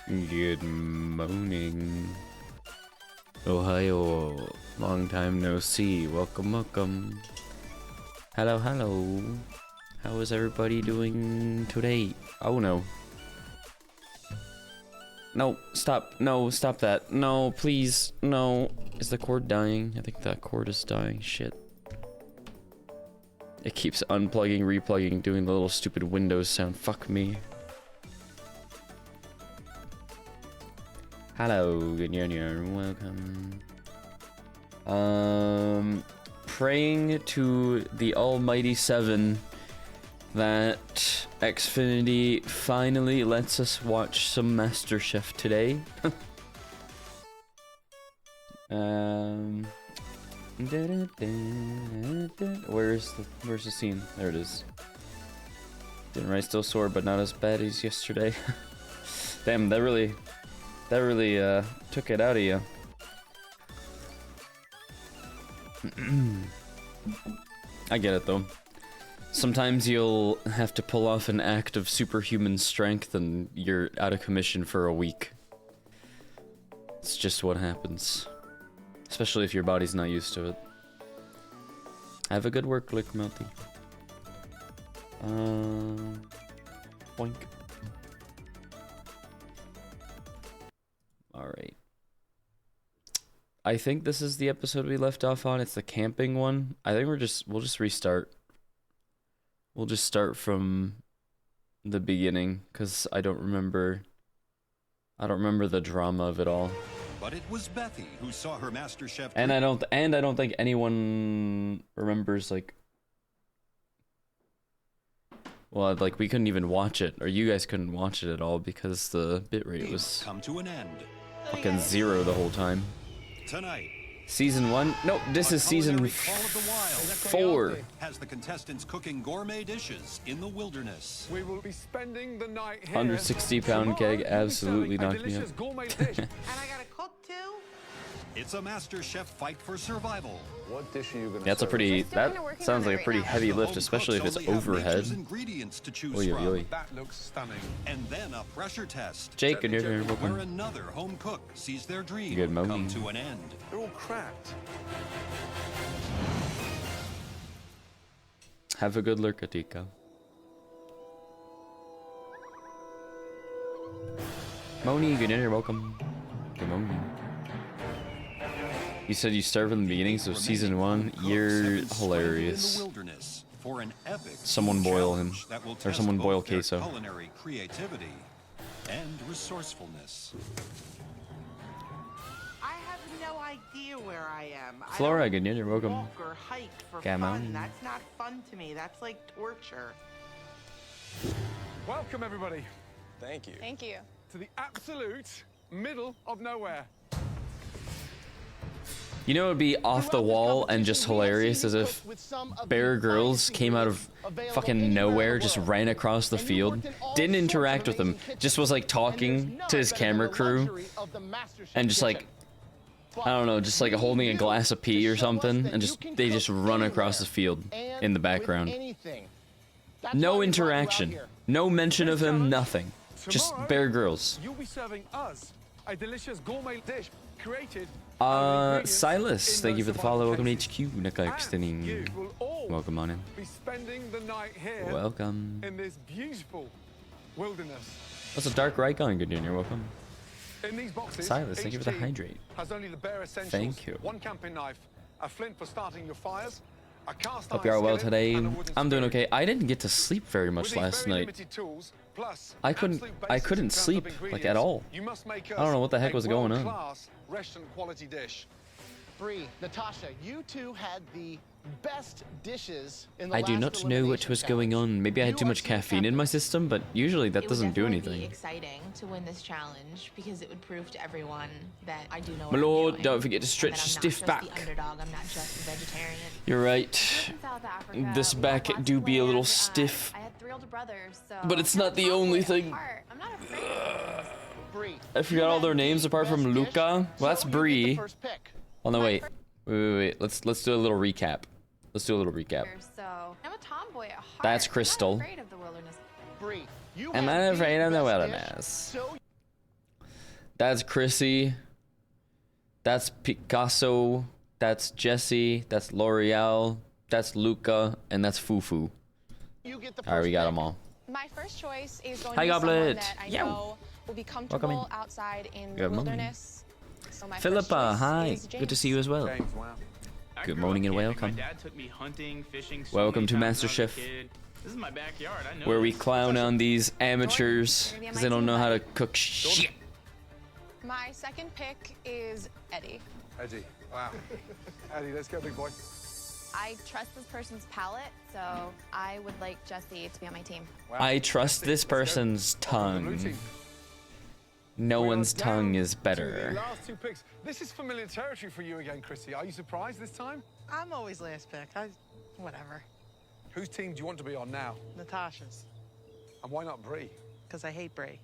Good morning. Ohio. Long time no see. Welcome, welcome. Hello, hello. How is everybody doing today? Oh no. No, stop. No, stop that. No, please. No. Is the cord dying? I think that cord is dying. Shit. It keeps unplugging, replugging, doing the little stupid Windows sound. Fuck me. Hello, good morning, welcome. Praying to the Almighty Seven that Xfinity finally lets us watch some MasterChef today. Where's the scene? There it is. Didn't I still sore, but not as bad as yesterday. Damn, that really took it out of you. I get it though. Sometimes you'll have to pull off an act of superhuman strength and you're out of commission for a week. It's just what happens. Especially if your body's not used to it. Have a good work, Lick Melty. Boink. Alright. I think this is the episode we left off on. It's the camping one. I think we'll just restart. We'll just start from the beginning, because I don't remember the drama of it all. But it was Bethy who saw her MasterChef. And I don't think anyone remembers, like, well, like, we couldn't even watch it, or you guys couldn't watch it at all because the bitrate was come to an end. Fucking 0 the whole time. Tonight, season 1? No, this is season 4. Has the contestants cooking gourmet dishes in the wilderness. We will be spending the night here. 160-pound keg absolutely knocked me up. And I gotta cook too. It's a MasterChef fight for survival. What dish are you gonna? That's a pretty. That sounds like a pretty heavy lift, especially if it's overhead. Ingredients to choose Oy, oy, oy. That looks stunning. And then a pressure test. Jake, and you're where another home cook sees their dream Good come morning. to an end. They're all cracked. Have a good look, Atika. Moni, good dinner, welcome. Good morning. You said you started from the beginning, so season 1, you're hilarious. Someone boil him, or someone boil queso. Culinary creativity and resourcefulness. I have no idea where I am. Flora, good dinner, welcome. Walk or hike for Come fun. on. That's not fun to me. That's like torture. Welcome everybody. Thank you. Thank you. To the absolute middle of nowhere. You know, it would be off the wall and just hilarious as if Bear Grylls came out of fucking nowhere, just ran across the field, didn't interact with them, just was like talking to his camera crew, and just like, I don't know, just like holding a glass of pee or something, and they just run across the field in the background. No interaction, no mention of him, nothing. Just Bear Grylls. You'll be serving us a delicious gourmet dish created. Silas, thank you for the follow. Welcome to HQ. Welcome on in. Be spending the night here. Welcome. In this beautiful wilderness. What's a dark Rykon? Good dinner. Welcome. In these boxes, Silas, thank you for the HG hydrate. Has only the bare essentials. Thank you. One camping knife, a flint for starting your fires, a cast Hope iron you are well skillet, today. and a wooden I'm doing spoon. okay. I didn't get to sleep very much With these last very night. limited tools, plus I couldn't absolute basics in terms of sleep, like, at ingredients, all. you must make I don't know what the heck us was a going on. world-class restaurant quality dish. Bree, Natasha, you two had the best dishes in the I do last not know what elimination was going challenge. on. Maybe I had You too are much team caffeine in my captains. system, but usually that It would doesn't do definitely anything. be exciting to win this challenge because it would prove to everyone that I do know what My I'm lord, doing, don't forget to and stretch that I'm your not stiff just back. The underdog, I'm not just a vegetarian. You're right. In South Africa, This we back have lots do of be a little land. stiff. I had 3 older brothers, so But it's not the only thing. I'm not afraid. Bree, I forgot all their names apart from best dish, Luca. Well, that's so you get the Bree. first pick. Oh no, wait. Wait. Let's do a little recap. Let's do a little recap. So I'm a tomboy at heart. That's Crystal. I'm not afraid of the wilderness. Bree, you I'm had not afraid of the best dish, wilderness. so That's Chrissy. That's Picasso. That's Jesse. That's L'Oreal. That's Luca. And that's Fufu. You get the All right, we got pick. them all. My first choice is going Hi, to be someone Goblet. that I Yo. know will be Welcome comfortable in. outside in the Good morning. wilderness. So my first Philippa, choice hi. is Good to see you as well. James, wow. I Good grew morning up and camping. welcome. My dad took me hunting, fishing, so Welcome many to times when I was a MasterChef. kid. This is my backyard. I know. Where we this. clown on these amateurs You're gonna be on because my they don't team, know how to buddy. cook shit. My second pick is Eddie. Eddie, wow. Eddie, let's go, big boy. I trust this person's palate, so I would like Jesse to be on my team. Wow. I trust this person's Off to the blue tongue. team. No We are one's down tongue is to the better. last two picks. This is familiar territory for you again, Chrissy. Are you surprised this time? I'm always last pick. Whatever. Whose team do you want to be on now? Natasha's, And why not Brie? because I hate Brie.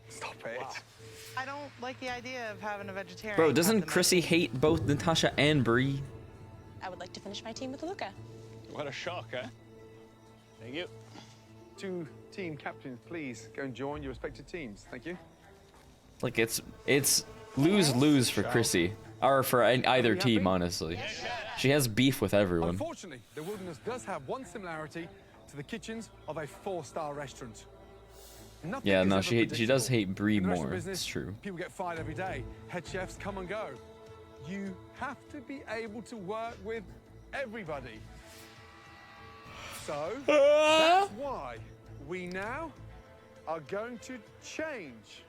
Stop it. I don't like the idea of having a vegetarian. Bro, doesn't captain my Chrissy team. hate both Natasha and Brie? I would like to finish my team with Luca. What a shock, huh? Thank you. Two team captains, please go and join your respective teams. Thank you. Like it's lose-lose for Chrissy. Or for either team, honestly. She has beef with everyone. Unfortunately, the wilderness does have one similarity to the kitchens of a 4-star restaurant. Nothing Yeah, is no, ever she does predictable. hate Brie In the restaurant more. business, It's true. People get fired every day. Head chefs come and go. You have to be able to work with everybody. So that's why we now are going to change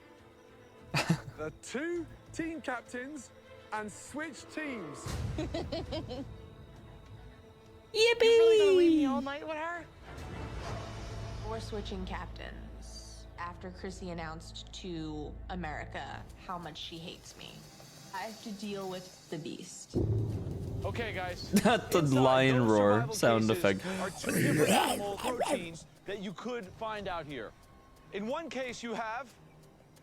the two team captains and switch teams. You're really gonna leave me all night with her? We're switching captains after Chrissy announced to America how much she hates me. I have to deal with the beast. Okay, guys. Not the Inside lion those roar survival sound cases effect. Are two different animal proteins that you could find out here. In one case, you have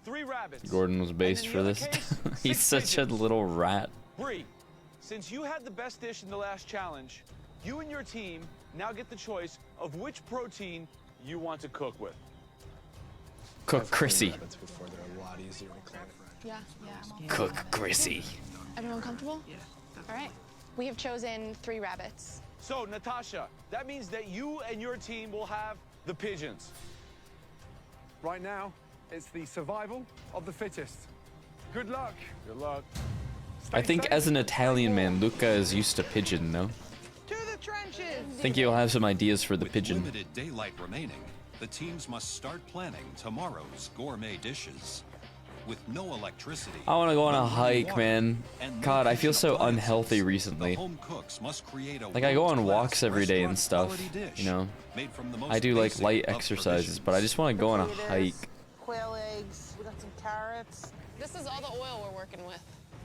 3 rabbits. Gordon was And based in for the this. other case, He's 6 such a pigeons. little rat. Brie, since you had the best dish in the last challenge, you and your team now get the choice of which protein you want to cook with. Cook Chrissy. Yeah, I'm all Cook Chrissy. Everyone comfortable? Yeah. All right. We have chosen 3 rabbits. So, Natasha, that means that you and your team will have the pigeons. Right now, it's the survival of the fittest. Good luck. Good luck. Stay I think safe. as an Italian man, Luca is used to pigeon, no? To the trenches. I think you'll have some ideas for the With pigeon. limited daylight remaining, the teams must start planning tomorrow's gourmet dishes. With no electricity, I want to go on a no running hike, water, man. and no God, I feel kitchen so appliances, unhealthy the recently. home cooks must create a Like, I go on world-class walks every day and restaurant stuff, quality dish you know? made from the most I do like basic light of exercises, but I just want to go on a hike. Potatoes, quail eggs. We got some carrots. This is all the oil we're working with.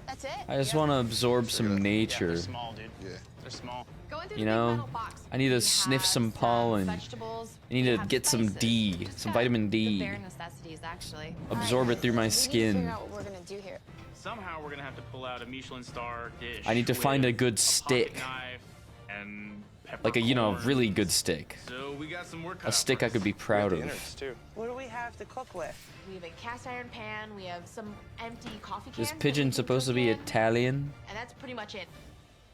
That's it? I just want to absorb some nature. small, dude. Yeah. They're small. Go into You the big know, metal box. I need to We sniff have some pollen. Vegetables. I need we to have get some spices. D, Just some got vitamin The D. bare necessities, actually. Absorb it through my We need to figure skin. out what we're gonna do here. Somehow we're gonna have to pull out a Michelin star dish. I need to find a with good pocket stick. knife and Like a, you know, peppercorns. really good stick. So we got some work cut A out stick for I us. could be proud of. What do we have to cook with? We have a cast iron pan, we have some empty coffee cans. Is that we pigeon can supposed to cook be in, Italian? And that's pretty much it.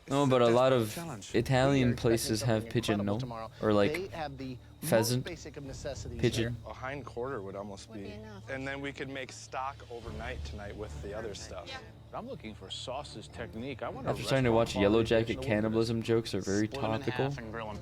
No, but a lot of challenge. Italian places have pigeon, no? Or like They have the pheasant, most basic of necessities pigeon. A hind quarter would almost Would be enough. And then we could make stock overnight tonight with the other stuff. I'm looking for sauce's technique. I want After starting to watch Yellow Jacket cannibalism jokes are very Split 'em in topical. half and grill 'em.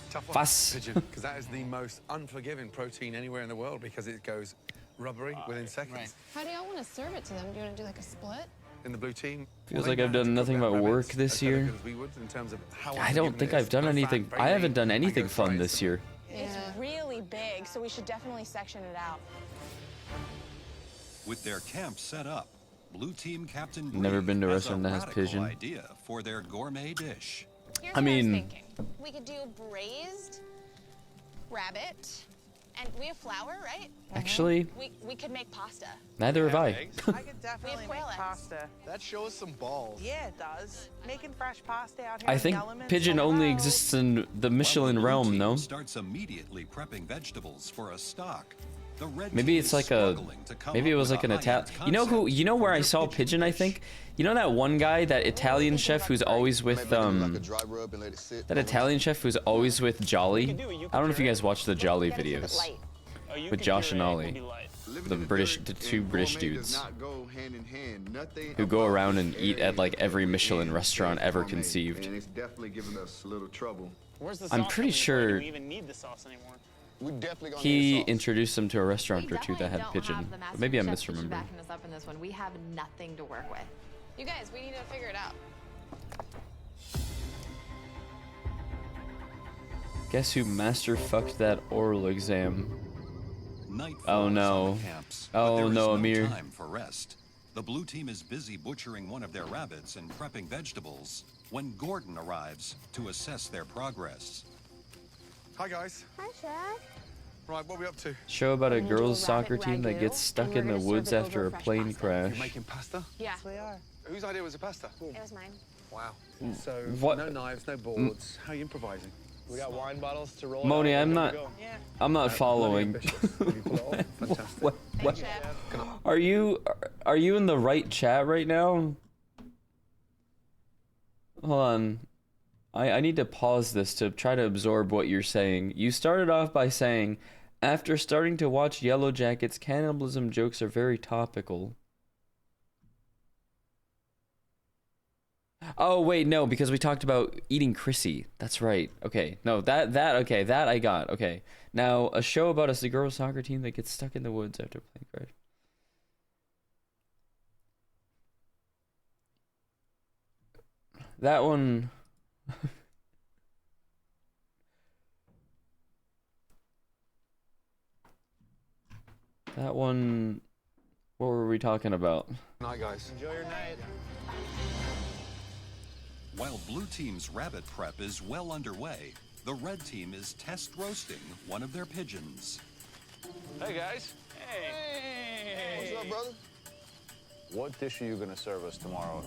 Tough one, Fuss. pigeon, because that is the most unforgiving protein anywhere in the world because it goes rubbery within seconds. How do y'all want to serve it to them? Do you want to do like a split? In the blue team, Feels they like I've know how done to nothing cook but their work rabbits this as well year. good as we would in terms of how I don't unforgiving think it is. I've done No fat, anything. very I haven't lean, done and anything goes fun dry this year. It's really big, so we should definitely section it out. With their camp set up, Blue Team Captain Never Bree been to a has restaurant that has radical pigeon. idea for their gourmet dish. Here's I what mean- I was thinking. We could do braised rabbit, and we have flour, right? Actually, We could make pasta. neither have I. I could definitely make quail eggs. pasta. That shows some balls. Yeah, it does. Making fresh pasta out here I in think the elements. pigeon only Hello. exists in the While Michelin the blue realm, team no? starts immediately prepping vegetables for a stock. The red Maybe team it's is like a, struggling to come maybe it up was with like a an Italian. high-end You know who? concept You know for where I their saw pigeon Pigeon? I dish. think. You know that one guy, that Italian chef who's always with that Italian chef who's always with Jolly. I don't know if you guys watch the Jolly videos with Josh and Ollie, the two British dudes who go around and eat at like every Michelin restaurant ever conceived. And it's definitely giving us a little trouble. Where's the I'm sauce pretty coming from? sure Do we even need the sauce anymore? We definitely gonna he need sauce. introduced them to a restaurant We or two that definitely had don't pigeon. have the But maybe I'm MasterChef pigeon misremembering. backing us up in this one. We have nothing to work with. You guys, we need to figure it out. Guess who master fucked that oral exam? Night Oh, falls no. on the camps, Oh, but there is no, no Amir. time for rest. The blue team is busy butchering one of their rabbits and prepping vegetables when Gordon arrives to assess their progress. Hi, guys. Hi, Chef. Right, what are we up to? Show about a We're gonna do a girls' soccer rabbit team that ragu, gets stuck and we're in the gonna serve woods it after over a fresh plane pasta. crash. You're making pasta? Yeah. We are. Whose idea was the pasta? It was mine. Wow. So, What- no knives, no boards. How are you improvising? We got wine bottles to roll. Moni, out. I'm We're not. good to go. Yeah. I'm not following. Can you pull it off? Fantastic. What? Thanks, Chef. Are you in the right chat right now? Hold on. I need to pause this to try to absorb what you're saying. You started off by saying, after starting to watch Yellow Jackets, cannibalism jokes are very topical. Oh wait, no, because we talked about eating Chrissy. That's right. Okay, no, that okay, that I got. Okay, now a show about a girls' soccer team that gets stuck in the woods after plane crash. That one. That one. What were we talking about? Night, guys. Enjoy your night. While blue team's rabbit prep is well underway, the red team is test roasting one of their pigeons. Hey, guys. Hey. What's up, brother? What dish are you gonna serve us tomorrow?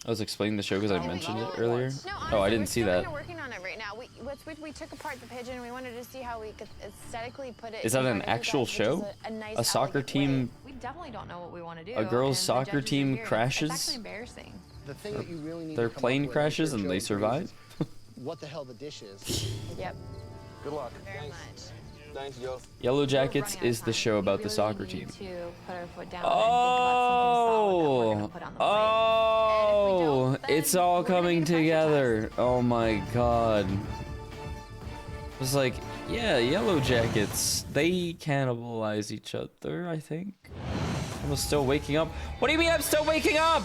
I was explaining the show because I mentioned it earlier. No, Oh, I honestly, didn't see that. We're working on it right now. We took apart the pigeon. We wanted to see how we could aesthetically put it. Is that in an front of you actual guys, which is show? A nice, A soccer elegant team. way. We definitely don't know what we want to do. A girls' and the soccer judges are team here. crashes? It's actually embarrassing. The thing that you really need Their to come plane up with, crashes I'm and sure they Joe survive? agrees, is what the hell the dish is. Yep. Good luck. Very much. Thanks, Joe. Yellow We're Jackets running out of is the time. show We about the really soccer need team. To put our foot down and think about something solid that we're gonna put on the plate. Oh, And if we don't, it's then all we're gonna coming get a pressure together. Oh my god. It was like, yeah, Yellow Jackets, they cannibalize each other, I think. I was still waking up. What do you mean I'm still waking up?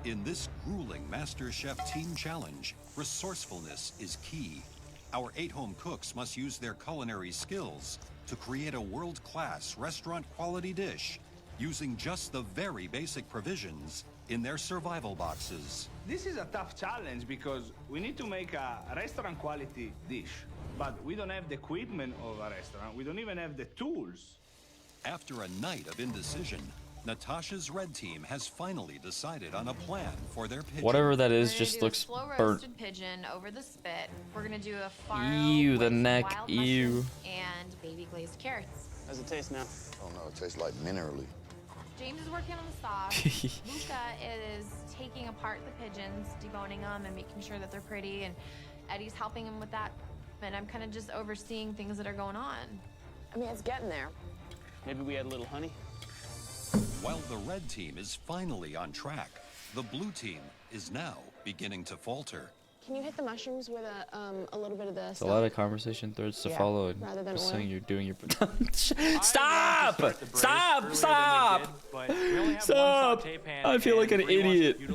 In this grueling MasterChef team challenge, resourcefulness is key. Our 8 home cooks must use their culinary skills to create a world-class restaurant-quality dish using just the very basic provisions in their survival boxes. This is a tough challenge because we need to make a restaurant quality dish, but we don't have the equipment of a restaurant. We don't even have the tools. After a night of indecision, Natasha's red team has finally decided on a plan for their pigeon. Whatever that is We're gonna just do a looks slow burnt. roasted pigeon over the spit. We're gonna do a farro Ew, the with neck, wild ew. mushrooms and baby glazed carrots. How's it taste now? Oh no, it tastes like minerally. James is working on the sauce. Luca is taking apart the pigeons, deboning them, and making sure that they're pretty. And Eddie's helping him with that. And I'm kind of just overseeing things that are going on. I mean, it's getting there. Maybe we add a little honey? While the red team is finally on track, the blue team is now beginning to falter. Can you hit the mushrooms with a little bit of the It's a lot of conversation threads to Yeah, follow. And rather than just oil. saying you're doing your. Stop! Stop! Stop! Stop! I feel like an idiot. Dude,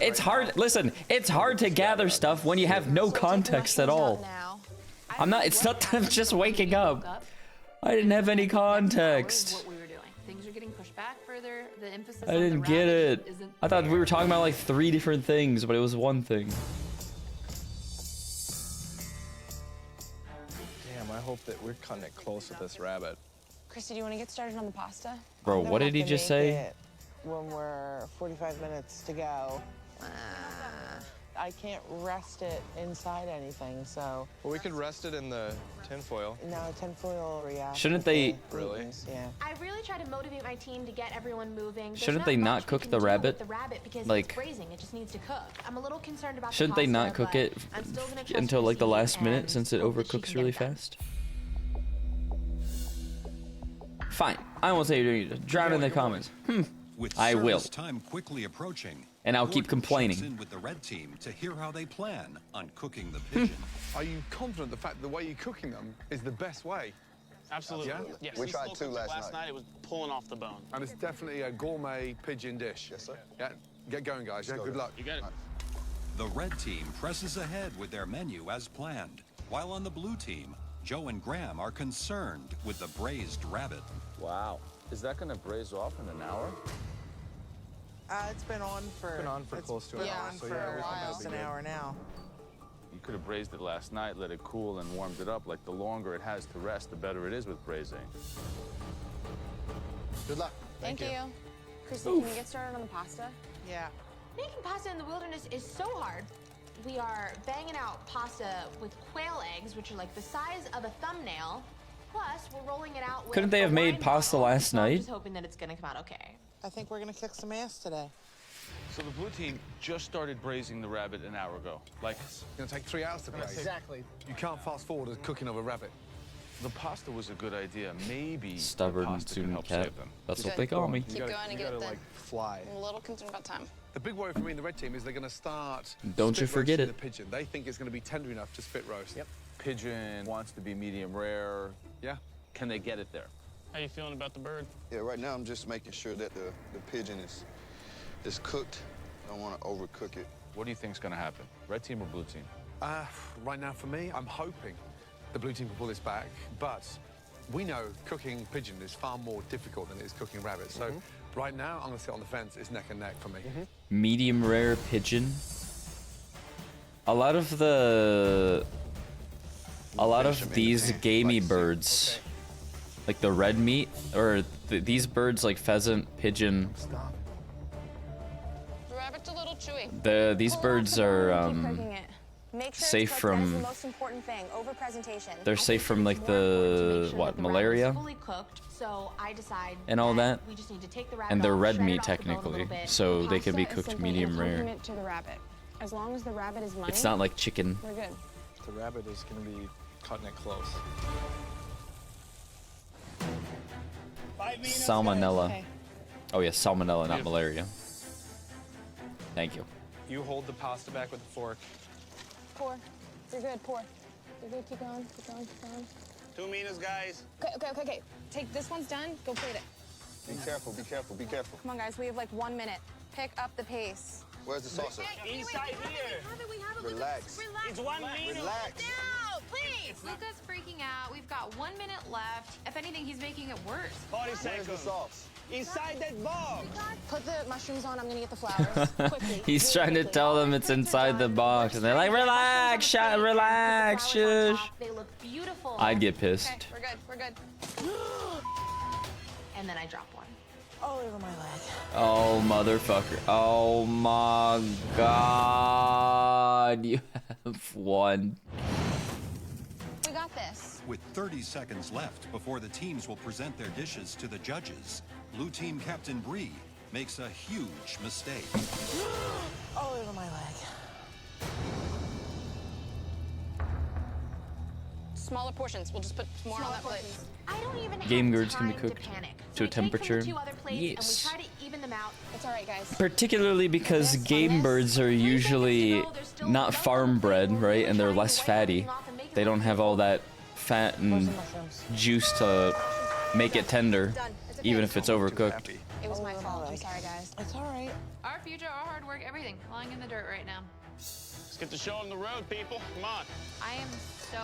it's hard. Listen, it's hard to gather stuff when you have no context at all. Now. I'm not. It's not that I'm just waking up. I didn't have any context. What we were doing. Things are getting pushed back further. The emphasis I on the didn't get rabbit it. isn't I thought we there. were talking about like 3 different things, but it was one thing. Damn, I hope that we're cutting it close with this rabbit. Christy, do you want to get started on the pasta? Bro, what did he just say? when we're 45 minutes to go. I can't rest it inside anything, so. Well, we could rest it in the tinfoil. No, tinfoil reacts. Shouldn't they? Really? Yeah. I really try to motivate my team to get everyone moving. Shouldn't they not cook the rabbit? Because Like, it's braising, it just needs to cook. I'm a little concerned about shouldn't the they not pasta, cook it but I'm still gonna trust until like the Chrissy last minute and since it hope that she overcooks can really get it done. fast? Fine. I won't say you're doing it. Drown in the comments. With I will. service time quickly approaching, And I'll keep Gordon complaining. checks in with the red team to hear how they plan on cooking the pigeon. Are you confident the fact that the way you're cooking them is the best way? Absolutely. Yeah? Yes. We tried two slow-cooked it last night. It was pulling off the bone. And it's definitely a gourmet pigeon dish. Yes, sir. Yeah, get going, guys. Yeah, good luck. You got it. The red team presses ahead with their menu as planned, while on the blue team, Joe and Graham are concerned with the braised rabbit. Wow. Is that going to braise off in an hour? It's been on for. Been on for close to an hour, It's so been on yeah, for we think that'll almost be an good. hour now. You could have braised it last night, let it cool, and warmed it up. Like, the longer it has to rest, the better it is with braising. Good luck. Thank you. Chrissy, can you get started on the pasta? Yeah. Making pasta in the wilderness is so hard. We are banging out pasta with quail eggs, which are like the size of a thumbnail. Plus, we're rolling it out with Couldn't they have a made wine pasta bottle, last so I'm night? just hoping that it's gonna come out okay. I think we're gonna kick some ass today. So the blue team just started braising the rabbit an hour ago. Like, It's going to take 3 hours to braise. Exactly. You can't fast forward the cooking of a rabbit. the pasta was a good idea. Maybe Stubborn the pasta can Zuni help cat. save them. That's what they call me. Keep going and get it done. like fly. I'm a little concerned about time. The big worry for me in the red team is they're going to start. Don't you spit forget roasting it. The pigeon. They think it's going to be tender enough to spit roast. Yep. Pigeon wants to be medium rare. Yeah. Can they get it there? How you feeling about the bird? Yeah, right now I'm just making sure that the pigeon is cooked. I don't want to overcook it. What do you think's going to happen? Red team or blue team? Right now, for me, I'm hoping the blue team can pull this back, but we know cooking pigeon is far more difficult than it is cooking rabbit. So right now, I'm going to sit on the fence. It's neck and neck for me. Medium rare pigeon. A lot of these gamey birds, like the red meat, or these birds like pheasant, pigeon. Stop. The rabbit's a little chewy. These birds are Make sure safe it's cooked. That is from. the most important thing. Over presentation. They're safe from like the what, malaria Fully cooked, so I decide and all that. we just need to take the rabbit And they're off, red shred it meat off the bone a technically, little bit. so they can be Pasta is cooked simply an medium rare. accompaniment to the rabbit. As long as the rabbit is money, It's not like chicken. we're good. The rabbit is going to be cutting it close. Salmonella. Okay. Oh yeah, salmonella, not malaria. Thank you. You hold the pasta back with the fork. Pour. You're good. Pour. You're good. Keep going. Keep going. Keep going. 2 meters, guys. Okay. Take this one's done. Go plate it. Be careful, be careful, be careful. Come on, guys. We have like 1 minute. Pick up the pace. Where's the saucer? Inside here. Relax. It's 1 meter. Relax. No, please. Luca's freaking out. We've got 1 minute left. If anything, he's making it worse. 40 Where's the seconds. sauce? Inside that box. Put the mushrooms on. I'm gonna get the flowers. Quickly. He's Really trying to quickly. tell them it's inside the box, and they're like, relax, shut, relax, shush. They look beautiful. I'd get Okay, pissed. we're good. We're good. And then I drop one. All over my leg. Oh, motherfucker. Oh my god. You have won. We got this. With 30 seconds left before the teams will present their dishes to the judges, Blue Team Captain Bree makes a huge mistake. All over my leg. Smaller portions. We'll just put more on that plate. I don't even have Game birds can be time to cooked panic. to So a we take from the temperature. 2 other plates Yes. And we try to even them out. It's all right, guys. Particularly because game birds are usually not farm bred, right? And they're less fatty. They don't have all that fat and juice to make it tender, Done. It's okay. even if it's overcooked. It was my fault. I'm sorry, guys. It's all right. Our future, our hard work, everything lying in the dirt right now. Let's get the show on the road, people. Come on. I am so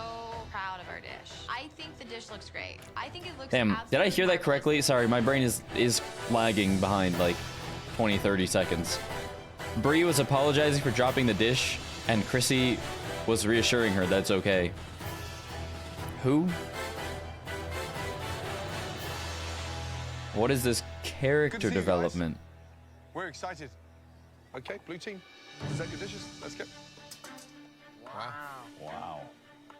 proud of our dish. I think the dish looks great. I think it looks Damn, did I hear that correctly? Sorry, my brain is lagging behind like 20-30 seconds. Bree was apologizing for dropping the dish, and Chrissy was reassuring her that's okay. Who? What is this character Good to see you guys. development? We're excited. Okay, blue team, present your dishes. Let's go. Wow. Wow.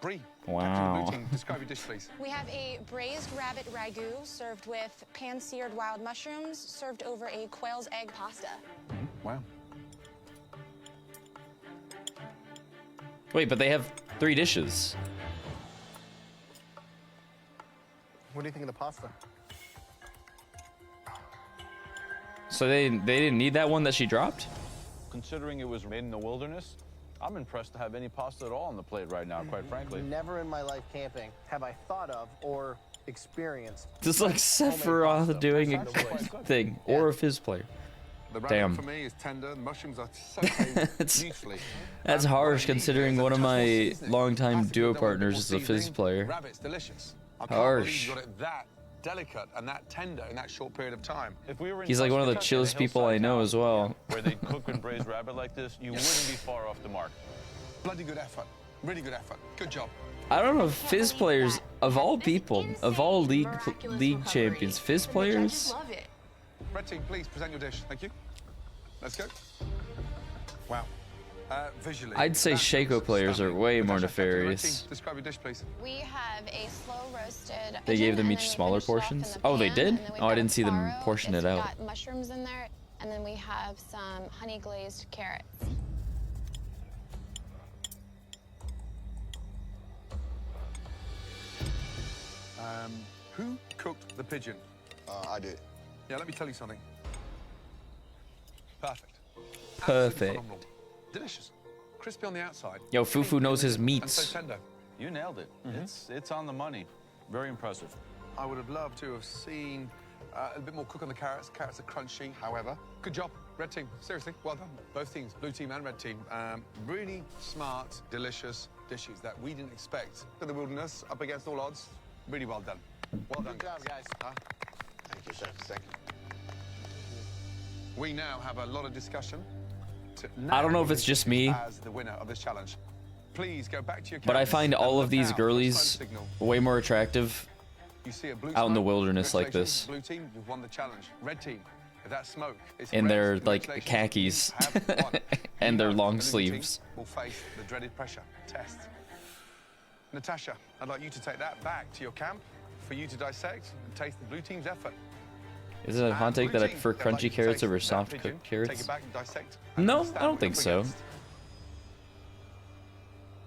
Bree, Wow. captain of the blue team, describe your dish, please. We have a braised rabbit ragu served with pan-seared wild mushrooms served over a quail's egg pasta. Wow. Wait, but they have 3 dishes. What do you think of the pasta? So they didn't need that one that she dropped? Considering it was made in the wilderness, I'm impressed to have any pasta at all on the plate right now, quite frankly. Never in my life camping have I thought of or experienced. Just like Sephiroth doing a thing, or a fizz player. The rabbit Damn. for me is tender. The mushrooms are sautéed beautifully. That's harsh considering one of my longtime duo partners is a fizz player. Rabbit's delicious. I can't believe Harsh. you got it that delicate and that tender in that short period of time. If we were in He's like one of the Tuscany, chillest a people I hillside know town, as well. where they cook and braise rabbit like this, you wouldn't be far off the mark. Bloody good effort. Really good effort. Good job. I don't know, fizz players, of all people, of all league champions, fizz players? Love it. Red team, please present your dish. Thank you. Let's go. Wow. Visually. I'd say that Shaco looks players are stunning. way more Natasha, Captain Red nefarious. Team, describe your dish, please. We have a slow roasted. They gave them pigeon, each and then we smaller finished it off in portions? the Oh, they pan, did? and then we've Oh, I got didn't see them farro. portion It's it out. got mushrooms in there, and then we have some honey glazed carrots. Who cooked the pigeon? I did. Yeah, let me tell you something. Perfect. Absolutely Perfect. phenomenal. Delicious. Crispy on the outside. Yo, Fufu knows his And meats. so tender. You nailed it. It's on the money. Very impressive. I would have loved to have seen a bit more cook on the carrots. Carrots are crunchy, however. Good job, red team. Seriously, well done. Both teams, blue team and red team. Really smart, delicious dishes that we didn't expect. In the wilderness, up against all odds, really well done. Well done, Good job, guys. Thank you, chef. Thank you. We now have a lot of discussion. I don't know if it's just me, As the winner of this challenge. Please go back to your but I cabins find and all look of these out for the girlies smoke signal. way more attractive You see a blue out in the smoke, wilderness like congratulations. this. Blue team, you've won the challenge. Red team, if that smoke is In correct, their, like, congratulations. khakis You have won. and You their know long the losing team sleeves. will face the dreaded pressure test. Natasha, I'd like you to take that back to your camp for you to dissect and taste the blue team's effort. Is it a hot take Blue that I team, prefer I'd like crunchy you to carrots take over that soft pigeon, cooked Take carrots? it back and dissect. and No, understand I don't what think you're so. up against.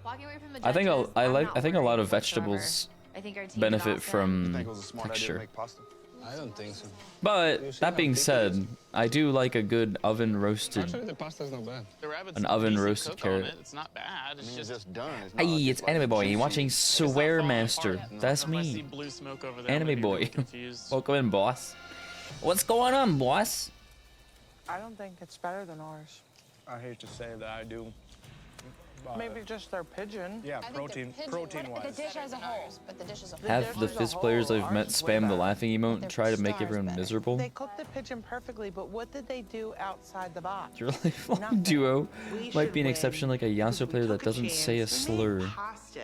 Walking away from the I think judges, I think a lot of whatsoever. vegetables I think our team benefit is awesome. from Think it was a smart idea to texture. make pasta? I don't think so. But that being said, I do like a good oven roasted. Actually, the pasta's not bad. The rabbit's An oven decent roasted cook carrot. On it. It's not bad. It's just done. It's Hey, it's like Anime Boy juicy. watching Swear falling Master. apart. That's If I see me. blue smoke over there, I'm Anime gonna be Boy. really confused. Welcome in, boss. What's going on, boss? I don't think it's better than ours. I hate to say that I do. Maybe just their pigeon. Yeah, I think the pigeon- protein-wise. The dish as a whole, but the dish as a whole. Have the fizz players I've met spam the laughing emote and try to make everyone miserable? They cooked the pigeon perfectly, but what did they do outside the box? Your lifelong Nothing. duo We might should be an win exception like a Yasuo player that doesn't say a slur. Pasta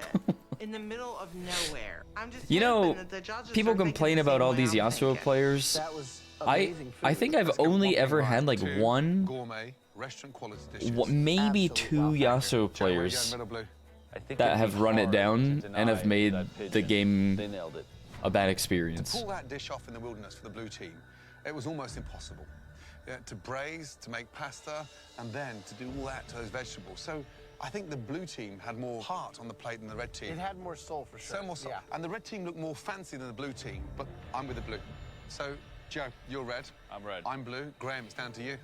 in the middle of nowhere. I'm just You know, hoping that the judges people are thinking complain the about same all way these I'm Yasuo thinking. players. That was I amazing food. think I've only ever had like Two one, gourmet restaurant quality dishes. maybe two Yasuo Joe, where you players going, red or blue? I think that it'd be have run it hard down to and deny have made that the pigeon. game They nailed it. a bad To experience. pull that dish off in the wilderness for the blue team, it was almost impossible. Yeah, to braise, to make pasta, and then to do all that to those vegetables. So I think the blue team had more heart on the plate than the red team. It had more soul for sure. So more so. Yeah. And the red team looked more fancy than the blue team, but I'm with the blue. So, Joe, you're red. I'm red. I'm blue. Graham, it's down to you.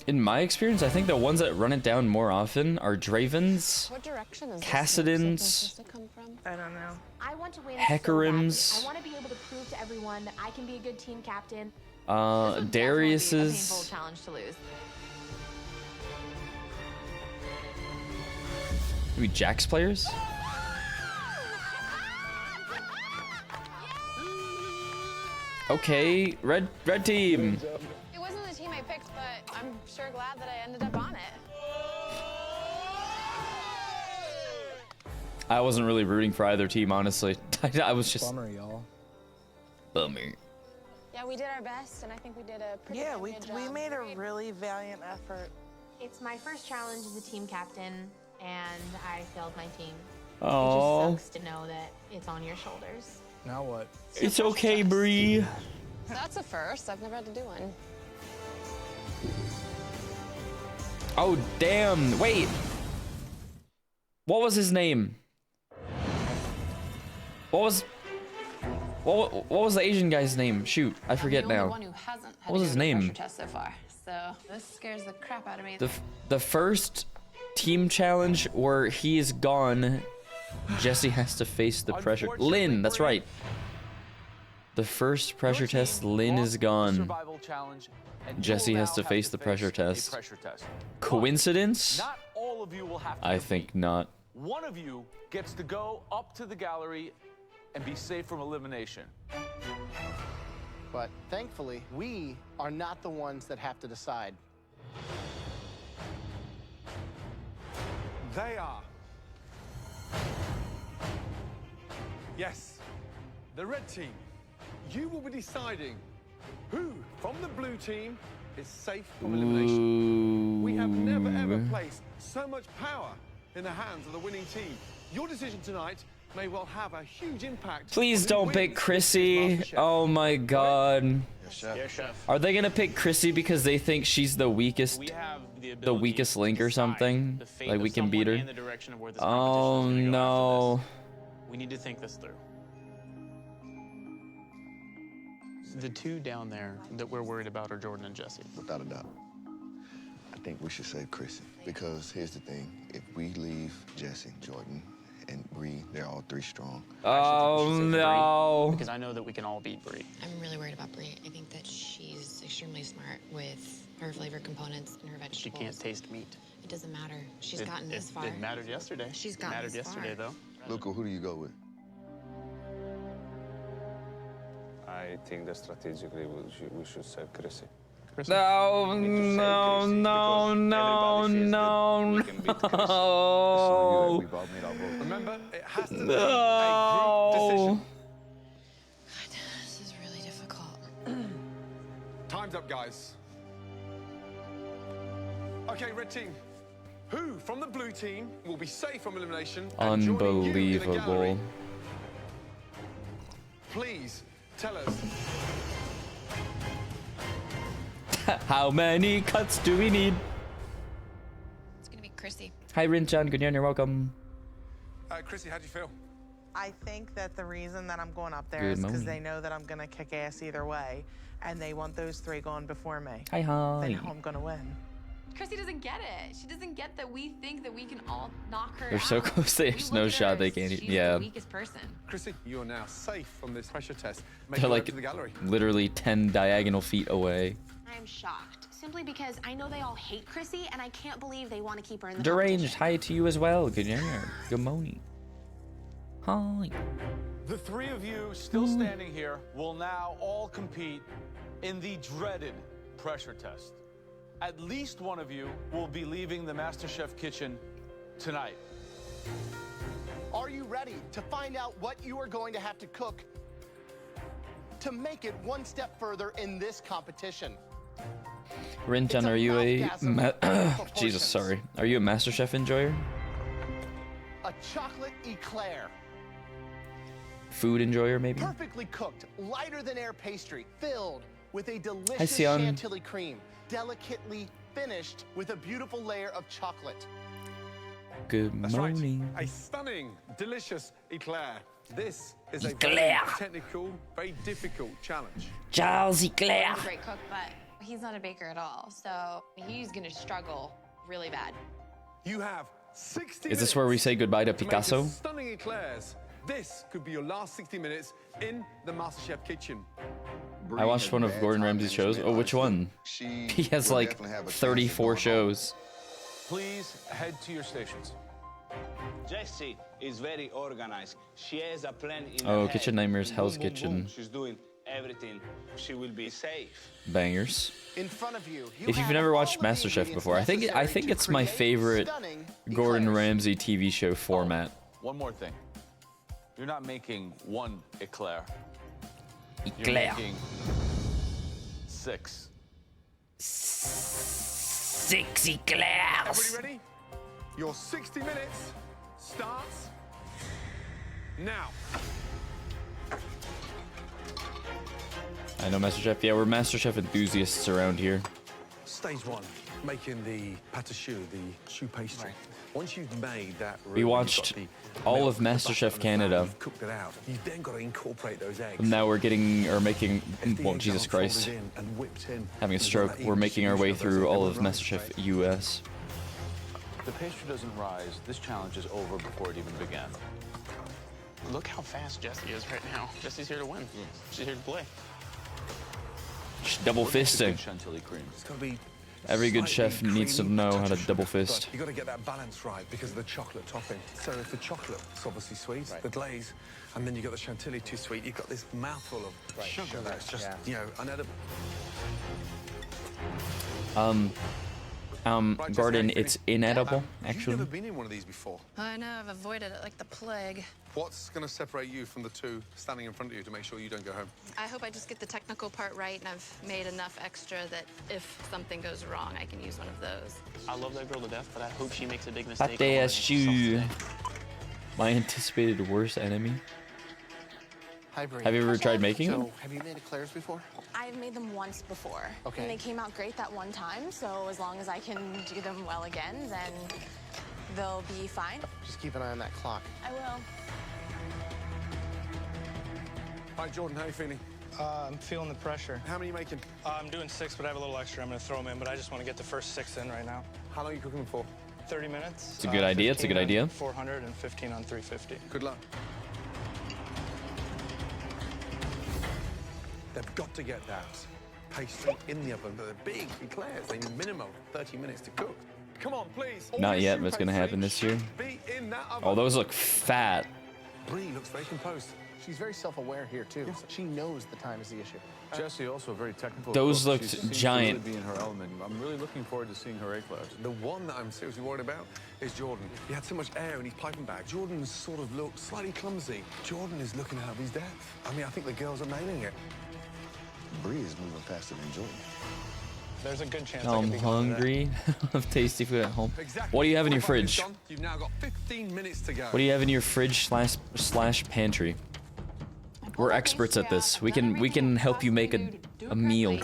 In my experience, I think the ones that run it down more often are Dravens, What direction is Cassidans, this supposed to come from? I don't know. I want to win Hecarims. so badly. I want to be able to prove to everyone that I can be a good team captain. This would definitely be a painful Darius's. challenge to lose. Maybe Jax players? Okay, red team. It wasn't the team I picked, but I'm sure glad that I ended up on it. I wasn't really rooting for either team, honestly. I was just Bummer, y'all. bummer. Yeah, we did our best, and I think we did a pretty Yeah, good we job. made a really valiant effort. It's my first challenge as a team captain, and I failed my team. Oh. It just sucks to know that it's on your shoulders. Now what? It's okay, Bree. That's a first. I've never had to do one. Oh, damn. Wait. What was his name? What was the Asian guy's name? Shoot, I forget now. One who hasn't had What was his name? test so far. So this scares the crap out of me. The first team challenge where he is gone, Jesse has to face the pressure. Lynn, that's right. The first pressure test, Lynn is gone. Survival challenge, and Jesse you'll has now to have face the pressure a test. pressure test. Coincidence? Not all of you will have to I compete. think not. One of you gets to go up to the gallery and be safe from elimination. But thankfully, we are not the ones that have to decide. They are. Yes, the red team. You will be deciding who from the blue team is safe from elimination. We have never ever placed so much power in the hands of the winning team. Your decision tonight may well have a huge impact. Please don't pick Chrissy. Oh my god. Yes, chef. Are they gonna pick Chrissy because they think she's the weakest, the weakest link or something? Like we can beat her? And the direction of where this Oh competition is gonna go after no. this. We need to think this through. The two down there that we're worried about are Jordan and Jesse. Without a doubt. I think we should save Chrissy. Because here's the thing. If we leave Jesse, Jordan, and Bree, they're all three strong. Oh no. Because I know that we can all beat Bree. I'm really worried about Brie. I think that she's extremely smart with her flavor components and her vegetables. She can't taste meat. It doesn't matter. She's gotten this far. It mattered yesterday. She's It gotten mattered this yesterday, far. though. Luca, who do you go with? I think that strategically we should save Chrissy. No, no, no, no, no, no. We've all made our vote. Remember, it has to be a No. group decision. God, this is really difficult. Time's up, guys. Okay, red team. Who from the blue team will be safe from elimination? and joining you in the gallery? Unbelievable. Please tell us. How many cuts do we need? It's gonna be Chrissy. Hi, Rinchan. Good evening. You're welcome. Chrissy, how do you feel? I think that the reason that I'm going up there Good is because morning. they know that I'm gonna kick ass either way, and they want those three going before me. Hi, hi. They know I'm gonna win. Chrissy doesn't get it. She doesn't get that we think that we can all knock her They're so out. close. There's We no look at shot her they as can't. she's Yeah. the weakest person. Chrissy, you are now safe from this pressure test. Make They're your way like to the gallery. literally 10 diagonal feet away. I am shocked, simply because I know they all hate Chrissy, and I can't believe they want to keep her in the Deranged. Hi to you as well. Good evening. Good morning. Hi. The three of you still standing here will now all compete in the dreaded pressure test. At least one of you will be leaving the MasterChef kitchen tonight. Are you ready to find out what you are going to have to cook to make it one step further in this competition? Rinchan, are you a Jesus? Sorry. Are you a MasterChef enjoyer? A chocolate eclair. Food enjoyer, maybe? Perfectly cooked, lighter than air pastry, filled with a Hi, delicious Sion. chantilly cream, delicately finished with a beautiful layer of chocolate. Good That's morning. right. A stunning, delicious eclair. This is a Eclair. very technical, very difficult challenge. Charles Eclair. He's a great cook, but he's not a baker at all. So he's gonna struggle really bad. You have 60 Is this where we say goodbye to to make Picasso? stunning eclairs. This could be your last 60 minutes in the MasterChef kitchen. I watched one of Gordon Ramsay's shows. Oh, which one? He has like 34 shows. Please head to your stations. Jessie is very organized. She has a plan in Oh, her head. Kitchen Nightmares, Hell's Boom, boom, Kitchen. boom. She's doing everything. She will be safe. Bangers. In front of you, If you've never watched MasterChef before, I think it's my favorite Gordon Ramsay TV show format. One more thing. You're not making one eclair. Eclair. You're making 6. Sexy Klaus. Everybody ready? Your 60 minutes starts now. I know MasterChef. Yeah, we're MasterChef enthusiasts around here. Stage 1, making the pâte choux, the choux pastry. Once you've made that, We watched all of MasterChef Canada. You've cooked it out. You've then got to incorporate those eggs. And now we're getting, or making, well, eggs Jesus are Christ, folded in and whipped in, having a there's stroke. that We're making our way distribution through of all those of eggs, MasterChef right? US. If the pastry doesn't rise, this challenge is over before it even began. Look how fast Jessie is right now. Jessie's here to win. She's here to play. Double What makes a good fisting. chantilly cream? It's got to be Every good chef slightly needs to creamy, know touch how of to sugar, double but fist. you got to get that balance right because of the chocolate topping. So if the chocolate's obviously sweet, the glaze, and then you got the chantilly too sweet, you've got this mouthful of sugar that's just, you know, unedible. Right, Gordon, Jesse, how you it's feeling? inedible, You've actually. never been in one of these before. I know, I've avoided it like the plague. What's going to separate you from the two standing in front of you to make sure you don't go home? I hope I just get the technical part right and I've made enough extra that if something goes wrong, I can use one of those. I love that girl to death, but I hope she makes a big mistake. Pate on as sauce you. today. My anticipated worst enemy. Hi, Bree. Have you ever tried making So, them? have you made eclairs before? I've made them once before. Okay. And they came out great that one time, so as long as I can do them well again, then they'll be fine. Just keep an eye on that clock. I will. Hi, Jordan, how are you feeling? I'm feeling the pressure. How many are you making? I'm doing 6, but I have a little extra. I'm going to throw them in, but I just want to get the first 6 in right now. How long are you cooking them for? 30 minutes. It's a good idea, it's a good 15 idea. on 400 and 15 on 350. Good luck. They've got to get that pastry in the oven, but they're big eclairs. They need minimum 30 minutes to cook. Come on, please. Not yet, but it's gonna happen this year. Be in that oven. Oh, those look fat. Bree looks very composed. She's very self-aware here, too. She knows the time is the issue. Jessie, also a very technical Those cook. looked She seems to giant. really be in her element. I'm really looking forward to seeing her eclairs. The one that I'm seriously worried about is Jordan. He had so much air in his piping bag. Jordan sort of looked slightly clumsy. Jordan is looking out of his depth. I mean, I think the girls are nailing it. Bree is moving faster than Jordan. There's a good chance Oh, I I'm can be gone today. hungry. Of tasty food at home. Exactly. What do you have in your 45 minutes fridge? gone. You've now got 15 minutes to go. What do you have in your fridge slash pantry? We're experts at this. We can help you make a meal. And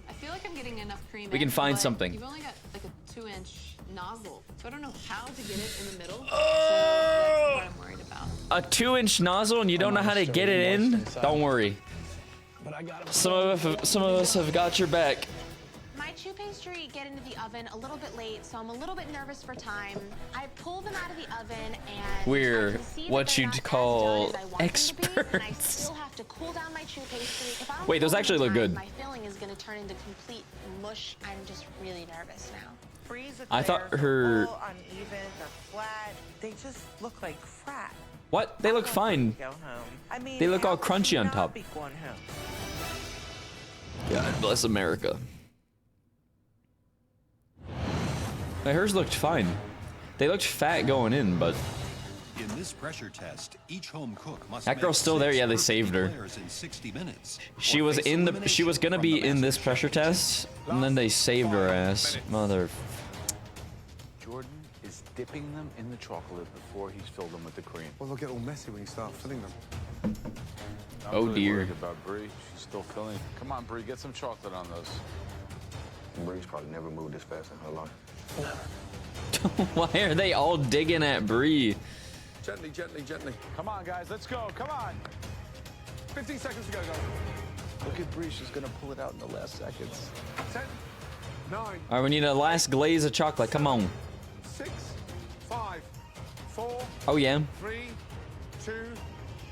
I feel like I'm getting enough cream. We can in, find but something. You've only got like a 2-inch nozzle, so I don't know how to get it in the middle. Oh! So that's what I'm worried about. A 2-inch nozzle and you don't know how to get it in? Don't worry. Some of us have got your back. My chew pastry get into the oven a little bit late, so I'm a little bit nervous for time. I pull them out of the oven and We're I can see that what they're you'd not as call done as I want them to be, and I experts. still have to cool down my chew pastry. If I don't Wait, those cool actually them look in good. time, My filling is going to turn into complete mush. I'm just really nervous now. I thought her. Uneven, they're flat. They just look like frat. What? They look fine. Go home. I mean, They look all how would crunchy you on not top. be going home? God bless America. Now, hers looked fine. They looked fat going in, but In this pressure test, each home cook must that girl's still there. Yeah, they saved her. in 60 minutes. She was in the. She was gonna be in this pressure test, and then they saved her ass. Mother. Jordan is dipping them in the chocolate before he's filled them with the cream. Well, they'll get all messy when you start filling them. I'm Oh, really dear. worried about Bree. She's still filling. Come on, Bree, get some chocolate on those. Bree's probably never moved this fast in her life. Why are they all digging at Bree? Gently, gently, gently. Come on, guys, let's go. Come on. 15 seconds to go, guys. Look at Bree, she's gonna pull it out in the last seconds. 10, 9, All right, we need a last glaze of chocolate. Come on. 6, 5, 4, Oh yeah. 3, 2,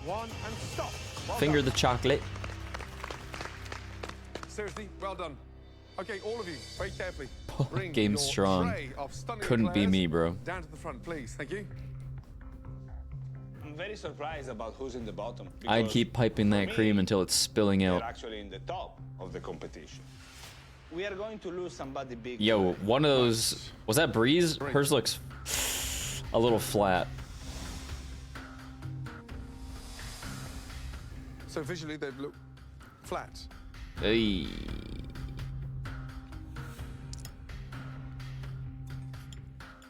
1, and stop. Well Finger done. the chocolate. Seriously, well done. Okay, all of you, very carefully. Bring Game your strong. tray of stunning Couldn't be eclairs me, bro. Down to the front, please. Thank you. I'm very surprised about who's in the bottom. I'd because keep piping that for cream me, until it's spilling they're out. actually in the top of the competition. We are going to lose somebody big. Yo, one of those. Was that Bree's? Hers looks a little flat. So visually, they look flat. Hey.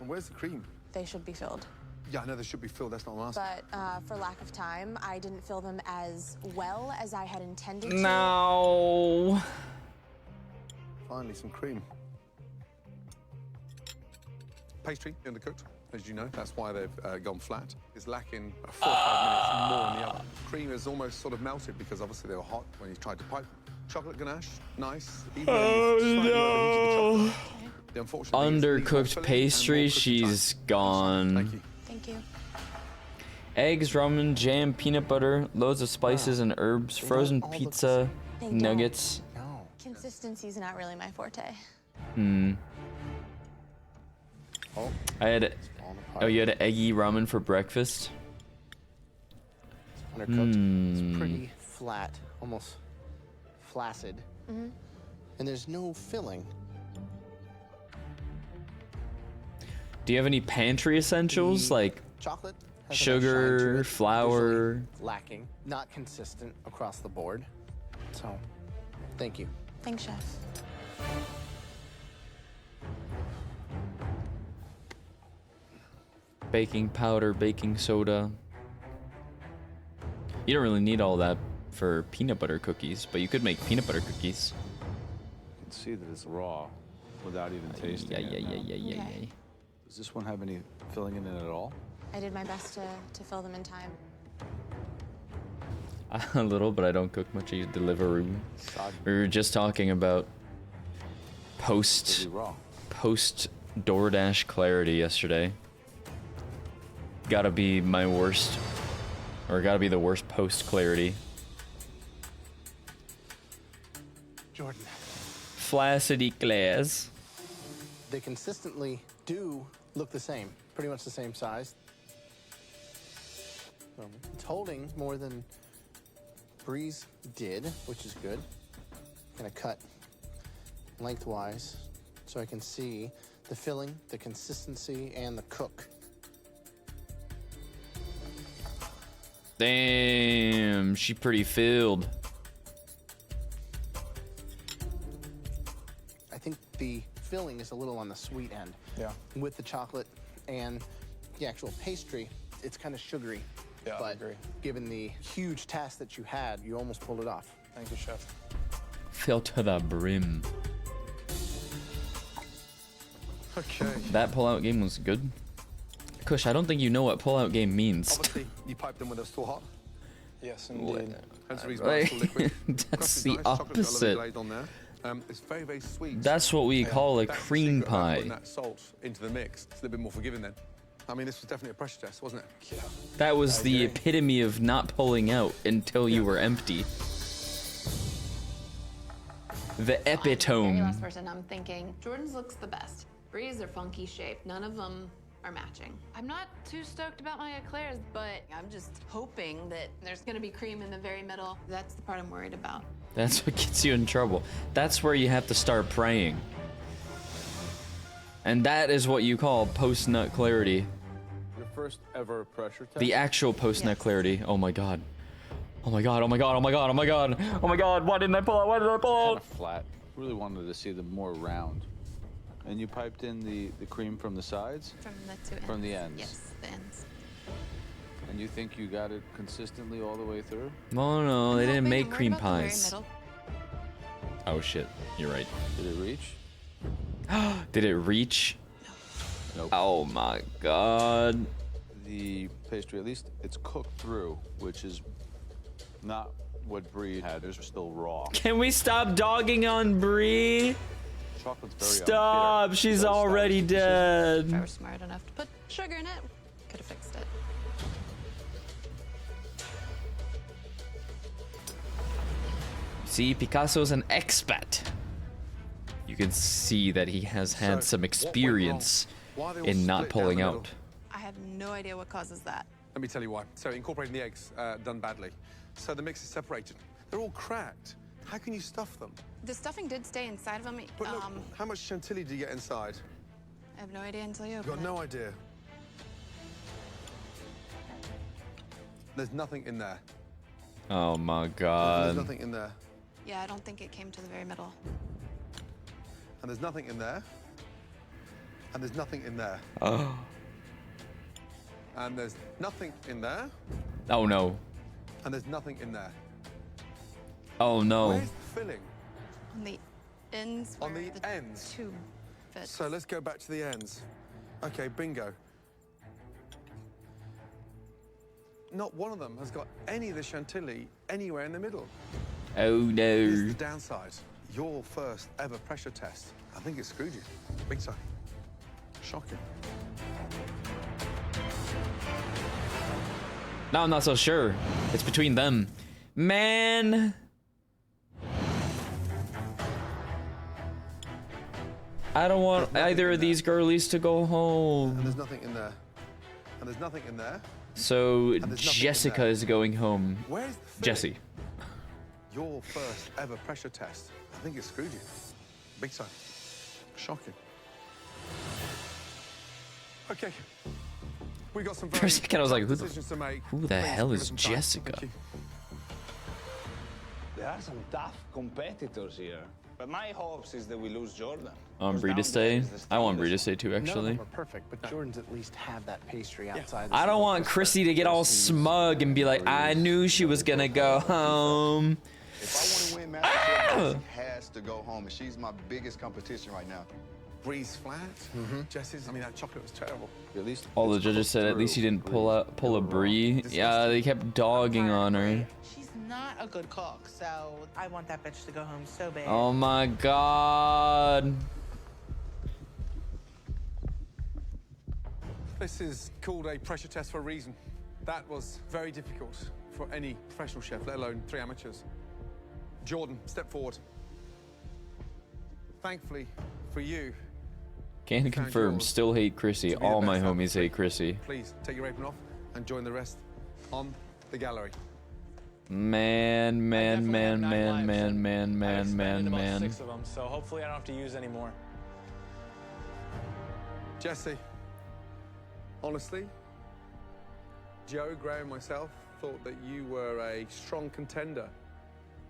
And where's the cream? They should be filled. Yeah, I know they should be filled. That's not what I'm asking. But for lack of time, I didn't fill them as well as I had intended to. No. Finally, some cream. Pastry undercooked, as you know. That's why they've gone flat. It's lacking 4 or 5 minutes more in the oven. Cream is almost sort of melted because obviously they were hot when you tried to pipe them. Chocolate ganache, nice. Even though you've slightly overheated the chocolate. The unfortunate thing is it needs more Undercooked filling pastry, and more cooking time. she's gone. Thank you. Thank you. Eggs, ramen, jam, peanut butter, loads of spices and herbs, frozen pizza, They nuggets. Consistency's not really my forte. Oh, I had. Oh, you had eggy ramen for breakfast? It's undercooked. It's pretty flat, almost flaccid. Mm-hmm. And there's no filling. Do you have any pantry essentials like Chocolate has a nice sugar, shine to it, flour? visually lacking, not consistent across the board. So, thank you. Thanks, chef. Baking powder, baking soda. You don't really need all that for peanut butter cookies, but you could make peanut butter cookies. You can see that it's raw without even tasting it. Yeah. Okay. Does this one have any filling in it at all? I did my best to fill them in time. A little, but I don't cook much. I deliver room. We were just talking about post DoorDash clarity yesterday. Gotta be my worst, or gotta be the worst post clarity. Jordan. Flaccid eclairs. They consistently do look the same, pretty much the same size. It's holding more than Breeze did, which is good. Gonna cut lengthwise so I can see the filling, the consistency, and the cook. Damn, she pretty filled. I think the filling is a little on the sweet end. Yeah. With the chocolate and the actual pastry, it's kind of sugary. Yeah, I but agree. given the huge task that you had, you almost pulled it off. Thank you, chef. Filled to the brim. Okay. That pullout game was good. Kush, I don't think you know what pullout game means. Obviously, you piped them when they're still hot. Yes, indeed. Hence the reason why it's still liquid. That's Crust is the nice. Chocolate's got a lovely opposite. glaze on there. It's very, very sweet. That's what we call a That's the cream secret about pie. putting that salt into the mix. It's a little bit more forgiving then. I mean, this was definitely a pressure test, wasn't it? Yeah. That was the epitome of not pulling out until you were empty. The Very epitome. last person, I'm thinking Jordan's looks the best. Breeze are funky shaped. None of them are matching. I'm not too stoked about my eclairs, but I'm just hoping that there's gonna be cream in the very middle. That's the part I'm worried about. That's what gets you in trouble. That's where you have to start praying. And that is what you call post-nut clarity. Your first ever pressure test? The actual post-nut clarity. Oh my god. Oh my god, oh my god, oh my god, oh my god. Oh my god, why didn't I pull out? Why did I pull Kind out? of flat. Really wanted to see them more round. And you piped in the cream from the sides? From the two ends. From the ends? Yes, the ends. And you think you got it consistently all the way through? No, they didn't make cream About the very pies. middle. Oh shit, you're right. Did it reach? Did it reach? Nope. Oh my god. The pastry, at least it's cooked through, which is not what Brie had. It's still raw. Can we stop dogging on Brie? Chocolate's very Stop, unfair. she's Those already styles. If I dead. were smart enough to put sugar in it, could have fixed it. See, Picasso's an expat. You can see that he has had So, some what went experience wrong? Why are they all in not split down pulling the middle? out. I have no idea what causes that. Let me tell you why. So incorporating the eggs done badly. So the mix is separated. They're all cracked. How can you stuff them? The stuffing did stay inside of them. But look, how much chantilly do you get inside? I have no idea until you You've open got it. no idea. There's nothing in there. Oh my There's god. nothing in there. Yeah, I don't think it came to the very middle. And there's nothing in there. And there's nothing in there. Oh. And there's nothing in there. Oh no. And there's nothing in there. Oh no. Where's the filling? On the ends. On the ends. Tube fits. So let's go back to the ends. Okay, bingo. Not one of them has got any of the chantilly anywhere in the middle. Oh no. Here's the downside. Your first ever pressure test. I think it screwed you. Big time. Shocking. Now I'm not so sure. It's between them. Man. I don't want either of these girlies to go home. And there's nothing in there. And there's nothing in there. So Jessica is going home. Where's the filling? Jesse. Your first ever pressure test. I think it screwed you. Big time. Shocking. Okay. We got some For a very second I was like, decisions to make. who the Please hell give is us some time. Jessica? Thank you. There are some tough competitors here. But my hopes is that we lose Jordan. I want Brie to stay. I want Brie to stay too, None of actually. them are perfect, but Jordan's at least have that pastry outside. I don't want Chrissy to get all smug and be like, I knew she was gonna go home. If I want to win MasterChef, Jessie has to go home, and she's my biggest competition right now. Breeze flat. Jessie's. I mean, that chocolate was terrible. At least All the judges said at least he didn't pull a Brie. Yeah, they kept dogging on her. She's not a good cook, so I want that bitch to go home so bad. Oh my god. This is called a pressure test for a reason. That was very difficult for any professional chef, let alone 3 amateurs. Jordan, step forward. Thankfully for you, Can confirm, still hate Chrissy. to be All the my best homies athlete. hate Chrissy. Please take your apron off and join the rest on the gallery. Man, man, man, man, man, man, man, man, About man. 6 of them, so hopefully I don't have to use any more. Jesse, honestly, Joe, Graham, and myself thought that you were a strong contender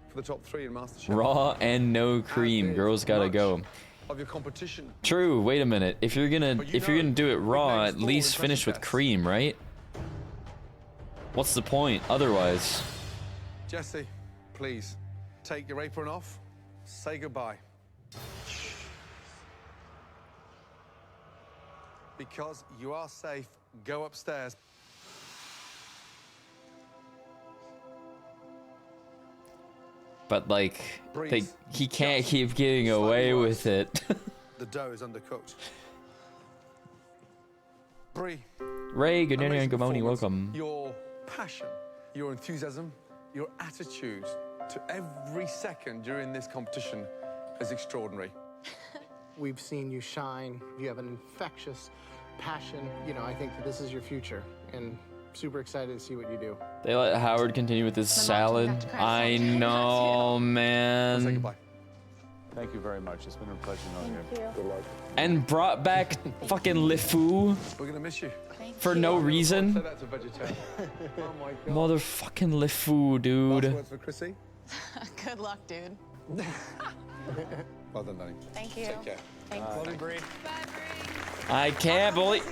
for the top 3 in MasterChef. Raw and no cream. Girls gotta go. Of your competition. True. Wait a minute. If you're gonna do it raw, at least finish with cream, right? What's the point otherwise? Jesse, please take your apron off. Say goodbye. Because you are safe, go upstairs. But like, he can't keep getting away with it. The dough is undercooked. Brie. Ray, good morning, amazing good morning, performance. welcome. Your passion, your enthusiasm, your attitude to every second during this competition is extraordinary. We've seen you shine. You have an infectious passion. You know, I think that this is your future, and super excited to see what you do. They let Howard continue with his salad. I know, man. Thank you very much. It's been a pleasure knowing you. Good luck. And brought back fucking LeFou We're gonna miss you. for no reason. Say that to a vegetarian. Oh my God. Motherfucking LeFou, dude. Last words for Chrissy. Good luck, dude. Well done, Danny. Thank you. Take care. Thanks. Love you, Brie. I can't believe.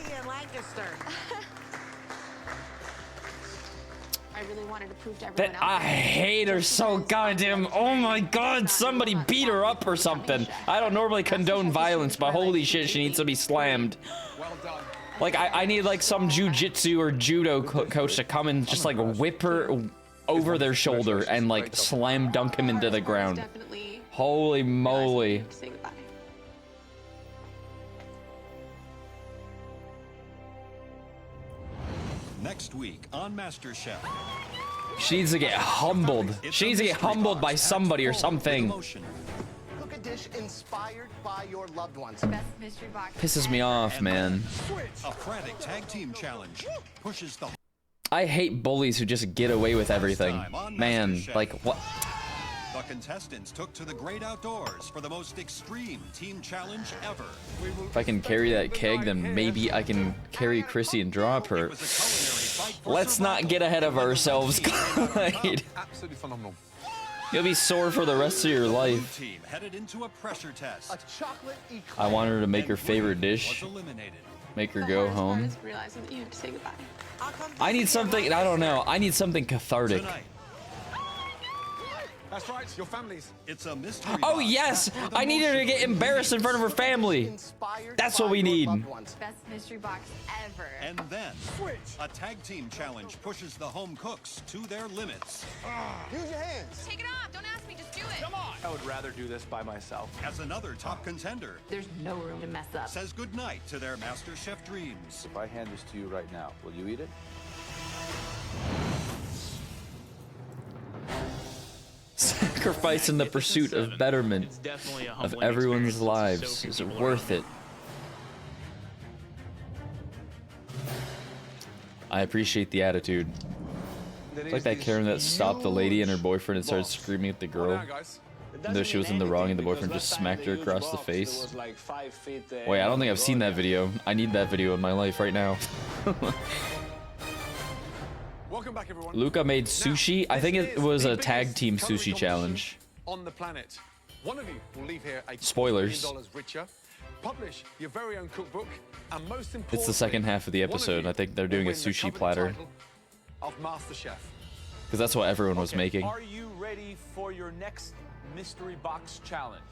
I really wanted to prove to everyone That I hate her so goddamn. Oh my god, somebody beat her up or something. I don't normally condone violence, but holy shit, she needs to be slammed. Like, I need like some jujitsu or judo coach to come and just like whip her over their shoulder and like slam dunk him into the ground. Holy moly. Say goodbye. Next week on MasterChef. She needs to get humbled. She needs to get humbled by somebody or something. Cook a dish inspired by your loved ones. Best mystery box. Pisses me off, man. A frantic tag team challenge pushes the I hate bullies who just get away with everything. Man, like what? The contestants took to the great outdoors for the most extreme team challenge ever. If I can carry that keg, then maybe I can carry Chrissy and drop her. Let's not get ahead of ourselves, Clyde. Absolutely phenomenal. You'll be sore for the rest of your life. Team headed into a pressure test. A chocolate eclair. I want her to make her And favorite Bree dish. was eliminated. Make her go home. Is realizing that you have to say goodbye. I need something, I don't know. I need something cathartic. Tonight, That's right, your families. it's a mystery Oh box yes! packed with I need her to get emotional embarrassed in front of her family. That's what we need. Best mystery box ever. And then, a tag team challenge pushes the home cooks to their limits. Use your hands. Take it off. Don't ask me. Just do it. Come on. I would rather do this by myself. As another top contender There's no room to mess up. says goodnight to their MasterChef dreams. If I hand this to you right now, will you eat it? Sacrifice in the pursuit of betterment It's definitely a of humbling everyone's experience. lives. So few Is it people worth around. it? I appreciate the attitude. It's like that Karen that stopped the lady and her boyfriend and started screaming at the girl. Even though she was in the wrong and the boyfriend just smacked her across the face. Wait, I don't think I've seen that video. I need that video in my life right now. Welcome back, everyone. Luca made sushi. I think it was a tag team sushi challenge. On the planet. One of you will leave here a Spoilers. $1 million richer. Publish your very own cookbook, and most importantly, It's the second half of the one episode. you I think they're doing a will win the sushi coveted platter. title Of MasterChef. Because that's what everyone was Okay, making. Are you ready for your next mystery box challenge?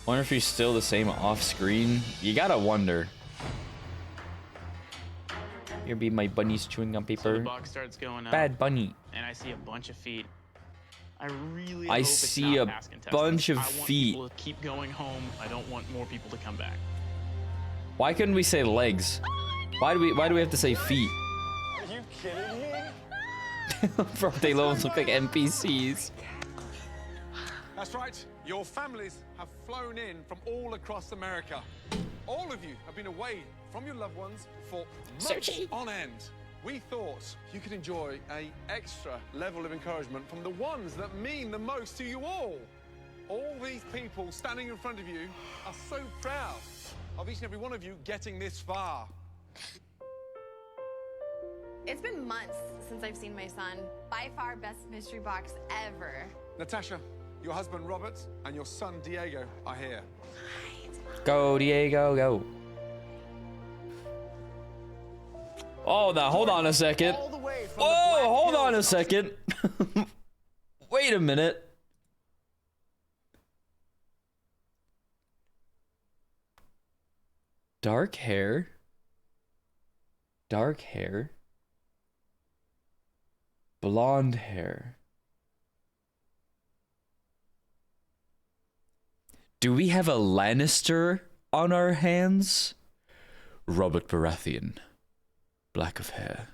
Wonder if he's still the same off screen. You gotta wonder. Here be my bunnies chewing gum So the paper. box starts going up. Bad bunny. And I see a bunch of feet. I really I hope it's see not a past contestants. bunch of I want feet. people to keep going home. I don't want more people to come back. Why couldn't we say legs? Why do we have to say feet? Are you kidding me? Bro, they almost look like NPCs. That's right. Your families have flown in from all across America. All of you have been away from your loved ones for months on end. We thought you could enjoy a extra level of encouragement from the ones that mean the most to you all. All these people standing in front of you are so proud of each and every one of you getting this far. It's been months since I've seen my son. By far best mystery box ever. Natasha, your husband Robert and your son Diego are here. Go, Diego, go. Oh, now hold on a second. Oh, hold on a second. Wait a minute. Dark hair. Dark hair. Blonde hair. Do we have a Lannister on our hands? Robert Baratheon. Black of hair.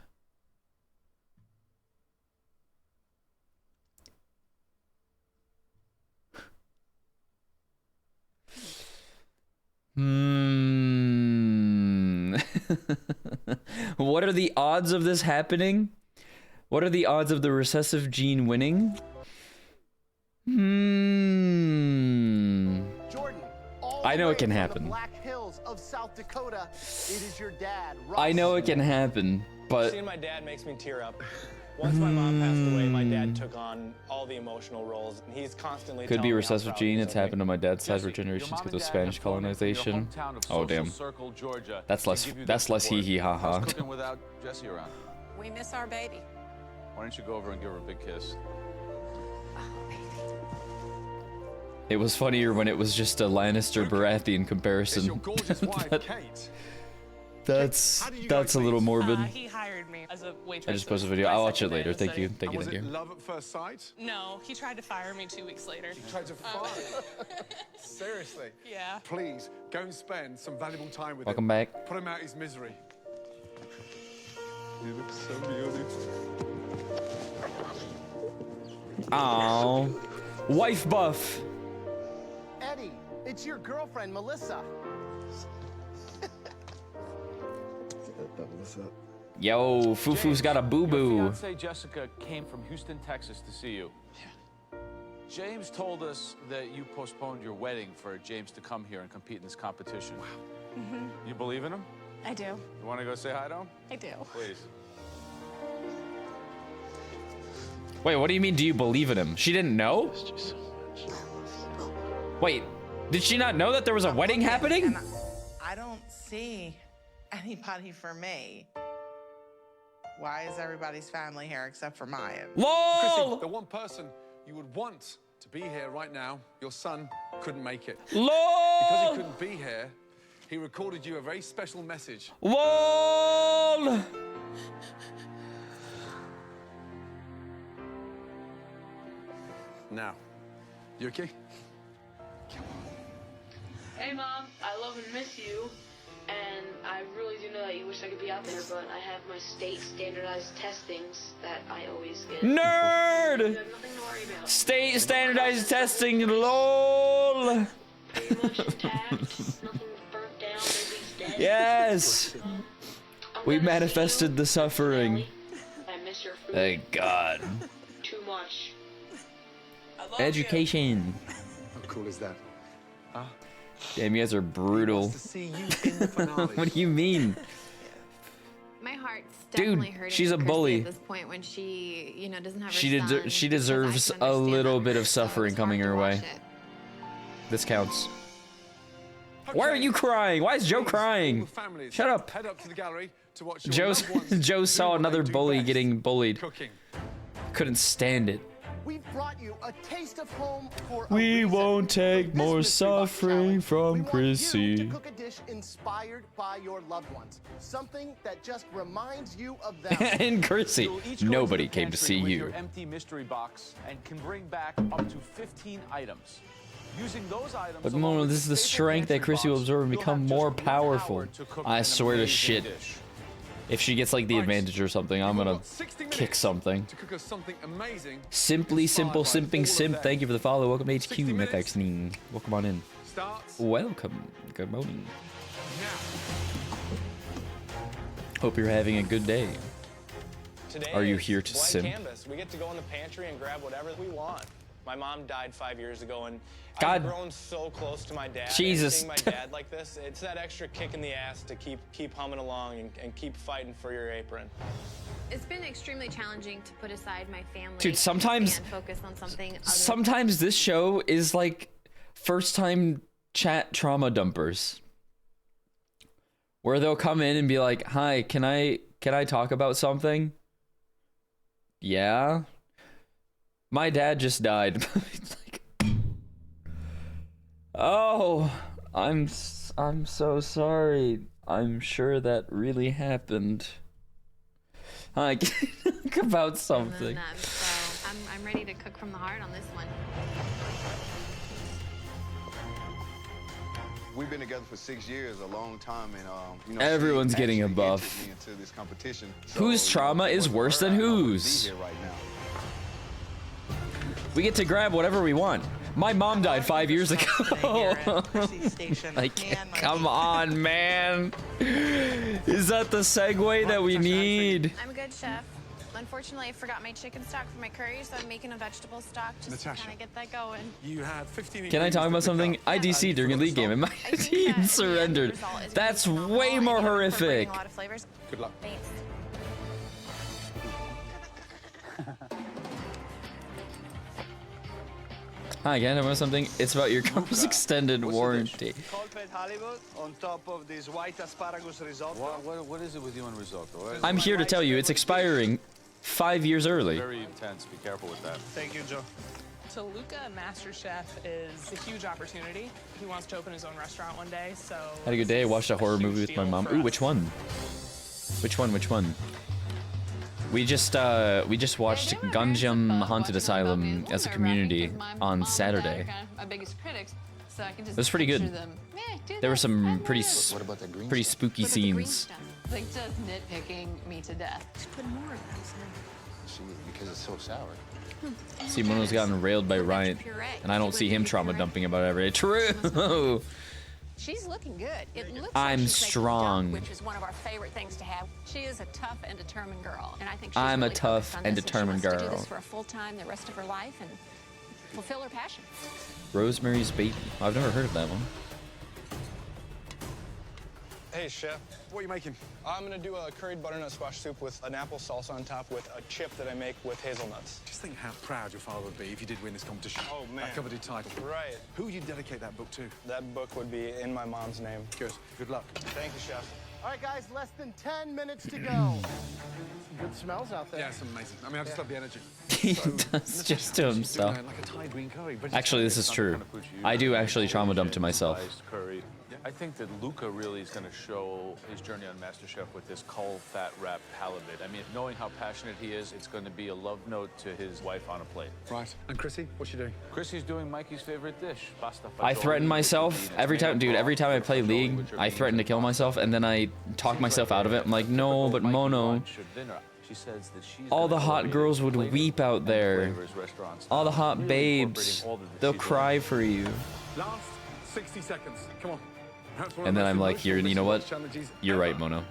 What are the odds of this happening? What are the odds of the recessive gene winning? Jordan, I know it can happen. Black Hills of South Dakota. It is your dad, I know it can happen, but Seeing my dad makes me tear up. Once my mom passed away, my dad took on all the emotional roles, and he's constantly could telling be me how recessive proud gene. he is It's of me. happened on my dad's side for Jesse, generations your mom because and of dad Spanish have flown in from your colonization. hometown of Oh Social damn. Circle, Georgia, That's to less. give you That's their less hee support. hee ha ha. How's cooking without Jesse around? We miss our baby. Why don't you go over and give her a big kiss? It was funnier when it was just a Lannister Baratheon comparison. But that's a little morbid. He hired me as a waitress. I just posted a video. I'll watch it later. Thank you. Thank you. Was Thank it you. love at first sight? No, he tried to fire me 2 weeks later. He tried to fire you? Seriously? Yeah. Please, go and spend some valuable time with Welcome him. back. Put him out his misery. You look so beautiful. Aww. Wife buff. Eddie, it's your girlfriend, Melissa. What's up? Yo, Fufu's got a boo Your boo. fiancée Jessica came from Houston, Texas to see you. James told us that you postponed your wedding for James to come here and compete in this competition. Wow. You believe in him? I do. You want to go say hi to him? I do. Please. Wait, what do you mean, do you believe in him? She didn't know? Wait, did she not know that there was a wedding happening? I don't see anybody for me. Why is everybody's family here except for mine? LOL! Chrissy, the one person you would want to be here right now, your son, couldn't make it. LOL! Because he couldn't be here, he recorded you a very special message. LOL! Now, you okay? Hey, Mom, I love and miss you. And I really do know that you wish I could be out there, but I have my state standardized testings that I always get. Nerd! You have nothing to worry about. State standardized testing, LOL! Pretty much intact, nothing burnt down, nobody's dead. Yes! We manifested the suffering. I miss your food. Thank God. Too much. Education. How cool is that? Huh? Damn, you guys are brutal. What do you mean? My heart's Dude, definitely hurting she's a Chrissy bully. at this point when she, you know, doesn't have her She son, she because I deserves can a understand little that bit for of her, so suffering it's coming hard her to way. watch it. This counts. Why are you crying? Why is Joe crying? Shut up. Head up to the gallery to watch your loved ones Joe saw another bully best. getting bullied. Cooking. Couldn't stand it. We've brought you a taste of home for a We reason. won't take more suffering from You Chrissy. to cook a dish inspired by your loved ones. Something that just reminds you of them. And Chrissy, You'll each go nobody into the came to pantry see with you. your empty mystery box and can bring back up to 15 items. Using those items. But along no, with this is the staple strength that pantry Chrissy will box, absorb and you'll become have more just 1 hour powerful. to cook I an swear to amazing shit. dish. If she gets like the advantage or something, I'm gonna kick something. To cook us something amazing. Simply simple simping simp. Thank you for the follow. Welcome to HQ, 60 minutes. Metaxning. Welcome on in. Starts Welcome. Good morning. now. Hope you're having a good day. Today Are you is here to blank simp? canvas. We get to go in the pantry and grab whatever we want. My mom died 5 years ago, and God. I've grown so close to my dad. and Jesus. seeing my dad like this, it's that extra kick in the ass to keep humming along and keep fighting for your apron. It's been extremely challenging to put aside my family Dude, sometimes- and focus on something other Sometimes this show is like first time chat trauma dumpers. Where they'll come in and be like, "Hi, can I talk about something?" Yeah. My dad just died. It's like, oh, I'm so sorry. I'm sure that really happened. Hi, can I talk about something? so I'm ready to cook from the heart on this one. We've been together for 6 years, a long time, and you know, Everyone's she getting a actually buff. entered me into this competition. Whose trauma is worse than whose? Be here right now. We get to grab whatever we want. My mom died 5 years ago. Like, come on, man. Is that the segue that we need? I'm good, chef. Unfortunately, I forgot my chicken stock for my curry, so I'm making a vegetable stock just to kind of get that going. You had 15. Can I talk about something? I DC'd during a league game and my team surrendered. That's way more horrific. A lot of flavors. Good luck. Thanks. Hi, can I talk about something? It's about your car's extended warranty. Cold-fed halibut on top of this white asparagus risotto. What is it with you and risotto? I'm here to tell you it's expiring 5 years early. Very intense. Be careful with that. Thank you, Joe. To Luca, MasterChef is a huge opportunity. He wants to open his own restaurant one day, so... Had a good day. I watched a horror huge movie with my deal mom. for Ooh, us. which one? Which one? We just watched Gunjam Haunted Asylum as a community on Saturday. My biggest critics, so I can just It was pretty good. picture them. There were some pretty spooky scenes. Like just nitpicking me to death. Just put more of that. Because it's so sour. Simono's gotten railed by Ryan, and I don't see him trauma dumping about it every day. True. She's looking good. It looks I'm like she's making strong. dough, which is one of our favorite things to have. She is a tough and determined girl, and I think she's I'm a really tough focused on and this, determined she wants to do girl. this for a full time the rest of her life and fulfill her passion. Rosemary's Baby. I've never heard of that one. Hey, Chef. What are you making? I'm gonna do a curried butternut squash soup with an apple salsa on top with a chip that I make with hazelnuts. Just think how proud your father would be if you did win this competition. Oh, man. That coveted title. Right. Who would you dedicate that book to? That book would be in my mom's name. Good. Good luck. Thank you, Chef. All right, guys, less than 10 minutes to go. Some good smells out there. Yeah, it's amazing. I mean, I just love the energy. He does just to himself. Like a Thai green curry. Actually, this is true. I do actually trauma dump to myself. Curry. I think that Luca really is going to show his journey on MasterChef with this cold, fat wrap halibut. I mean, knowing how passionate he is, it's going to be a love note to his wife on a plate. Right. And Chrissy, what's she doing? Chrissy's doing Mikey's favorite dish, pasta I threaten myself every time, dude. Every time I play League, I threaten to kill myself, and then I talk myself out of it. I'm like, no, but Mono. All the hot girls would weep out there. All the hot babes, they'll cry for you. Last 60 seconds. Come on. And then I'm like, you know what? You're right, Mono.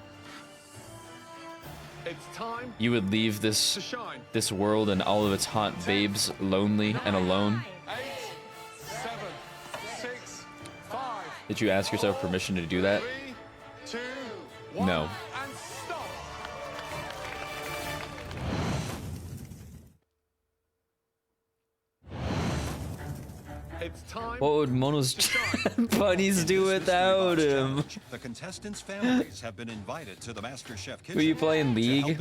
It's time. You would leave this world and all of its hot babes lonely and alone. 8, 7, 6, 5. Did you ask yourself permission to do that? 3, 2, 1. No. And stop. It's time. What would Mono's bunnies do without him? The contestants' families have been invited to the MasterChef kitchen. Who you playing League?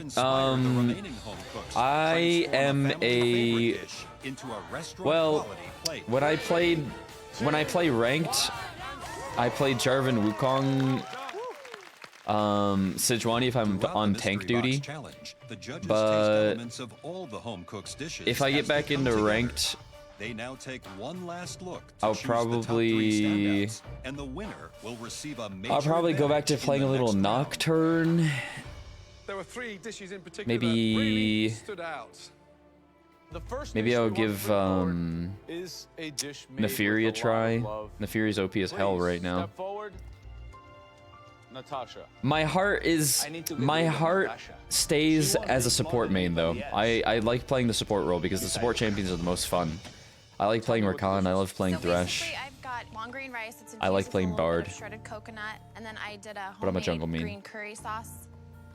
I am a well. When I play ranked, I play Jarvan Wukong, Sejuani if I'm on tank duty. But if I get back into ranked, they now take one last look to I'll choose the top 3 probably standouts, and the winner will receive a major I'll probably go back to advantage playing in a the little next round. Nocturne. There were 3 dishes in particular Maybe- that really stood out. The first Maybe dish I'll we want to give bring forward is a dish made Nefiri a with try. lot of love. Nefiri's OP as hell Please right now. Step forward. Natasha. My heart stays as a support main though. I like playing the support role because the support champions are the most fun. I like playing Rakan, I love playing Thresh. I've got long green rice. It's I like playing Bard. shredded coconut, and then I did a But I'm a homemade jungle main. green curry sauce.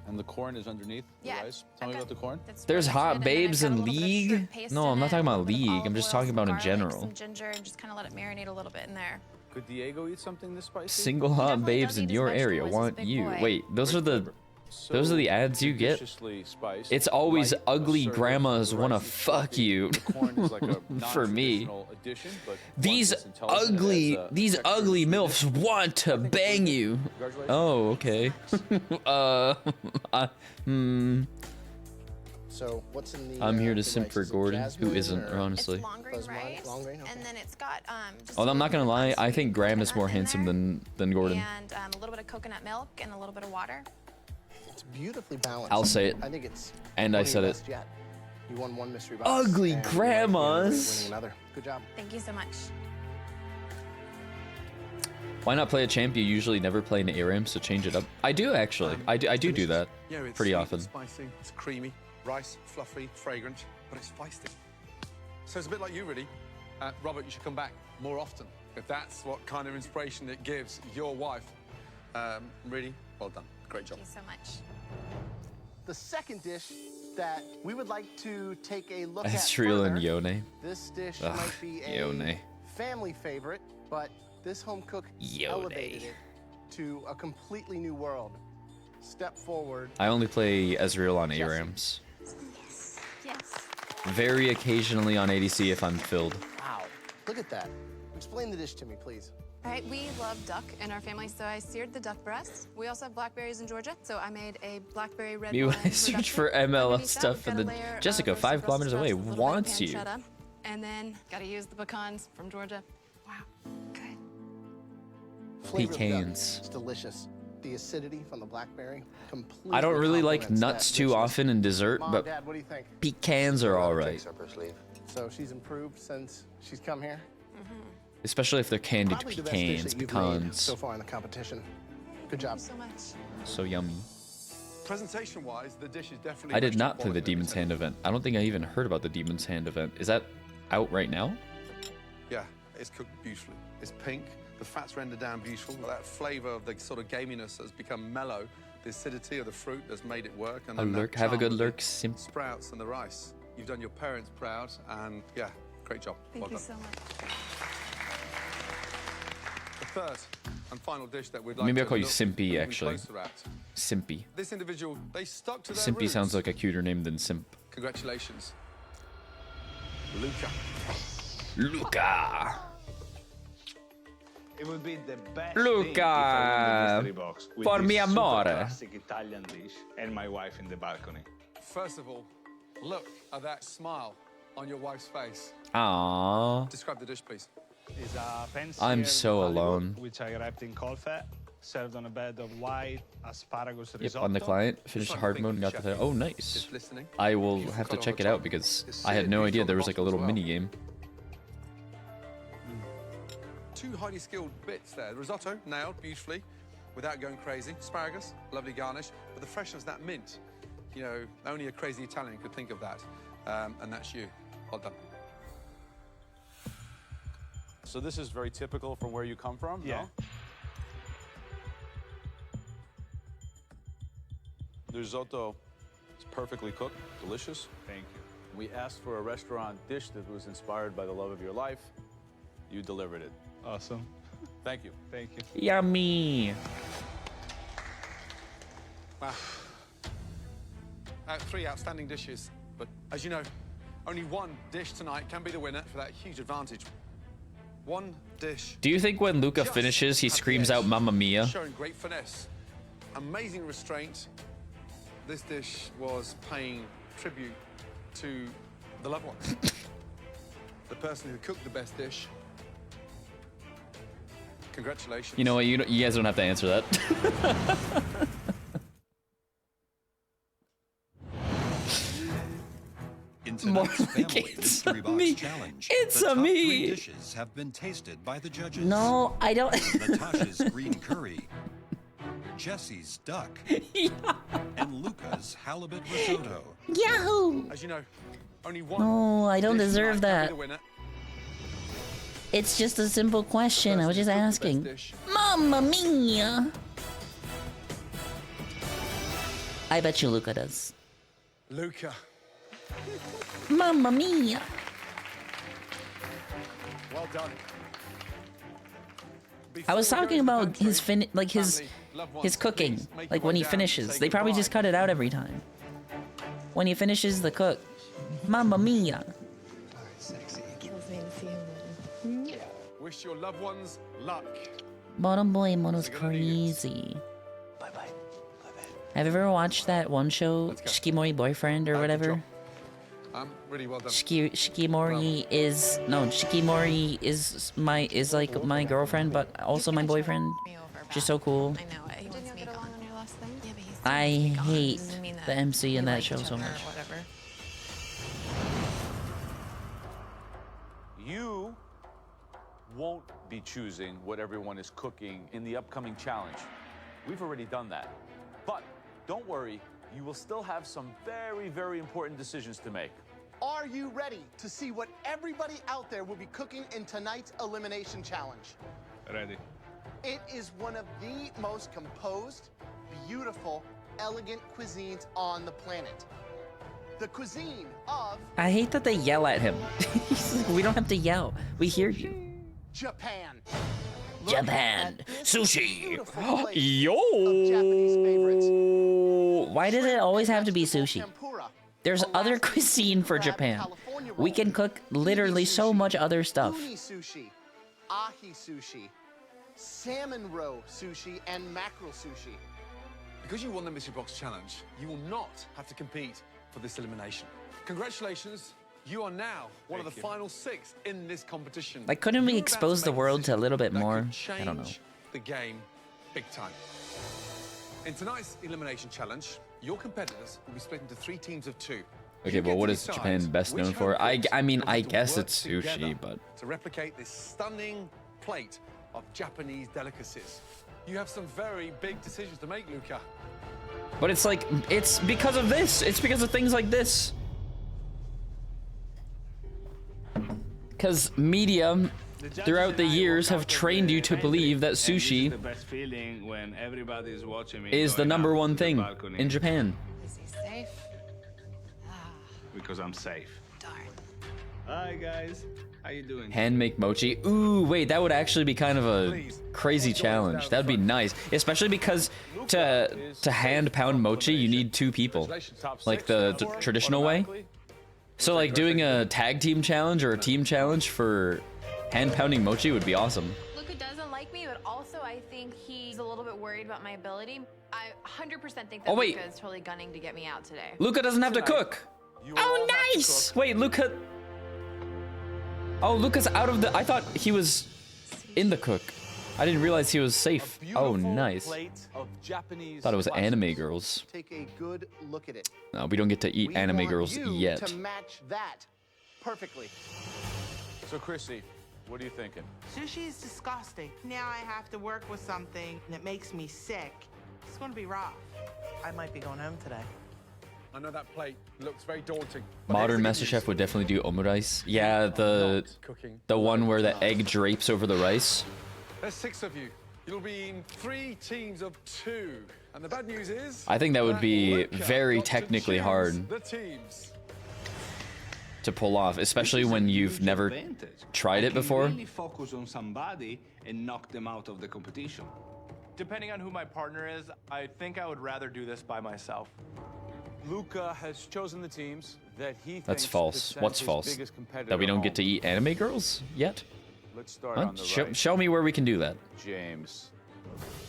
And the corn is underneath the Yeah, rice. Tell me about the corn. There's hot babes in League? No, I'm not talking about League. I'm just talking about in general. Some ginger, and just kind of let it marinate a little bit in there. Could Diego eat something this spicy? Single hot babes in your area want you. Wait, those are the ads you get? It's always ugly grandmas wanna fuck you. For me. These ugly MILFs want to bang you. Oh, okay. So what's in the? I'm here to the simp rice? for Is it Gordon, who jasmine isn't, or- honestly. Long green rice, long green, okay. and then it's got just Oh, I'm not gonna lie. I sweet think Graham is coconut more in handsome there, than Gordon. and a little bit of coconut milk and a little bit of water. It's beautifully balanced. I'll say it. I think it's. And one I of your said it. best yet. You won one mystery box. Ugly and you might be grandmas. winning another. Good job. Thank you so much. Why not play a champ you usually never play in ARAM, so change it up? I do actually. I do that Yeah, it's pretty sweet, often. It's spicy, it's creamy, rice, fluffy, fragrant, but it's feisty. So it's a bit like you, really. Robert, you should come back more often. If that's what kind of inspiration it gives your wife. Really, well done. Great job. Thank you so much. The second dish that we would like to take a look at Ezreal and further, Yone. This dish Ugh, might be a Yone. family favorite, but this home cook elevated it to a completely new world. Step forward. I only play Ezreal on ARAMs. Yes. Very occasionally on ADC if I'm filled. Wow, look at that. Explain the dish to me, please. All right, we love duck in our family, so I seared the duck breast. We also have blackberries in Georgia, so I made a blackberry red Me when wine I search for ML stuff and then Jessica 5 kilometers away wants you. And then gotta use the pecans from Georgia. Wow, good. Flavor of duck. Pecans. It's delicious. The acidity from the blackberry completely. I don't really like complements nuts that too richness. often in dessert, Mom, but Dad, what do you think? pecans are alright. So she's improved since she's come here? Especially if they're candied Probably the best dish pecans, that you've made pecans. so far in the competition. Good job. So much. So yummy. Presentation-wise, the dish is definitely. I did restaurant not play the quality, let me Demon's Hand event. I don't think I even heard about the Demon's Hand event. Is that out right now? Yeah, It's cooked beautifully. It's pink. The fat's rendered down beautiful. That flavor of the sort of gaminess has become mellow. The acidity of the fruit has made it work. And A then that lurk, have a charm good of the lurk, simp. sprouts and the rice. You've done your parents proud, and yeah, great job. Thank Well you done. so much. The third and final dish that we'd like Maybe to I'll call you look Simpy, even actually. closer at. Simpy. This individual, they stuck to their Simpy roots. sounds like a cuter name than Simp. Congratulations. Luca. Luca. It would be the best Luca, thing if I won the mystery box with for this mi super amore. classic Italian dish and my wife in the balcony. First of all, look at that smile on your wife's face. Aww. Describe the dish, please. Is a I'm so alone. which I wrapped in cold fat, served on a bed of white asparagus Yep, risotto. on the client, finished hard mode and got the title. Oh, nice. I will have to check it out because I had no idea there was like a little mini game. Two highly skilled bits there. The risotto, nailed beautifully, without going crazy. Asparagus, lovely garnish, but the freshness of that mint, you know, only a crazy Italian could think of that, and that's you. Well done. So this is very typical from where you come from, Yeah. no? The risotto is perfectly cooked, delicious. Thank you. We asked for a restaurant dish that was inspired by the love of your life. You delivered it. Awesome. Thank you. Thank you. Yummy. Wow. Three outstanding dishes, but as you know, only one dish tonight can be the winner for that huge advantage. One dish. Do you think when Luca just finishes, he at the screams edge, out Mamma Mia? Showing great finesse, amazing restraint. This dish was paying tribute to the loved one. The person who cooked the best dish. Congratulations. You know what? You guys don't have to answer that. In tonight's family It's mystery box me. challenge, It's the a top me. 3 dishes have been tasted by the judges. No, I don't. Natasha's green curry, Jesse's duck, and Luca's halibut risotto. Yahoo! As you know, only one. No, I don't dish deserve tonight can be that. the winner. It's just a simple question. I was just asking. Mamma mia! I bet you Luca does. Luca. Mamma mia! Well done. I was talking about his his cooking. Like when he finishes, they probably just cut it out every time. When he finishes the cook, Mamma mia! Wish your loved ones luck. Bottom boy mono's crazy. Have you ever watched that one show, Shikimori Boyfriend or whatever? Really well done. Shikimori is like my girlfriend, but also my boyfriend. She's so cool. I know it. He wants me gone. On your last thing? Yeah, but he's I hate Doesn't mean that the MC in we that like show each so other or much. Whatever. You won't be choosing what everyone is cooking in the upcoming challenge. We've already done that. But don't worry, you will still have some very, very important decisions to make. Are you ready to see what everybody out there will be cooking in tonight's elimination challenge? Ready. It is one of the most composed, beautiful, elegant cuisines on the planet. The cuisine of I hate that they yell at him. He's like, we don't have to yell. We hear you. Japan. Japan. Sushi. Yo. Why did it always have to be sushi? There's other cuisine for Japan. We can cook literally so much other stuff. Uni sushi, ahi sushi, salmon roe sushi, and mackerel sushi. Because you won the Mystery Box Challenge, you will not have to compete for this elimination. Congratulations. You are now one of the final 6 in this competition. Like, couldn't we You're about expose to the make world to a little bit that more? could I don't know. change the game big time. In tonight's elimination challenge, your competitors will be split into 3 teams of 2. Okay, You but get what to is decide Japan best which known home for? I cooks mean, will I have to guess work it's together sushi, but to replicate this stunning plate of Japanese delicacies. You have some very big decisions to make, Luca. it's like it's because of this. It's because of things like this. Because media throughout the years have trained you to believe that And this is sushi the best feeling when everybody is watching me is the going number up one to the thing balcony. in Japan. Is he safe? Because I'm safe. Darn. Hi guys, how you doing? Hand make mochi. Ooh, wait, that would actually be kind of a crazy challenge. That'd be nice, especially because to hand pound mochi, you need 2 people, like the traditional way. So like doing a tag team challenge or a team challenge for hand pounding mochi would be awesome. Luca doesn't like me, but also I think he's a little bit worried about my ability. I 100% think that Oh, wait. Luca is totally gunning to get me out today. Luca doesn't have to cook. Oh, nice! Wait, Luca. Oh, Luca's out of the. I thought he was in the cook. I didn't realize he was safe. Oh, nice. Thought it was anime girls. Take a good look at it. No, we don't get to eat We anime want girls you yet. to match that perfectly. So, Chrissy, what are you thinking? Sushi is disgusting. Now I have to work with something that makes me sick. It's going to be rough. I might be going home today. I know that plate looks very daunting. Modern MasterChef would definitely do omurice. Yeah, the one where the egg drapes over the rice. There's 6 of you. You'll be in 3 teams of 2. And the bad news is... I think that would be Luca very got to technically choose hard the teams. to pull off, especially when you've never tried it before. Really focus on somebody and knock them out of the competition. Depending on who my partner is, I think I would rather do this by myself. Luca has chosen the teams that he thinks That's false. could What's send his false? biggest competitor That we don't home. get to eat anime girls yet? Let's start Huh? on the right. Show me where we can do that. James.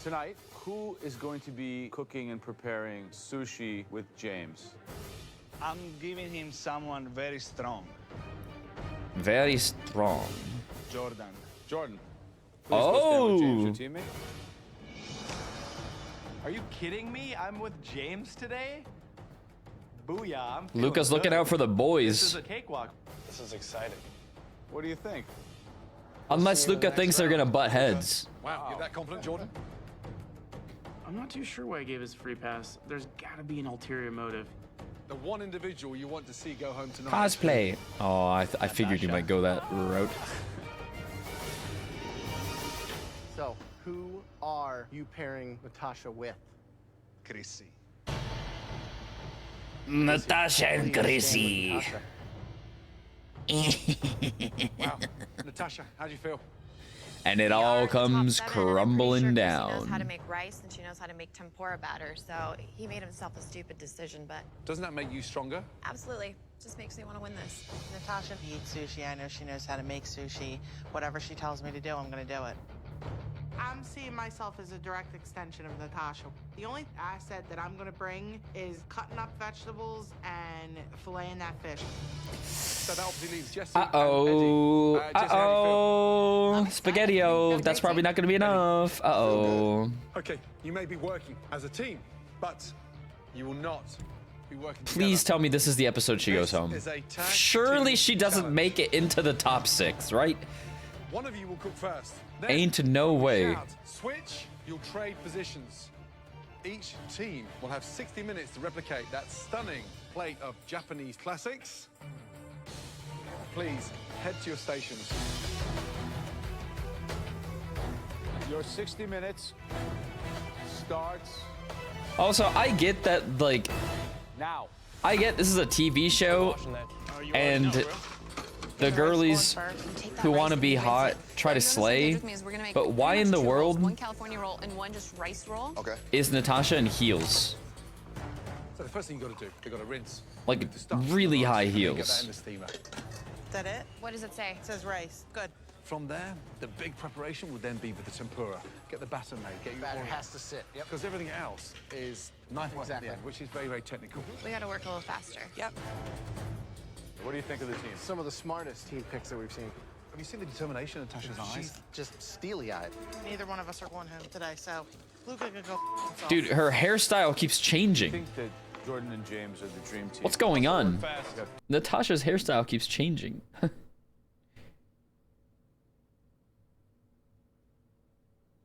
Tonight, who is going to be cooking and preparing sushi with James? I'm giving him someone very strong. Very strong. Jordan. Jordan. Please go stand with James, Oh! your teammate. Are you kidding me? I'm with James today? Booyah, I'm feeling Luca's looking good. out for the boys. This is a cakewalk. This is exciting. What do you think? Unless Luca thinks they're gonna butt heads. Wow, you're that confident, Jordan? I'm not too sure why I gave his free pass. There's gotta be an ulterior motive. The one individual you want to see go home tonight. Cosplay. Oh, I figured you might go that route. So, who are you pairing Natasha with? Chrissy. Natasha and Chrissy. Wow. Natasha, how do you feel? And it all comes crumbling She knows down. how to make rice and she knows how to make tempura batter. So he made himself a stupid decision, but Doesn't that make you stronger? absolutely, just makes me want to win this. Natasha eats sushi. I know she knows how to make sushi. Whatever she tells me to do, I'm going to do it. I'm seeing myself as a direct extension of Natasha. The only asset that I'm going to bring is cutting up vegetables and filleting that fish. So that obviously leaves Jesse Uh-oh. and Eddie. Jesse, how do you feel? Uh-oh. Spaghetti-O. That's probably not gonna be enough. Uh-oh. Okay, you may be working as a team, but you will not be working Please tell me this is the episode she goes home. is a tag Surely team she doesn't challenge. make it into the top 6, right? One of you will cook first. Then Ain't no way. shout, switch, you'll trade positions. Each team will have 60 minutes to replicate that stunning plate of Japanese classics. Please head to your stations. Your 60 minutes starts Also, I get that, like, now. I get this is a TV show, and the girlies who want to be hot try to slay, but why in the world One California roll and one just rice roll. Okay. is Natasha in heels? So the first thing you got to do, you got to rinse. Like, really high Get that in heels. the steamer. Is that it? What does it say? It says rice. Good. From there, the big preparation will then be with the tempura. Get the batter made, get your Batter oil. has to sit. Yep. Because everything else is knife work at the end, which is very, very technical. We got to work a little faster. Yep. What do you think of the team? Some of the smartest team picks that we've seen. Have you seen the determination in Natasha's eyes? She's just steely-eyed. Neither one of us are going home today, so Luca could go himself. Dude, her hairstyle keeps I changing. think that Jordan and James are the dream team. What's going on? Fast. Natasha's hairstyle keeps changing.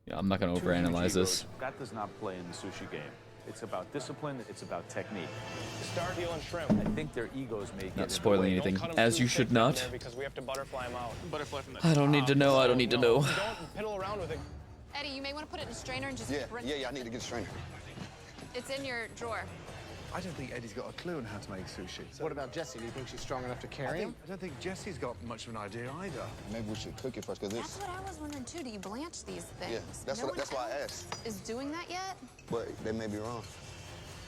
Yeah, I'm not gonna Two overanalyze huge this. egos. That does not play in the sushi game. It's about discipline. It's about technique. Start peeling shrimp. I think their egos may get Not spoiling anything, as you should not. Because we have to butterfly them out. Butterfly from the I don't need to know. I don't need to know. Don't piddle around with it. Eddie, you may want to put it in a strainer and just Yeah, rinse yeah, I need to get a strainer. It's in your drawer. I don't think Eddie's got a clue on how to make sushi. What about Jessie? Do you think she's strong enough to carry him? I don't think Jessie's got much of an idea either. Maybe we should cook it first, because That's what I was wondering too. Do you blanch these things? Yeah, that's why I asked. Is doing that yet? But they may be wrong.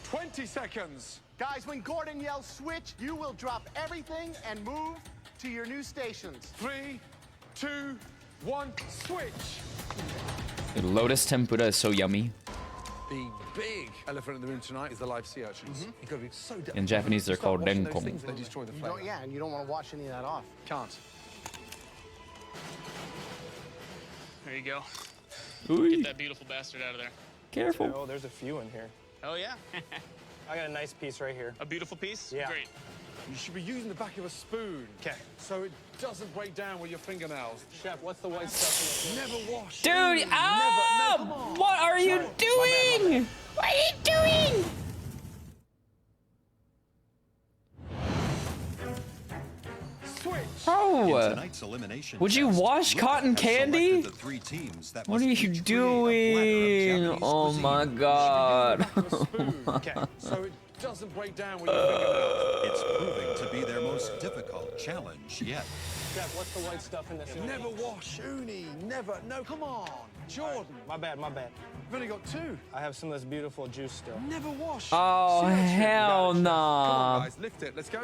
20 seconds. Guys, when Gordon yells switch, you will drop everything and move to your new stations. 3, 2, 1, switch. Lotus tempura is so yummy. The big elephant in the room tonight is the live sea urchins. You've got to be so In Japanese, they're called watching those renkon. things, they destroy the You flavor. don't, yeah, and you don't want to wash any of that off. Can't. There you go. Ooh. Get that beautiful bastard out of there. Careful. Oh, there's a few in here. Oh, yeah? I got a nice piece right here. A beautiful piece? Yeah. Great. You should be using the back of a spoon. Okay. So it doesn't break down with your fingernails. Chef, what's the white stuff in Never wash. Dude, Never, ah! no, come on. What are you doing? What are you doing? Bro, would you wash cotton candy? What are you doing? Oh my god. Okay, so it doesn't break down with your fingernails. It's proving to be their most difficult challenge yet. Chef, what's the white stuff in this? Never wash, Uni. Never. No, come on. Jordan. My bad, my bad. You've only got 2. I have some of this beautiful juice still. Never wash. Oh, Sea urchin. hell Come nah. on, guys, lift it. Let's go.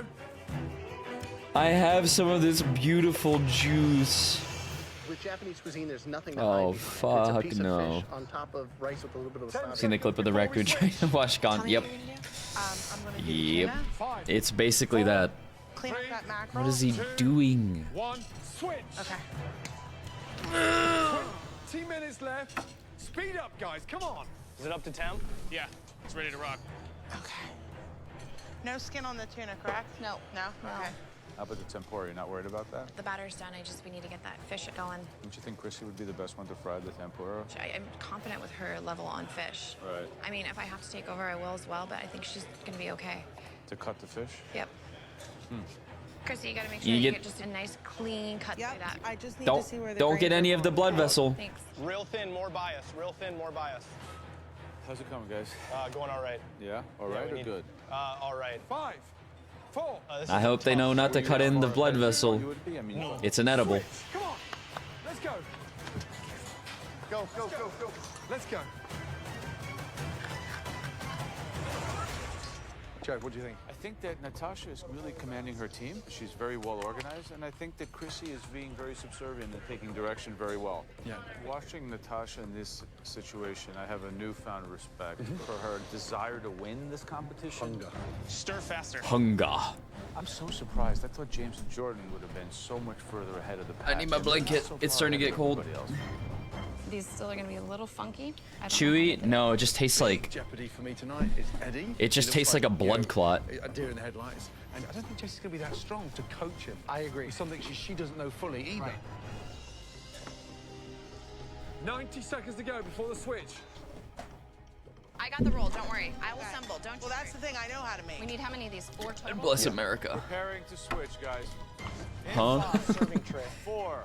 I have some of this beautiful juice. With Japanese cuisine, there's nothing to Oh, hide behind. It's fuck a piece no. of fish on top of rice with a little bit of sauce. Seen the clip of the raccoon trying to wash gone. Yep. Yep. It's basically that. Clean up that mackerel. What is he doing? 1, switch. Okay. 20 minutes left. Speed up, guys. Come on. Is it up to 10? Yeah, it's ready to rock. Okay. No skin on the tuna, correct? No. No? Okay. How about the tempura? You're not worried about that? The batter's done. We need to get that fish going. Don't you think Chrissy would be the best one to fry the tempura? I'm confident with her level on fish. Right. I mean, if I have to take over, I will as well, but I think she's gonna be okay. To cut the fish? Yep. Hmm. Chrissy, you gotta make sure you get just a nice, clean cut like that. I just need to see where the Don't get any of the blood vessel. Thanks. Real thin, more bias. Real thin, more bias. How's it coming, guys? Going all right. Yeah? All right or good? All right. 5, 4. I hope they know not to cut in the blood vessel. It's inedible. Come on. Let's go. Go, go, go, go. Let's go. Joe, what do you think? I think that Natasha is really commanding her team. She's very well organized, and I think that Chrissy is being very subservient and taking direction very well. Yeah. Watching Natasha in this situation, I have a newfound respect for her desire to win this competition. Hunger. Stir faster. Hunger. I'm so surprised. I thought James and Jordan would have been so much further ahead of the pack. I need my blanket. It's starting to get cold. These still are gonna be a little funky. Chewy? No, it just tastes like. Jeopardy for me tonight is Eddie. It just tastes like a blood clot. A deer in the headlights. And I don't think Jessie's going to be that strong to coach him. I agree. It's something she doesn't know fully either. Right. 90 seconds to go before the switch. I got the roll. Don't worry. I will assemble. Don't you? Well, that's the thing I know how to make. We need how many of these? 4 total. Bless America. Preparing to switch, guys. Huh? Serving tray. 4,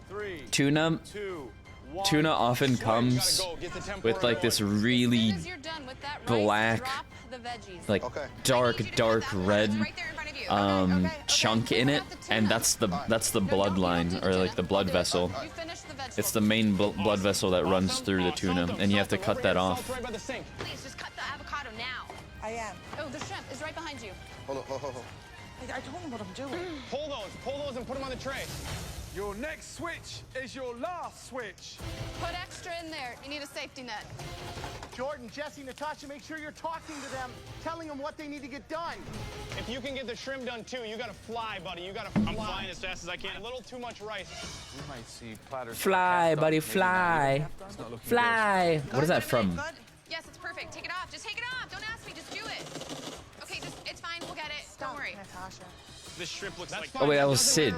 3, Tuna. 2, 1. Tuna often comes with like this really black, like dark red chunk in it, and that's the bloodline, or like the blood vessel. It's the main blood vessel that runs through the tuna, and you have to cut that off. Please, just cut the avocado now. I am. Oh, the shrimp is right behind you. Hold on. I told him what I'm doing. Pull those and put them on the tray. Your next switch is your last switch. Put extra in there. You need a safety net. Jordan, Jessie, Natasha, make sure you're talking to them, telling them what they need to get done. If you can get the shrimp done too, you gotta fly, buddy. You gotta fly. I'm flying as fast as I can. A little too much rice. We might see platters. Fly, buddy, fly. Fly. What is that from? Yes, it's perfect. Take it off. Just take it off. Don't ask me. Just do it. Okay, it's fine. We'll get it. Don't worry. Natasha. This shrimp looks like. Oh wait, that was Sid.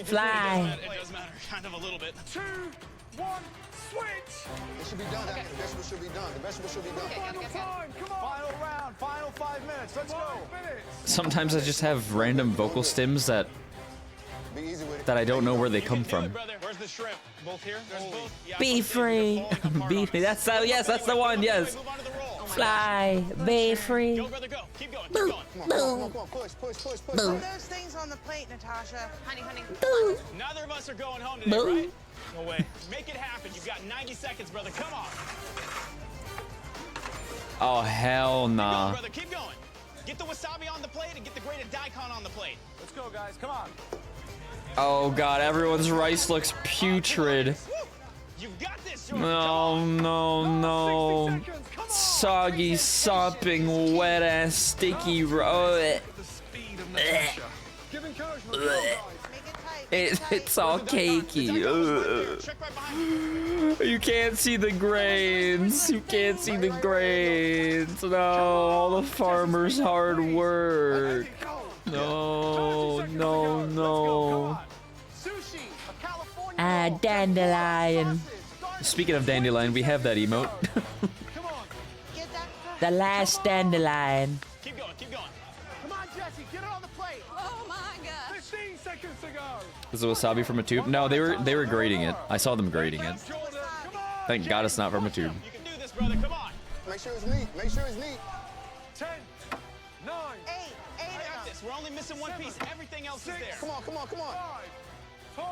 Fly. It does matter. Kind of a little bit. 2, one, switch! It should be done. Okay. The vegetables should be done. The vegetables should be done. Final time, come on! Final round, final 5 minutes. Let's go. Sometimes I just have random vocal stims that I don't know where they come from. Where's the shrimp? Both here? There's both. Yeah, Be free. Be free. That's the, yes, that's the one. Yes. Fly. Be free. Go, brother, go. Keep going. Keep Boom. going. Come on, push. Put those things on the plate, Natasha. Honey, Boom. Neither of us are going home today, Boom. right? No way. Make it happen. You've got 90 seconds, brother. Come on. Oh, hell Keep nah. going, brother. Keep going. Get the wasabi on the plate and get the grated daikon on the plate. Let's go, guys. Come on. Oh god, everyone's rice looks putrid. You've got this, Jordan. No, no. Soggy, sopping, wet ass, sticky it's all cakey. You can't see the grains. You can't see the grains. No, all the farmers' hard work. No. Ah, dandelion. Speaking of dandelion, we have that emote. The last dandelion. Keep going. Come on, Jesse, get it on the plate. Oh my gosh. 15 seconds to go. Is it wasabi from a tube? No, they were grating it. I saw them grating it. Thank God it's not from a tube. You can do this, brother. Come on. Make sure it's neat. 10, 9, 8 I got this. We're only missing one piece. Everything else is there. Come on. 5, 4,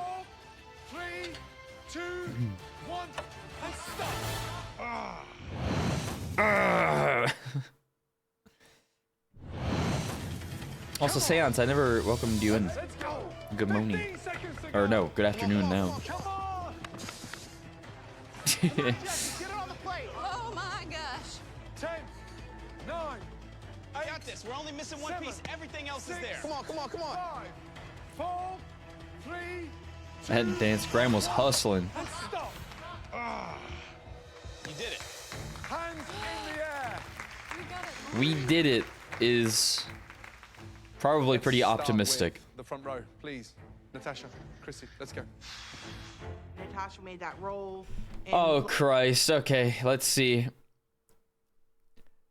3, 2, 1, and stop. Also, Seance, I never welcomed you in. Good morning. Or no, good afternoon now. Get it on the plate. Oh my gosh. 10, 9, I got this. We're only missing one piece. Everything else is there. Come on. 5, 4, 3, That dance, Graham was hustling. and stop. You did it. Hands in the air. We did it is probably pretty Start optimistic. with the front row, please. Natasha, Chrissy, let's go. Natasha made that roll. Oh Christ. Okay, let's see.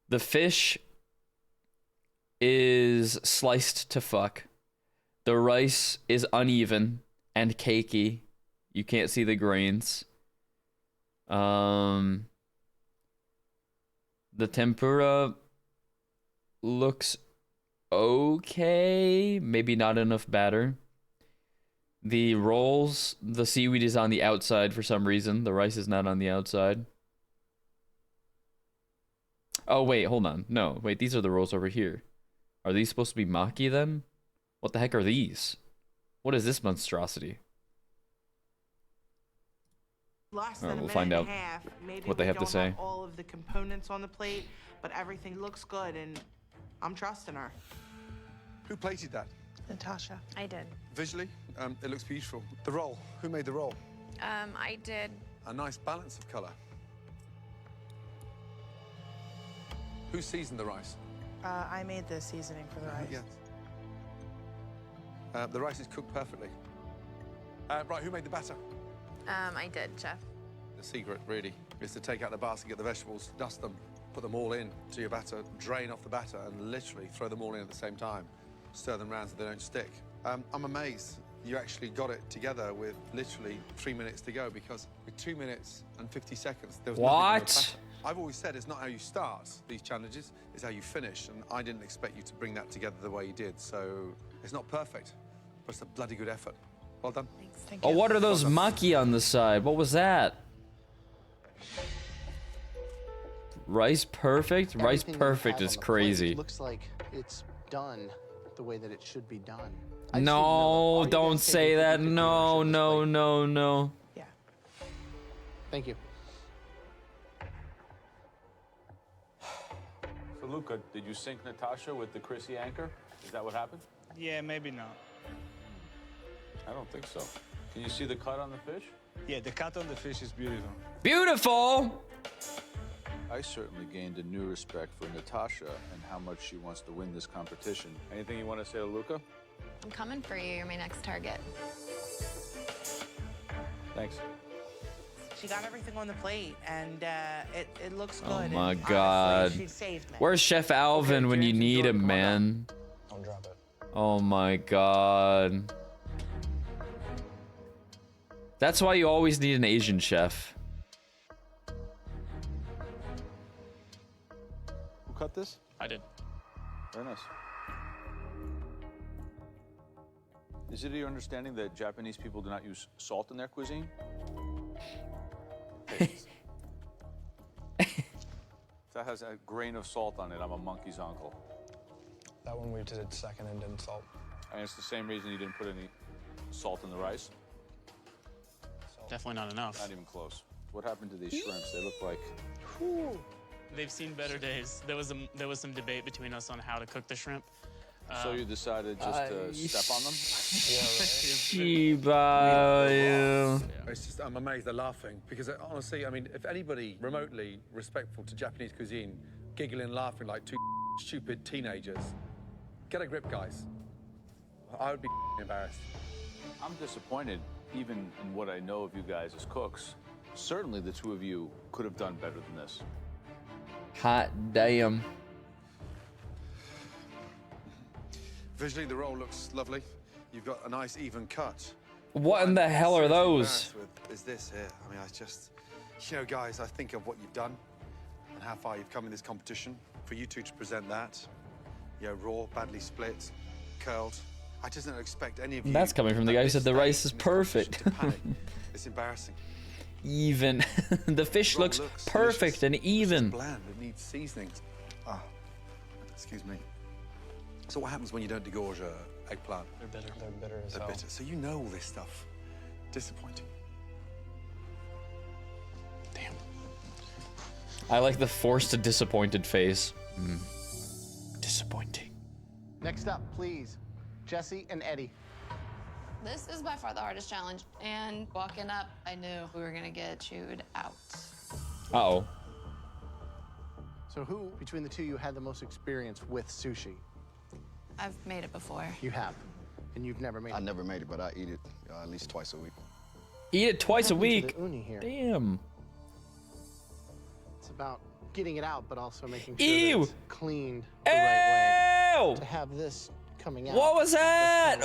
The fish is sliced to fuck. The rice is uneven and cakey. You can't see the grains. The tempura looks okay. Maybe not enough batter. The rolls, the seaweed is on the outside for some reason. The rice is not on the outside. Oh, wait, hold on. No, wait, these are the rolls over here. Are these supposed to be maki then? What the heck are these? What is this monstrosity? Less All than right, we'll a find minute out and a half. Maybe what they we have to don't say. All of the components on the plate, but everything looks good, and I'm trusting her. Who plated that? Natasha. I did. Visually, it looks beautiful. The roll, who made the roll? I did. A nice balance of color. Who seasoned the rice? I made the seasoning for the rice. Yes. The rice is cooked perfectly. Right, who made the batter? I did, Chef. The secret, really, is to take out the basket, get the vegetables, dust them, put them all in to your batter, drain off the batter, and literally throw them all in at the same time. Stir them around so they don't stick. I'm amazed you actually got it together with literally 3 minutes to go, because with 2 minutes and 50 seconds, there was nothing in the What? batter. I've always said it's not how you start these challenges, it's how you finish, and I didn't expect you to bring that together the way you did, so it's not perfect, but it's a bloody good effort. Well done. Oh, what are those maki on the side? What was that? Rice perfect? Rice Everything you perfect have is on the plate crazy. Looks like it's done the way that it should be done. No, don't say that. No. Yeah. Thank you. So, Luca, did you sync Natasha with the Chrissy anchor? Is that what happened? Yeah, maybe not. I don't think so. Can you see the cut on the fish? Yeah, the cut on the fish is beautiful. Beautiful! I certainly gained a new respect for Natasha and how much she wants to win this competition. Anything you want to say to Luca? I'm coming for you. You're my next target. Thanks. She got everything on the plate, and it looks good. Oh and my honestly, god. she saved me. Where's Chef Alvin when you need him, man? Don't drop it. Oh my god. That's why you always need an Asian chef. Who cut this? I did. Very nice. Is it your understanding that Japanese people do not use salt in their cuisine? If that has a grain of salt on it, I'm a monkey's uncle. That one we did second and didn't salt. And it's the same reason you didn't put any salt in the rice? Definitely not enough. Not even close. What happened to these shrimps? They look like... They've seen better days. There was some debate between us on how to cook the shrimp. So you decided just to step on them? Shiba. It's just, I'm amazed they're laughing because honestly, I mean, if anybody remotely respectful to Japanese cuisine, giggling and laughing like two stupid teenagers, get a grip, guys. I would be embarrassed. I'm disappointed, even in what I know of you guys as cooks. Certainly the two of you could have done better than this. Hot damn. Visually, the roll looks lovely. You've got a nice even cut. What in the hell are those? Is this here? I mean, I just, you know, guys, I think of what you've done and how far you've come in this competition. For you two to present that, you know, raw, badly split, curled. I just don't expect any of you. That's coming from the guy who said the rice is perfect. It's embarrassing. Even. The fish looks perfect delicious. and even. It's bland. It needs seasoning. Ah, excuse me. So what happens when you don't degorge a eggplant? They're bitter. They're bitter as hell. They're bitter. So you know all this stuff. Disappointing. Damn. I like the forced disappointed face. Disappointing. Next up, please, Jesse and Eddie. This is by far the hardest challenge, and walking up, I knew we were gonna get chewed out. Uh-oh. So who, between the two of you, had the most experience with sushi? I've made it before. You have, and you've never made it. I never made it, but I eat it at least twice a week. Eat it twice a What happened week? to the uni here? Damn. It's about getting it out, but also making sure Ew. that it's cleaned the right way. Ew. To have this coming out. What was that?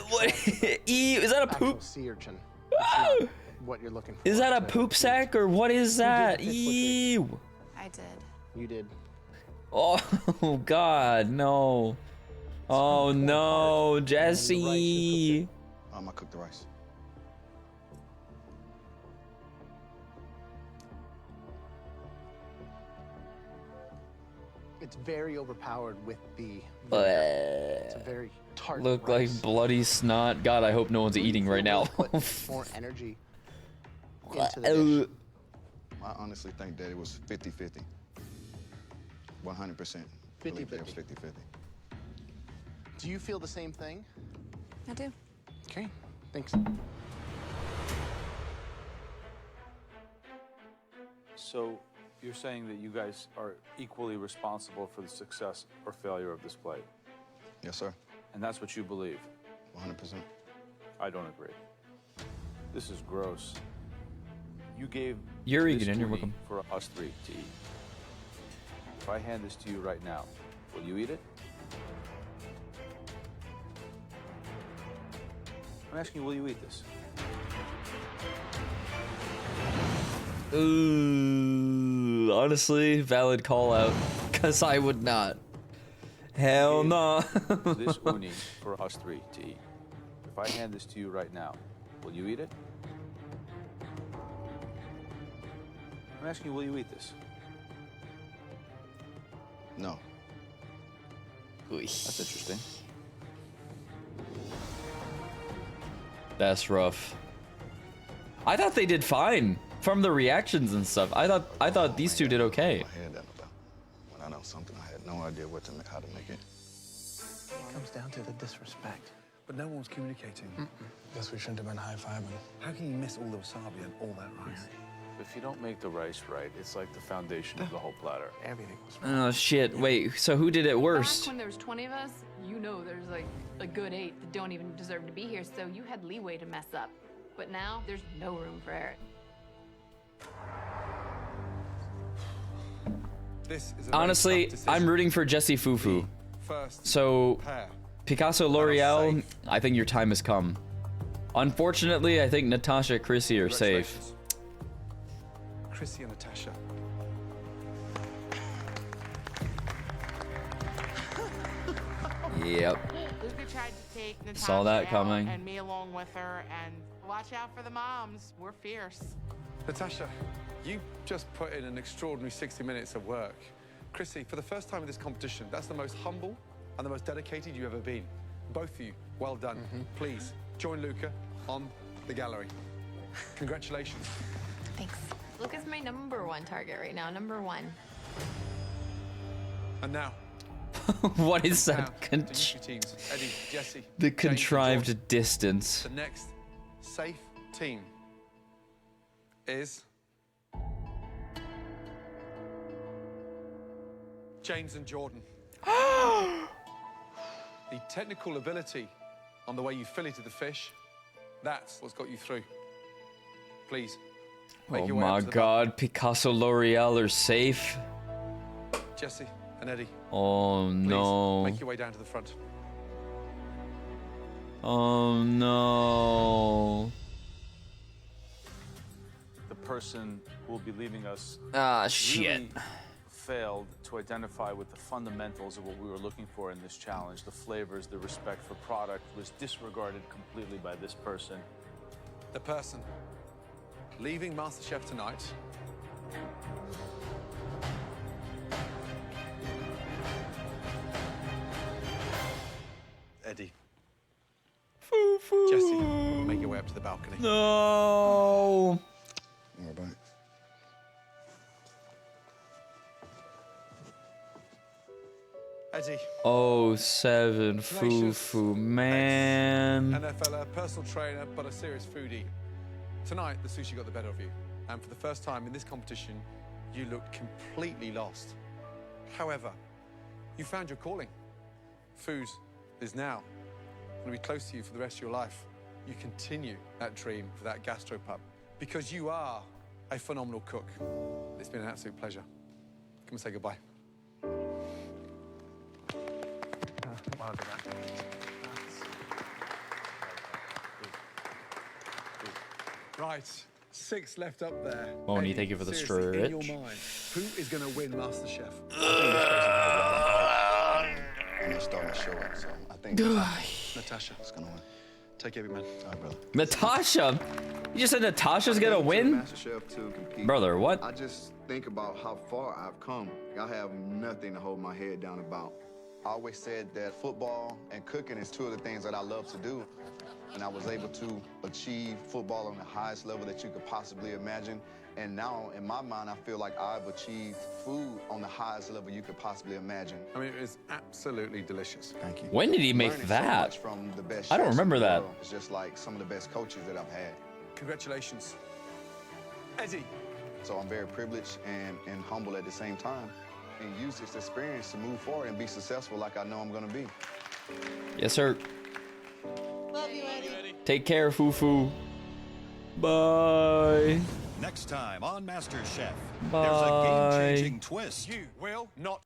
What? Ew. Is that a Actual poop? sea urchin. It's not what you're looking for. Is that a to poop eat. sack or what is that? the fish with Ew. I did. You did. Oh God, no. Oh no, Jesse. I cooked the rice. It's very overpowered with the vinegar. It's a very tart Look rice. like bloody snot. God, I hope no one's eating right now. Put more energy into the dish. I honestly think that it was 50-50. 100%. 50-50. It was 50-50. Do you feel the same thing? I do. Okay, thanks. So you're saying that you guys are equally responsible for the success or failure of this plate? Yes, sir. And that's what you believe? 100%. I don't agree. This is gross. You gave You're this eating it, to you're me welcome. for us three to eat. If I hand this to you right now, will you eat it? I'm asking you, will you eat this? Ooh, honestly, valid call out. Cause I would not. Hell no. This uni for us three to eat. If I hand this to you right now, will you eat it? I'm asking you, will you eat this? No. That's interesting. That's rough. I thought they did fine from the reactions and stuff. I thought these two did okay. I had that about. When I know something, I had no idea how to make it. It comes down to the disrespect. But no one was communicating. Guess we shouldn't have been high-fiving. How can you miss all the wasabi and all that rice? If you don't make the rice right, it's like the foundation of the whole platter. Everything was Oh shit! Wait, so who did it Back worst? when there was 20 of us, you know there's like a good 8 that don't even deserve to be here, so you had leeway to mess up. But now, there's no room for error. This is a Honestly, very tough decision. I'm rooting for Jessie Fufu. First So, pair. Picasso L'Oreal, I think your time has come. Unfortunately, I think Natasha, Chrissy are safe. Chrissy and Natasha. Yep. Luca tried to take Natasha Saw that out coming. and me along with her, and watch out for the moms. We're fierce. Natasha, you just put in an extraordinary 60 minutes of work. Chrissy, for the first time in this competition, that's the most humble and the most dedicated you've ever been. Both of you, well done. Please, join Luca on the gallery. Congratulations. Thanks. Luca's my #1 target right now. #1. And now, What is now that? to you two teams. Eddie, Jessie, The James, and contrived Jordan. distance. The next safe team is James and Jordan. The technical ability on the way you filleted the fish, that's what's got you through. Please, make Oh your way up my to the god, Picasso L'Oreal are safe. back. Jessie and Eddie, Oh please no. make your way down to the front. Oh no. The person who will be leaving us Ah, shit. really failed to identify with the fundamentals of what we were looking for in this challenge. The flavors, the respect for product was disregarded completely by this person. The person leaving MasterChef tonight Eddie. Jessie, make your way up to the balcony. No. All right. Eddie. Oh, 7 Fufu, man. NFL, a personal trainer, but a serious foodie. Tonight, the sushi got the better of you. And for the first time in this competition, you looked completely lost. However, you found your calling. Food is now going to be close to you for the rest of your life. You continue that dream for that gastropub because you are a phenomenal cook. It's been an absolute pleasure. Come and say goodbye. Right, 6 left up there. Won't he Eddie, thank you for the seriously, in stretch? your mind, who is going to win MasterChef? I'm gonna start my show up, so I think Natasha. It's gonna win. Take every man. All right, brother. Natasha? You just said Natasha's gonna win? MasterChef to compete. Brother, what? I just think about how far I've come. I have nothing to hold my head down about. I always said that football and cooking is two of the things that I love to do. And I was able to achieve football on the highest level that you could possibly imagine. And now, in my mind, I feel like I've achieved food on the highest level you could possibly imagine. I mean, it is absolutely delicious. Thank you. When did he make Learning that? So much from the best I don't chefs in remember the that. world. It's just like some of the best coaches that I've had. Congratulations. Eddie. So I'm very privileged and humble at the same time, and use this experience to move forward and be successful like I know I'm gonna be. Yes, sir. Love you, Eddie. Take care, Fufu. Bye. Next time on MasterChef, Bye. there's a game-changing twist. You will not.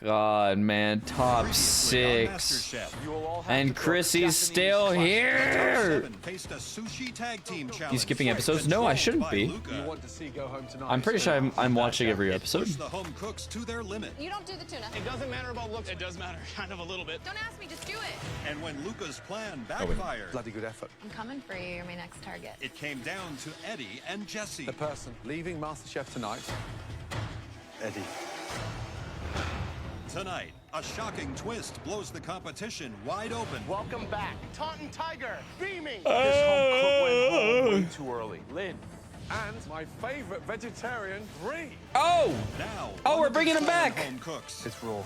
God, man, top Previously on 6. MasterChef, You will all have And to cook Chrissy's still top here. 7 faced a sushi tag team challenge. You skipping episodes? No, I shouldn't be. You want to see go home tonight. I'm pretty sure I'm watching every It episode. pushed the home cooks to their limit. You don't do the tuna. It doesn't matter about looks. It does matter, kind of a little bit. Don't ask me, just do it. And when Luca's plan wait. backfired, Bloody good effort. I'm coming for you. You're my next target. it came down to Eddie and Jessie. The person leaving MasterChef tonight, Eddie. Tonight, a shocking twist blows the competition wide open. Welcome back, Taunton Tiger, beaming. This home cook went home way too early. Lynn. And my favorite vegetarian, Bree. Oh! Now, Oh, we're one of bringing these him back. home cooks It's raw. will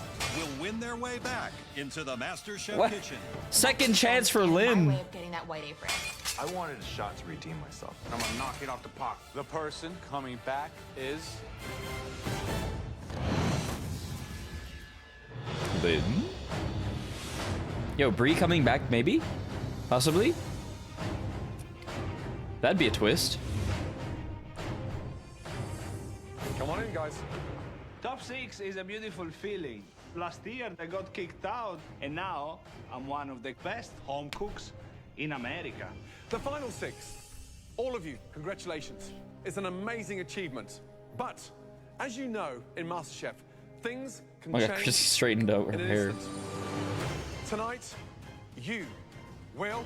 win their way back into the MasterChef What? kitchen. Second chance for My Lynn. way of getting that white apron. I wanted a shot to redeem myself. I'm gonna knock it off the park. The person coming back is Lynn? Yo, Bree coming back, maybe? Possibly? That'd be a twist. Come on in, guys. Top 6 is a beautiful feeling. Last year I got kicked out, and now I'm one of the best home cooks in America. The final 6. All of you, congratulations. It's an amazing achievement. But, as you know, in MasterChef, things can Oh my change God, Chrissy straightened out her in an hair. instant. Tonight, you will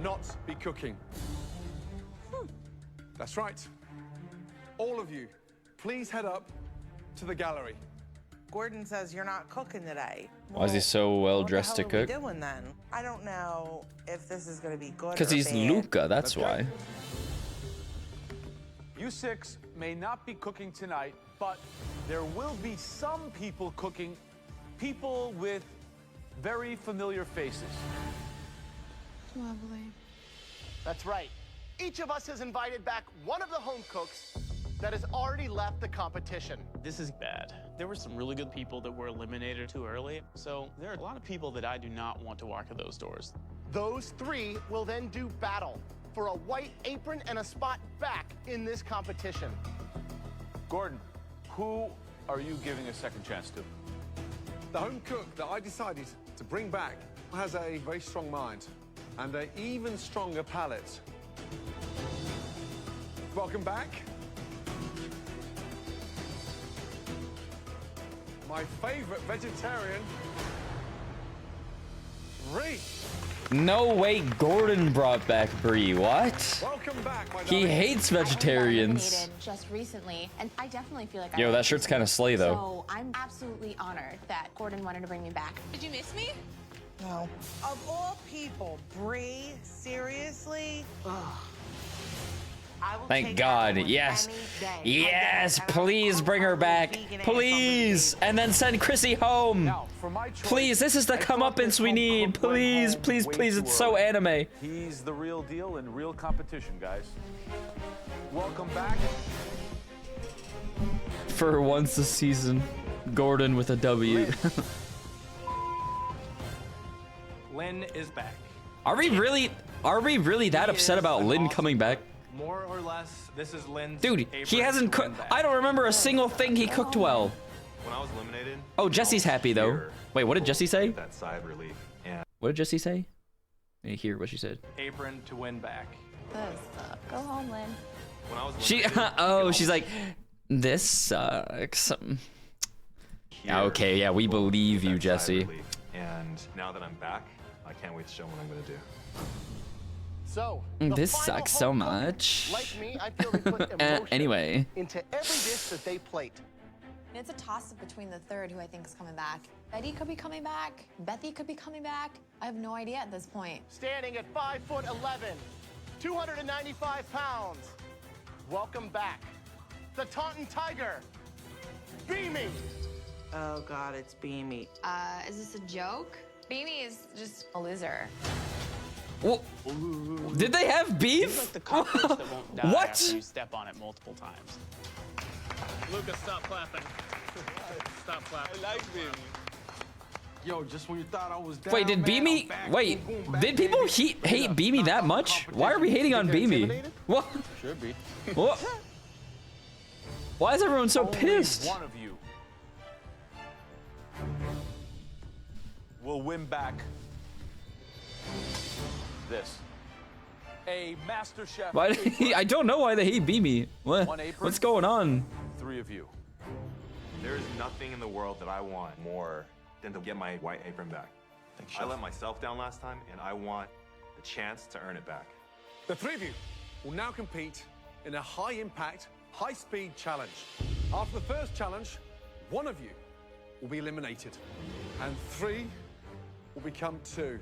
not be cooking. That's right. All of you, please head up to the gallery. Gordon says you're not cooking today. Why is he so well dressed to What the hell are cook? we doing then? I don't know if this is going to be good. Because or he's bad. Luca, that's why. You 6 may not be cooking tonight, but there will be some people cooking, people with very familiar faces. Lovely. That's right. Each of us has invited back one of the home cooks that has already left the competition. This is bad. There were some really good people that were eliminated too early, so there are a lot of people that I do not want to walk through those doors. Those 3 will then do battle for a white apron and a spot back in this competition. Gordon, who are you giving a second chance to? The home cook that I decided to bring back has a very strong mind and an even stronger palate. Welcome back. My favorite vegetarian, Ree. No way Gordon brought back Brie. What? Welcome back, my He darling. hates vegetarians. Eliminated just recently, and I definitely feel like Yo, that shirt's kind of slay though. So I'm absolutely honored that Gordon wanted to bring me back. Did you miss me? No. Of all people, Brie, seriously? Ugh. I will Thank take God. that one Yes. any day. Yes, please bring her back. Please. And then send Chrissy home. Now, for my choice, Please, this is the I thought this comeuppance we home need. cook went Please, home please, way please. too It's so early. anime. He's the real deal in real competition, guys. Welcome back. For once this season, Gordon with a W. Lynn is back. Are we really that upset about Lynn coming back? More or less, this is Lynn's Dude, he hasn't cooked. I don't remember a single thing he cooked well. When I was eliminated, Oh, Jesse's happy though. Wait, what did Jesse say? that sigh of relief. And What did Jesse say? I didn't hear what she said. Apron to win back. Go home, Lynn. when I was She, eliminated, oh, she's like, this sucks. Okay, yeah, we believe you, that sigh of Jesse. relief. And now that I'm back, I can't wait to show what I'm gonna do. So, This sucks so much. like me, I feel they put emotion Anyway. into every dish that they plate. It's a toss-up between the third, who I think is coming back. Eddie could be coming back. Bethy could be coming back. I have no idea at this point. Standing at 5'11", 295 pounds. Welcome back, the Taunton Tiger, Beamy. Oh, God, it's Beamy. Is this a joke? Beanie is just a loser. Well, did they have He's beef? like the cockroach that won't die What? after you step on it multiple times. Lucas, stop clapping. Stop clapping. I like Beamy. Yo, just when you thought I was down, Wait, did man, Beamy? I'm back. Wait, Boom, boom, back, did people baby. hate Beamy that much? Why are we hating on Beamy? What? Should be. What? Why is everyone so Only pissed? one of you will win back this. A MasterChef. Why? I don't know why they hate Beamy. What? One apron. What's going on? 3 of you. There is nothing in the world that I want more than to get my white apron back. I let myself down last time, and I want the chance to earn it back. The 3 of you will now compete in a high-impact, high-speed challenge. After the first challenge, 1 of you will be eliminated, and 3 will become 2.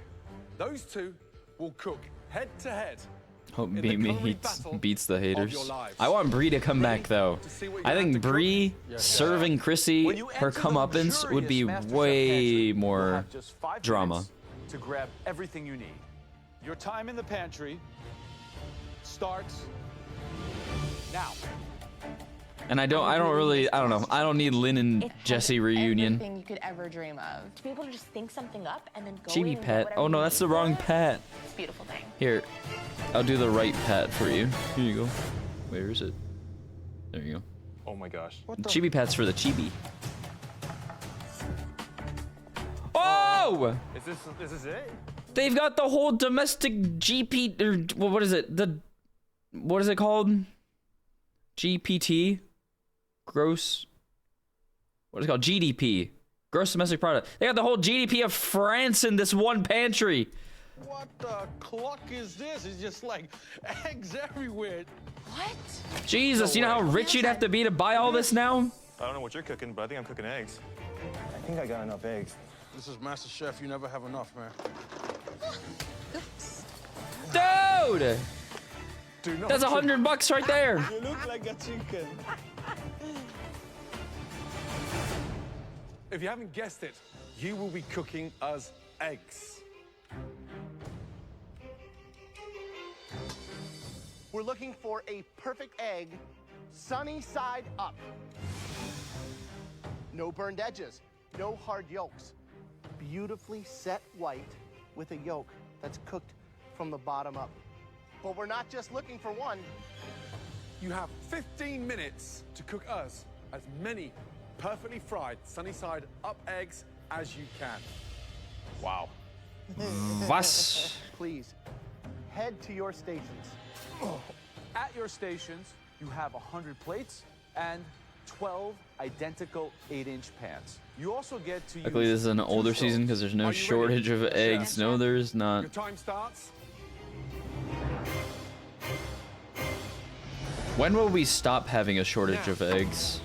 Those 2 will cook head-to-head. Hope in the Beamy culinary battle beats the of haters. your lives. I want Brie to come back though. see what you I have think to cook? Brie Yes. serving Chrissy When you her enter the comeuppance would be luxurious MasterChef way pantry, you'll more have just 5 drama. minutes to grab everything you need. Your time in the pantry starts now. And I don't know. I don't need Lynn and Jesse reunion. Everything you could ever dream of. To be able to just think something up and then go in Chibi and pet. get Oh no, whatever that's you the wrong need. pet. It's a beautiful thing. Here, I'll do the right pet for you. Here you go. Where is it? There you go. Oh my gosh. Chibi pats for the chibi. Oh! Is this it? They've got the whole domestic GP, or what is it? What is it called? GPT? Gross. What is it called? GDP. Gross domestic product. They got the whole GDP of France in this one pantry. What the cluck is this? It's just like eggs everywhere. What? Jesus, you know how rich you'd have to be to buy all this now? I don't know what you're cooking, but I think I'm cooking eggs. I think I got enough eggs. This is MasterChef. You never have enough, man. Dude! Do not That's $100 right there. You look like a chicken. If you haven't guessed it, you will be cooking us eggs. We're looking for a perfect egg, sunny side up. No burned edges, no hard yolks. Beautifully set white with a yolk that's cooked from the bottom up. But we're not just looking for one. You have 15 minutes to cook us as many perfectly fried, sunny side up eggs as you can. Wow. Was? Please, head to your stations. At your stations, you have 100 plates and 12 identical 8-inch pans. You also get to Luckily, this is an older season because there's no shortage of eggs. No, there's not. Your time starts. When will we stop having a shortage of eggs?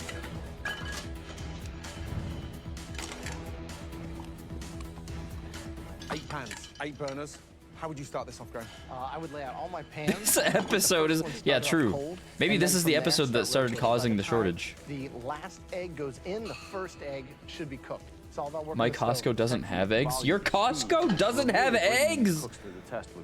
8 pans, 8 burners. How would you start this off, Graham? I would lay out all my pans. This episode is, yeah, true. Maybe this is the episode that started causing the shortage. The last egg goes in, the first egg should be cooked. It's all about working My the stove. Costco doesn't have eggs? Your Costco doesn't have eggs?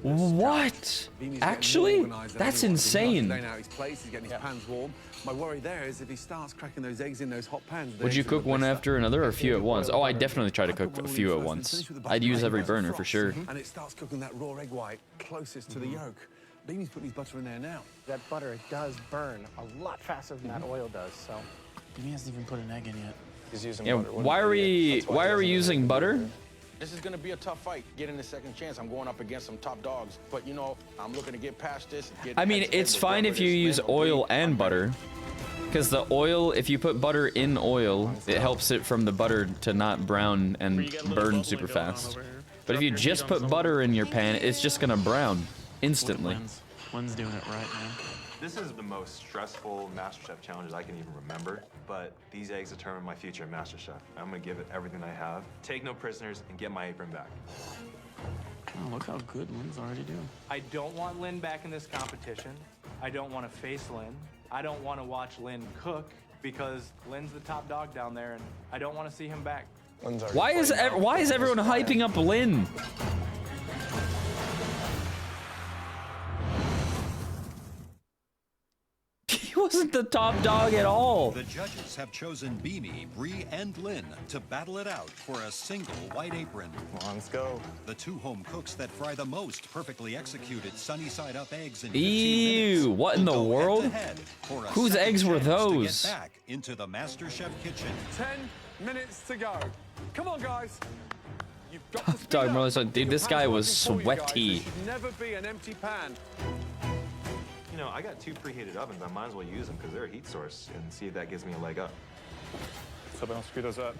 What? Actually? That's insane. He's getting his pans warm. My worry there is if he starts cracking those eggs in those hot pans. Would you cook one after another or a few at once? Oh, I definitely try to cook a few at once. I'd use every burner for sure. And it starts cooking that raw egg white closest to the yolk. Beanie's putting his butter in there now. That butter, it does burn a lot faster than that oil does, so. Beanie hasn't even put an egg in yet. He's using Yeah, butter. why are we using butter? This is going to be a tough fight. Getting the second chance, I'm going up against some top dogs. But, you know, I'm looking to get past this. I mean, it's fine if you use oil and butter. Because the oil, if you put butter in oil, it helps it from the butter to not brown and burn super fast. But if you just put butter in your pan, it's just gonna brown instantly. Lynn's doing it right, man. This is the most stressful MasterChef challenges I can even remember, but these eggs determine my future in MasterChef. I'm gonna give it everything I have, take no prisoners, and get my apron back. Oh, look how good Lynn's already doing. I don't want Lynn back in this competition. I don't want to face Lynn. I don't want to watch Lynn cook because Lynn's the top dog down there, and I don't want to see him back. Why is everyone hyping up Lynn? He wasn't the top dog at all. The judges have chosen Beanie, Bree, and Lynn to battle it out for a single white apron. Come on, let's go. The 2 home cooks that fry the most perfectly executed sunny side up eggs in 15 Ew, minutes what in the will go world? head-to-head for a Whose second eggs were chance to those? get back into the MasterChef kitchen. 10 minutes to go. Come on, guys. You've got to speed Dog up. Merlin said, dude, Your this pans guy are was working for you guys. sweaty. There should never be an empty pan. You know, I got 2 preheated ovens. I might as well use them because they're a heat source and see if that gives me a leg up. So I don't screw those up.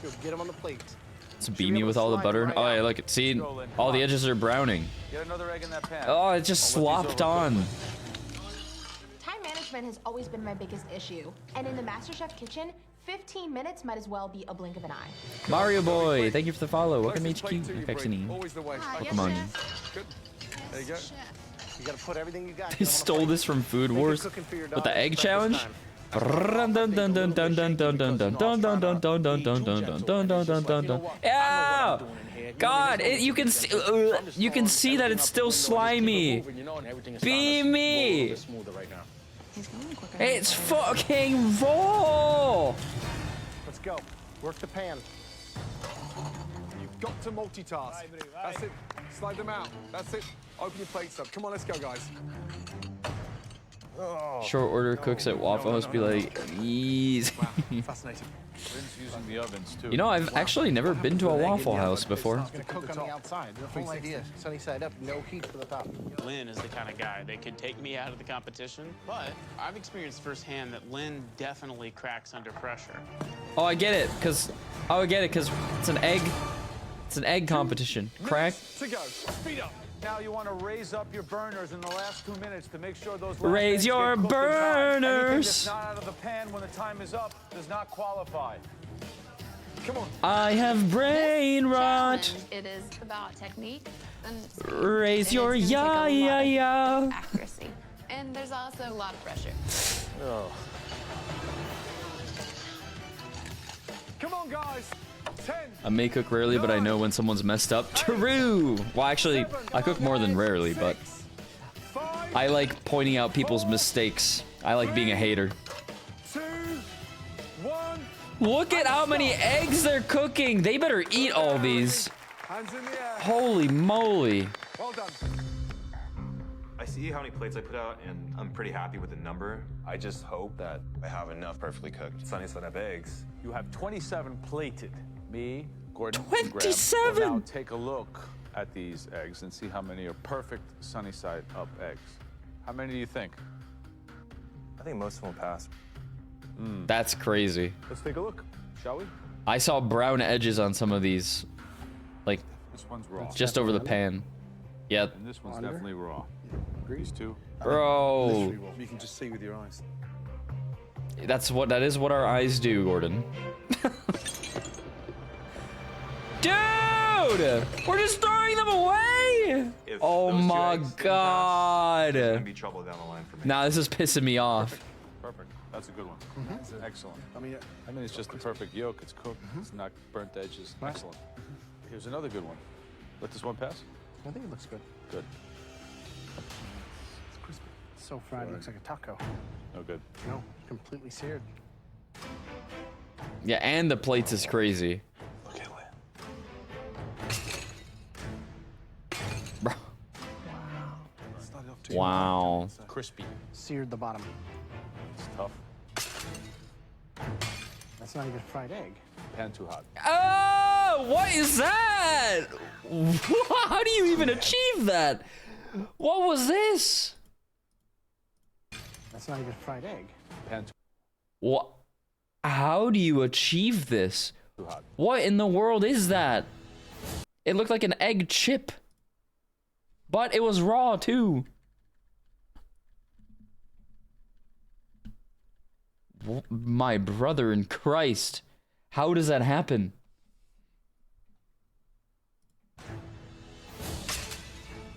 Go get them on the plate. It's beamy with all the butter. Oh, yeah, look, see, all the edges are browning. Get another egg in that pan. Oh, it just slopped on. Time management has always been my biggest issue. And in the MasterChef kitchen, 15 minutes might as well be a blink of an eye. Mario Boy, thank you for the follow. Welcome HQ. Vaccine. Always the way. Pokemon. Good. There you go. You gotta put everything you got. They stole this from Food Wars with the egg challenge. Yeah! God, you can see that it's still slimy. Beamy. It's fucking raw. Let's go. Work the pan. got to multitask. That's it. Slide them out. That's it. Open your plates up. Come on, let's go, guys. Oh. Short order cooks at Waffle House be like, easy. Wow, fascinating. Lynn's using the ovens too. You know, I've actually never been to a Waffle House before. It's gonna cook on the outside. The whole idea, sunny side up, no heat for the top. Lynn is the kind of guy that could take me out of the competition, but I've experienced firsthand that Lynn definitely cracks under pressure. Oh, I get it, cause it's an egg. It's an egg competition. Crack. To go. Speed up. Now you want to raise up your burners in the last 2 minutes to make sure those Raise your burners. Anything that's not out of the pan when the time is up does not qualify. Come on. I have brain rot. It is about technique and speed. Raise your ya. Accuracy. And there's also a lot of pressure. Oh. Come on, guys. 10. I may cook rarely, but I know when someone's messed up. True. Well, actually, I cook more than rarely, but I like pointing out people's mistakes. I like being a hater. 2, 1. Look at how many eggs they're cooking. They better eat all these. Hands in the air. Holy moly. Well done. I see how many plates I put out, and I'm pretty happy with the number. I just hope that I have enough perfectly cooked sunny side up eggs. You have 27 plated. Me, Gordon, 27. and Graham will now take a look at these eggs and see how many are perfect sunny side up eggs. How many do you think? I think most of them will pass. That's crazy. Let's take a look, shall we? I saw brown edges on some of these, like This one's raw. just over the pan. Yep. And this one's definitely raw. These two. Bro, You can just see with your eyes. that is what our eyes do, Gordon. Dude, we're just throwing them away. If Oh those two my eggs didn't pass, god. there's gonna be trouble down the line for me. Nah, this is pissing me off. Perfect. That's a good one. Excellent. I mean, it's just the perfect yolk. It's cooked. It's not burnt edges. Excellent. Here's another good one. Let this one pass. I think it looks good. Good. It's crispy. It's so fried, it looks like a taco. No good. No, completely seared. Yeah, and the plates is crazy. Look at Lynn. Bro. started off too Wow. Crispy. Seared the bottom. It's tough. That's not even fried egg. Pan too hot. Oh, what is that? How do you even achieve that? What was this? That's not even fried egg. Pan too What? How do you achieve this? hot. What in the world is that? It looked like an egg chip. But it was raw too. My brother in Christ. How does that happen?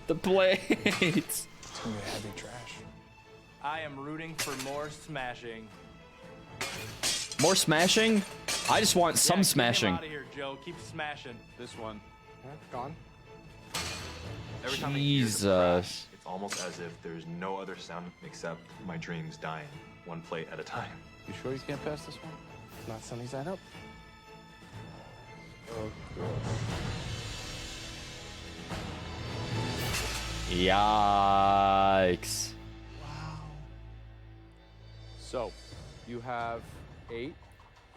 The plates. It's gonna be heavy trash. I am rooting for more smashing. More smashing? I just want some Yeah, smashing. Get him out of here, Joe. Keep smashing. This one. Yeah, gone. Every time I hear the Jesus. crash, it's almost as if there's no other sound except my dreams dying, one plate at a time. You sure you can't pass this one? Not sunny side up. Oh, God. Yikes. So, you have 8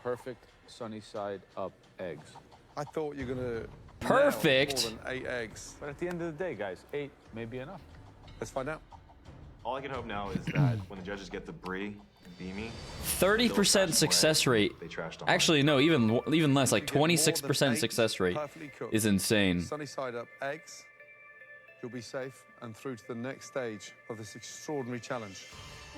perfect sunny side up eggs. I thought you were gonna Perfect. nail more than 8 eggs. But at the end of the day, guys, 8 may be enough. Let's find out. All I can hope now is that when the judges get the brie and beamy, 30% success rate. they trashed on Actually, no, even less, like If you get more than 26% 8 success rate perfectly cooked is insane. Sunny side up eggs, you'll be safe and through to the next stage of this extraordinary challenge.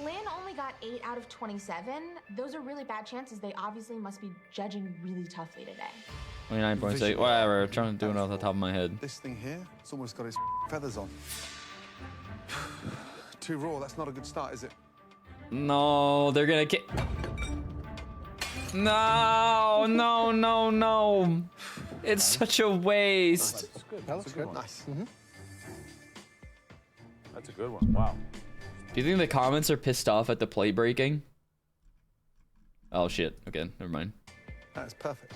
Lynn only got 8 out of 27. Those are really bad chances. They obviously must be judging really toughly today. 29.8, whatever, I'm trying to do it off the top of my head. This thing here, it's almost got its feathers on. Too raw, that's not a good start, is it? No, they're gonna get. No, no, no, no. It's such a waste. That's good. That That's looks a good good. one. Nice. That's a good one. Wow. Do you think the comments are pissed off at the plate breaking? Oh shit. Okay, never mind. That's perfect.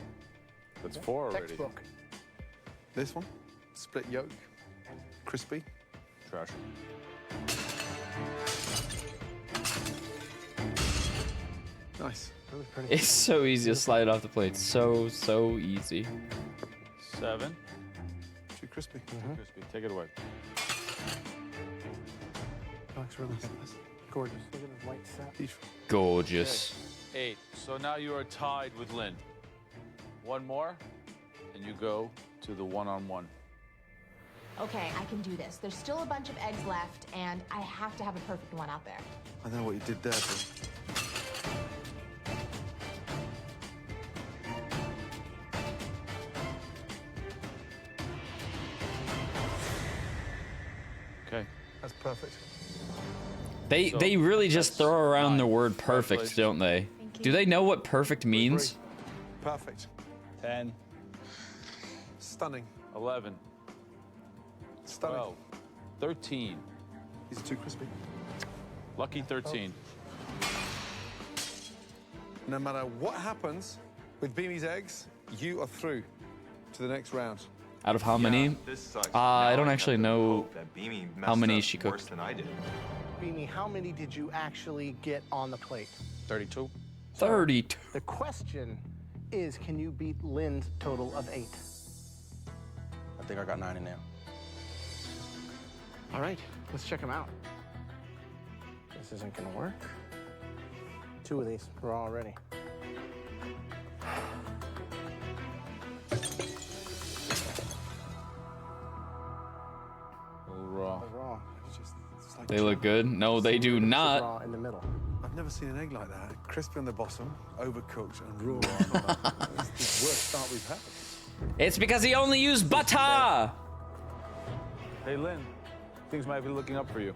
That's 4 already. Textbook. This one, split yolk, crispy. Trash. Nice. Really pretty. It's so easy to slide off the plate. So easy. 7. Too crispy. Crispy. Take it away. That looks really good. Gorgeous. Look at the white sap. Gorgeous. 8. So now you are tied with Lynn. One more, and you go to the one-on-one. Okay, I can do this. There's still a bunch of eggs left, and I have to have a perfect one out there. I know what you did there, but... Okay. That's perfect. They really just throw around the word perfect, don't they? Do they know what perfect means? Perfect. 10. Stunning. 11. Stunning. 12. 13. These are too crispy. Lucky 13. No matter what happens with Beamy's eggs, you are through to the next round. Out of how many? I don't actually know how many she cooked. Than I did. Beamy, how many did you actually get on the plate? 32. 32. The question is, can you beat Lynn's total of 8? I think I got 9 in there. All right, let's check them out. This isn't gonna work. 2 of these raw already. Raw. Raw. It's like They look good. No, they do not. Raw in the middle. I've never seen an egg like that. Crispy on the bottom, overcooked, and raw on the bottom. That's the worst start we've had. It's because he only used butter. Hey, Lynn. Things might be looking up for you.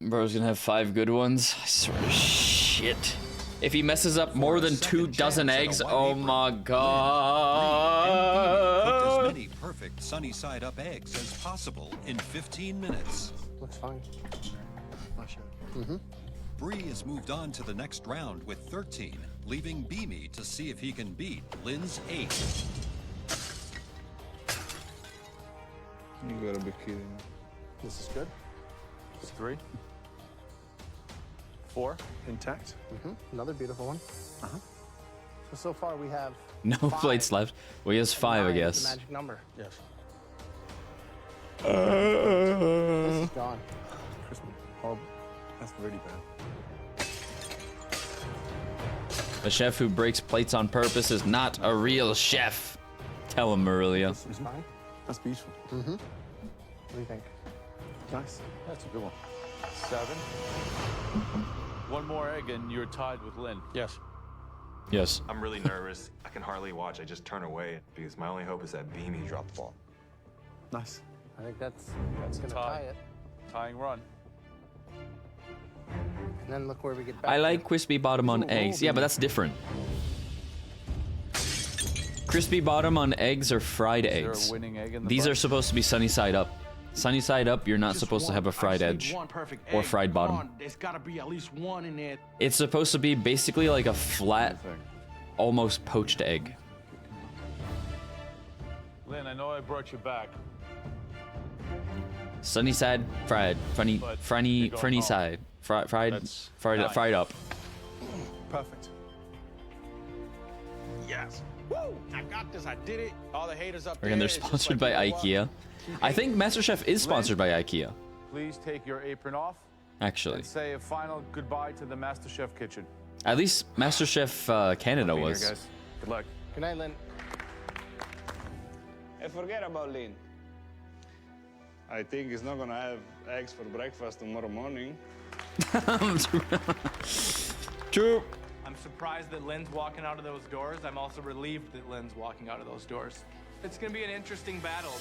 Bro's gonna have 5 good ones. I swear to shit. If he messes up more than 2 dozen eggs, oh my Cooked god. as many perfect sunny side up eggs as possible in 15 minutes. Looks fine. Bree has moved on to the next round with 13, leaving Beamy to see if he can beat Lynn's 8. You gotta be kidding me. This is good. 3. 4. Intact. Another beautiful one. So far we have No 5. plates left. Well, he has 5, I 9 is guess. the magic number. Yes. This is gone. Crispy. Horrible. That's really bad. A chef who breaks plates on purpose is not a real chef. Tell him, Marilia. That's fine. That's beautiful. What do you think? Nice. That's a good one. 7. One more egg and you're tied with Lynn. Yes. Yes. I'm really nervous. I can hardly watch. I just turn away because my only hope is that Beamy dropped the ball. Nice. I think that's a gonna tie. tie it. Tying run. And then look where we get back. I like to. crispy bottom on eggs. Yeah, but that's different. Crispy bottom on eggs or fried Is there eggs. a winning egg in the These are bunch? supposed to be sunny side up. Sunny side up, you're not supposed to have a fried edge One perfect or egg. fried Come bottom. on, there's gotta be at least one in there. It's supposed to be basically like a flat, almost poached egg. Lynn, I know I brought you back. Sunny side, fried, funny, But you're funny, going funny home. side, fried, That's fried 9. up. Perfect. Yes. Woo! I got this. I did it. All the haters up Again, they're there. it's just sponsored like, by you know what? IKEA. I think MasterChef is sponsored by IKEA, Please take your apron off actually. and say a final goodbye to the MasterChef kitchen. At least MasterChef Canada Be here, was. guys. Good luck. Good night, Lynn. Hey, forget about Lynn. I think he's not gonna have eggs for breakfast tomorrow morning. True. I'm surprised that Lynn's walking out of those doors. I'm also relieved that Lynn's walking out of those doors. It's gonna be an interesting battle.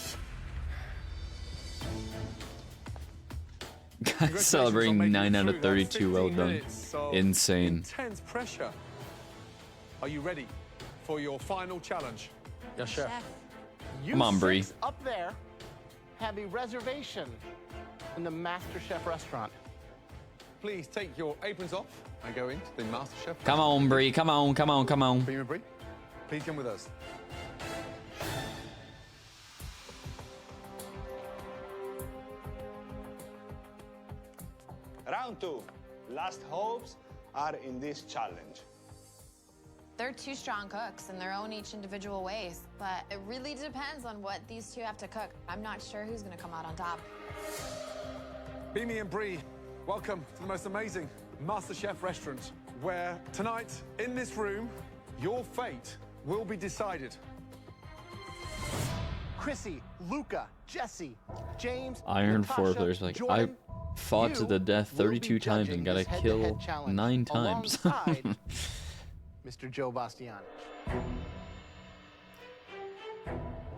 Guys celebrating 9 out of 32. Well done. Insane. Intense pressure. Are you ready for your final challenge? Yes, chef. You Come on, Bree. 6 up there have a reservation in the MasterChef restaurant. Please take your aprons off and go into the MasterChef. Come on, Bree. Come on, come on, come on. Beam and Bree, please come with us. Round 2. Last hopes are in this challenge. They're two strong cooks in their own each individual ways, but it really depends on what these two have to cook. I'm not sure who's gonna come out on top. Beamy and Bree, welcome to the most amazing MasterChef restaurant, where tonight, in this room, your fate will be decided. Chrissy, Luca, Jesse, James, Iron Natasha, 4 players like, Jordan, I fought to the death 32 times and got a kill 9 times. alongside Mr. Joe Bastianich.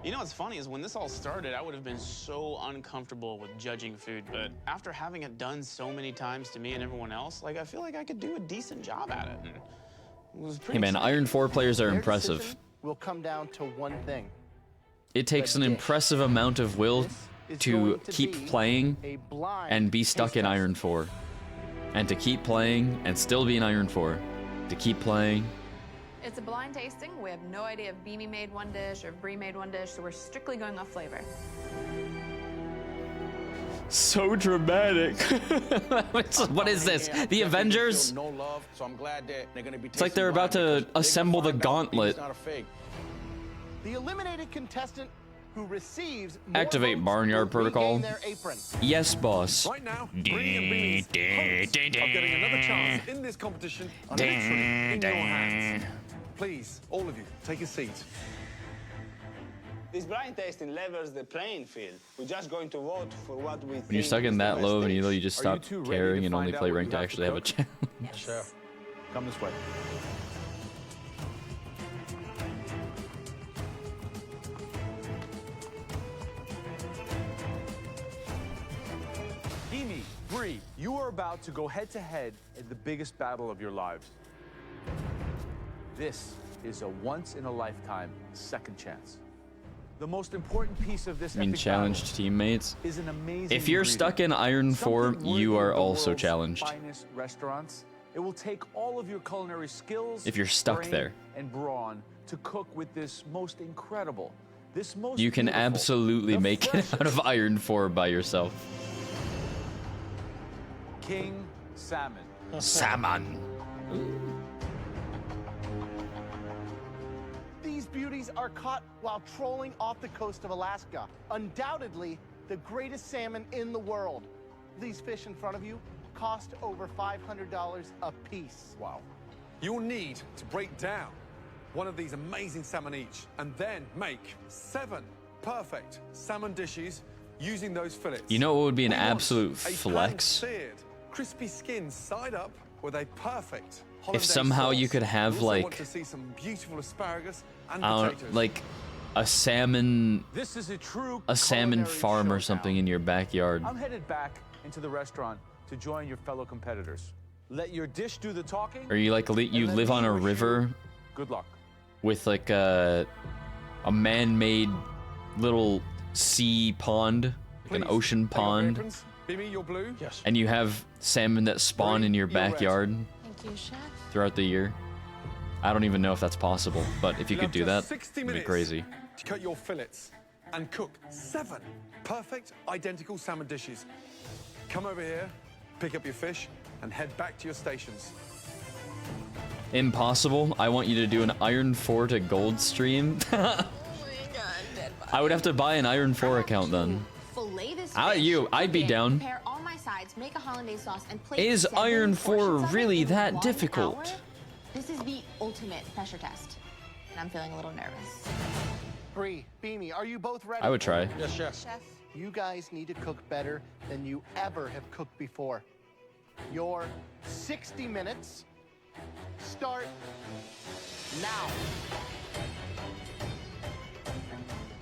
You know what's funny is when this all started, I would have been so uncomfortable with judging food, but after having it done so many times to me and everyone else, like I feel like I could do a decent job at it. And it was pretty Hey man, exciting. Iron 4 players are Their impressive. decision will come down to one thing. It takes an impressive amount of will to keep playing and be stuck in Iron 4. And to keep playing and still be in Iron 4. To keep playing. It's a blind tasting. We have no idea if Beamy made one dish or if Bree made one dish, so we're strictly going off flavor. So dramatic. What is this? The Avengers? No love, so I'm glad that they're gonna be. It's like they're about to assemble the gauntlet. The eliminated contestant who receives more Activate votes Barnyard will Protocol. regain their apron. Yes, boss. Right now, Bree and Beamy's hopes of getting another chance in this competition are literally in your hands. Please, all of you, take a seat. This blind tasting levels the playing field. We're just going to vote for what we think. When you're stuck in that low of an elo, you just Are you stop two ready caring to and only find out play what ranked you to have to actually have a cook? challenge. Sure. Come this way. Beamy, Bree, you are about to go head-to-head in the biggest battle of your lives. This is a once-in-a-lifetime second chance. The most important piece of this I mean, epic challenged battle teammates. is an amazing If you're stuck in Iron 4, Something you worthy are of the also world's challenged. finest restaurants. It will take all of your culinary skills, If you're stuck brain, there. and brawn to cook with this most incredible, this most You can beautiful, absolutely the make it out of Iron 4 by yourself. King salmon. Salmon. These beauties are caught while trolling off the coast of Alaska. Undoubtedly, the greatest salmon in the world. These fish in front of you cost over $500 a piece. Wow. You'll need to break down one of these amazing salmon each and then make 7 perfect salmon dishes using those fillets. You know what would be an We want absolute a flex? pan-seared, crispy skin side up with a perfect If hollandaise somehow you sauce. could have, We also like, want to see some beautiful asparagus and I potatoes. don't, like a salmon, This is a true a salmon culinary farm or showdown. something in your backyard. I'm headed back into the restaurant to join your fellow competitors. Let your dish do the talking. Or you like you let live me on a wish you river Good luck. with like a man-made little sea pond, like an Please, ocean take off your pond, aprons. Beamy, you're blue. Yes. and you have salmon that spawn Bree, in your you're red. backyard Thank you, Chef. throughout the year. I don't even know if that's possible, but if you You'll could do have that, just 60 it'd be minutes crazy. to cut your fillets and cook 7 perfect identical salmon dishes. Come over here, pick up your fish, and head back to your stations. Impossible. I want you to do an Iron 4 to Gold stream. I would have to buy an Iron 4 account then. Fillet this I'd fish, be cook it, down. Prepare all my sides, make a hollandaise sauce, and plate Is 7 Iron 4 portions of it really in that 1 difficult? hour. This is the ultimate pressure test, and I'm feeling a little nervous. Bree, Beamy, are you both ready? I would try. Yes, chef. Chef. You guys need to cook better than you ever have cooked before. Your 60 minutes start now.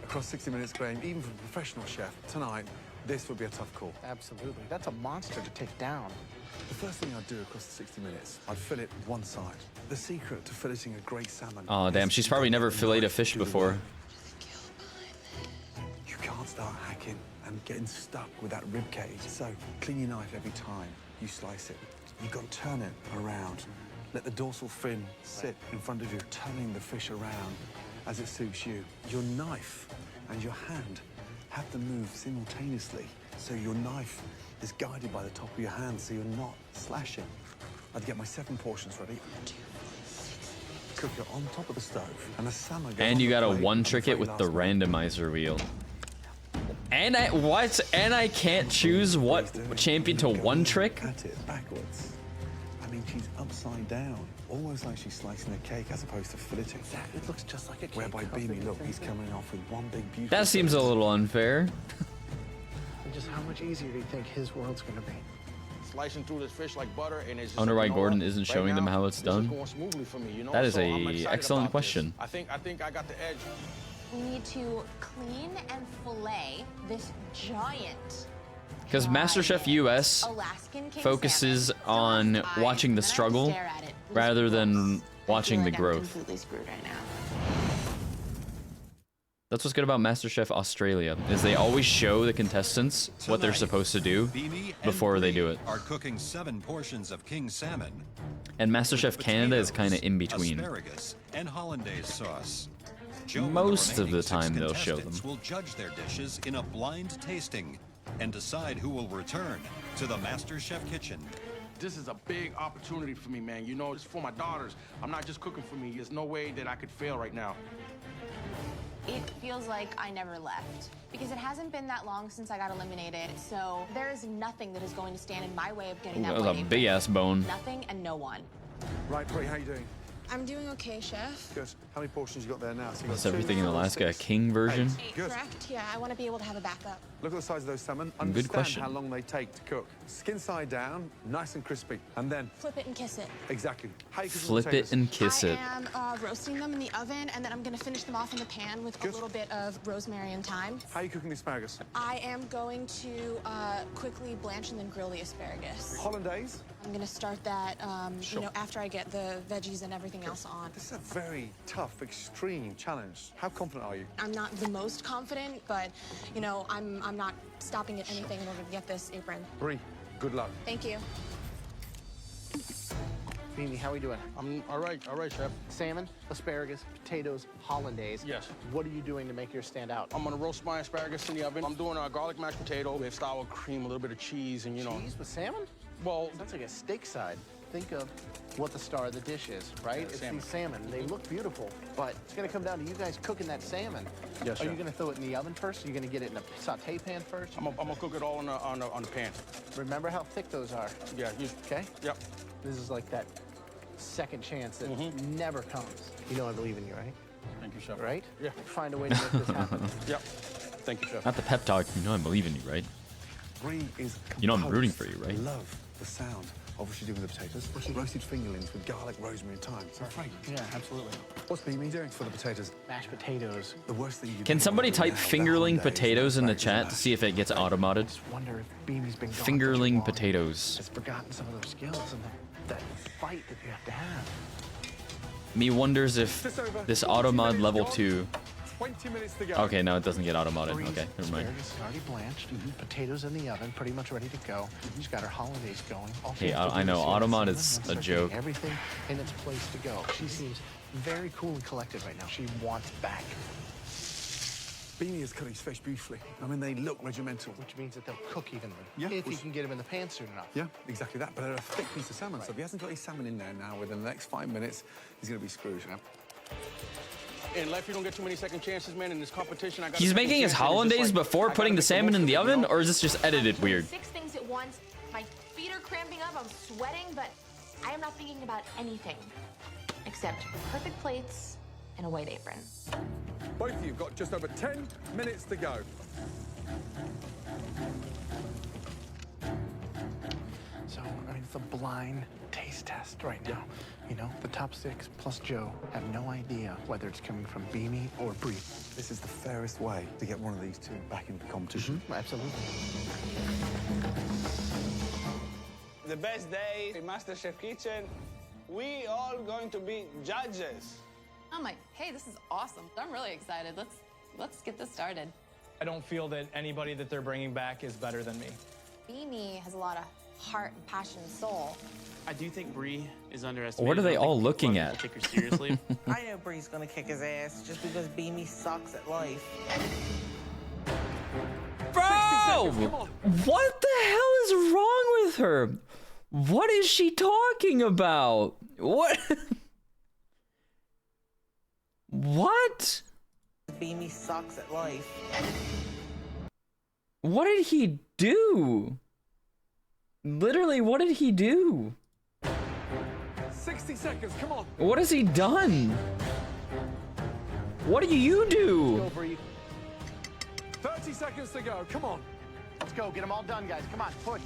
Across 60 minutes, Graham, even for a professional chef, tonight, this would be a tough call. Absolutely. That's a monster to take down. The first thing I'd do across the 60 minutes, I'd fillet one side. The secret to filleting a great salmon. Oh damn, is she's to probably let never the filleted a knife fish do the before. work. You can't start hacking and getting stuck with that rib cage. So clean your knife every time you slice it. You've got to turn it around. Let the dorsal fin sit in front of you, turning the fish around as it suits you. Your knife and your hand have to move simultaneously. So your knife is guided by the top of your hand, so you're not slashing. I'd get my 7 portions ready. Cook it on top of the stove, and the salmon goes And you on the gotta plate one-trick at it the with very the last minute. randomizer wheel. And I can't choose what champion to one-trick? At it backwards. I mean, she's upside down, almost like she's slicing a cake as opposed to filleting. It looks just like a cake. Whereby Beamy, look, he's coming off with one big beautiful. That seems a little unfair. And just how much easier do you think his world's gonna be? Slicing through this fish like butter, and it's just I wonder why you know Gordon what? isn't Right showing them now, how it's this is done. going smoothly for me, you know? That is So I'm a excited excellent about this. question. I think I got the edge. We need to clean and fillet this giant Because MasterChef US Alaskan king focuses on watching the struggle rather than watching the growth. Completely screwed right now. That's what's good about MasterChef Australia, is they always show the contestants what they're Tonight, supposed to do Beanie and before they do Bree it. Are cooking 7 portions of king salmon, And MasterChef Canada is kind of in between. asparagus, and hollandaise sauce. Joe and Most of remaining the 6 time they'll show contestants will judge their dishes in a blind tasting and decide who will return to the MasterChef kitchen. This is a big opportunity for me, man. You know, it's for my daughters. I'm not just cooking for me. There's no way that I could fail right now. It feels like I never left because it hasn't been that long since I got eliminated. So there is nothing that is going to stand in my way of getting Ooh, that that was white a apron. big ass bone. Nothing and no one. Right, Bree, how you doing? I'm doing okay, Chef. Good. How many portions you got there now? So you got That's 2, everything in 4, Alaska, 6, king version. 8. Good. Correct? Yeah, I want to be able to have a backup. Look at the size of those salmon. Good Understand question. how long they take to cook. Skin side down, nice and crispy. And then, Flip it and kiss it. exactly. How you cooking Flip it potatoes? and kiss it. I am roasting them in the oven, and then I'm going to finish them off in the pan with a little bit of rosemary and thyme. How are you cooking the asparagus? I am going to quickly blanch and then grill the asparagus. Hollandaise? I'm going to start that, Sure. you know, after I get the veggies and everything else on. This is a very tough, extreme challenge. How confident are you? I'm not the most confident, but, you know, I'm not stopping at anything in order to get this apron. Bree, good luck. Thank you. Beanie, how are we doing? I'm all right, Chef. Salmon, asparagus, potatoes, hollandaise. Yes. What are you doing to make yours stand out? I'm gonna roast my asparagus in the oven. I'm doing a garlic mashed potato with sour cream, a little bit of cheese, and you know. Cheese with salmon? Well, Sounds like a steak side. Think of what the star of the dish is, right? It's salmon. these salmon. They look beautiful, but it's gonna come down to you guys cooking that salmon. Yes, Are you Chef. gonna throw it in the oven first? Or are you gonna get it in a saute pan first? I'm gonna cook it all on the pan. Remember how thick those are. Yeah. Okay? Yep. This is like that second chance that never comes. You know I believe in you, right? Thank you, Chef. Right? Yeah. Find a way to make this happen. Yep. Thank you, Chef. Not the pep talk. You know I believe in you, right? Bree is You know I'm composed. rooting for you, right? Love the sound of what she's doing with the potatoes. Roasted fingerlings with garlic, rosemary, and thyme. So great. Yeah, absolutely. What's Beamy doing for the potatoes? Mashed potatoes. The worst thing you Can do somebody now, type the fingerling hollandaise, potatoes in the asparagus, chat and to see if it gets automated? Wonder if Beamy's been gone such a Fingerling long- potatoes. Has forgotten some of those skills and that fight that you have to have. Me wonders if this automod level 2. 20 minutes to go. Okay, no, it doesn't get automated. Breeze, Okay, never mind. Asparagus is already blanched. Potatoes in the oven, pretty much ready to go. She's got her hollandaise going. All she Hey, has to I do know, is Automod salmon is and a start getting joke. Everything in its place to go. She seems very cool and collected right now. She wants back. Beanie is cutting his fish beautifully. I mean, they look regimental. Which means that they'll cook evenly. Yeah, If you which- can get them in the pan soon enough. Yeah, exactly that. But they're a thick piece of salmon. So if he hasn't got his salmon in there now within the next 5 minutes, he's going to be screwed. You know? In life, you don't get too many second chances, man. In this competition, I got. He's a second making his chance, and it's just hollandaise like, before I gotta putting the make salmon most in of the it, you oven, know? or is this just edited weird? 6 things at once. My feet are cramping up. I'm sweating, but I am not thinking about anything except perfect plates and a white apron. Both of you have got just over 10 minutes to go. So, I mean, it's a blind taste test right now. You know, the top 6 plus Joe have no idea whether it's coming from Beamy or Bree. This is the fairest way to get one of these two back into the competition. Absolutely. The best day in MasterChef Kitchen. We all going to be judges. I'm like, hey, this is awesome. I'm really excited. Let's get this started. I don't feel that anybody that they're bringing back is better than me. Beanie has a lot of heart and passion and soul. I do think Bree is underestimated. What are they I don't all think looking people at? take her seriously. I know Bree's gonna kick his ass just because Beanie sucks at life. Bro! What the hell is wrong with her? What is she talking about? What? What? Beanie sucks at life. What did he do? Literally, what did he do? 60 seconds, come on. What has he done? What do you do? Go, Bree. 30 seconds to go, come on. Let's go. Get them all done, guys. Come on, push.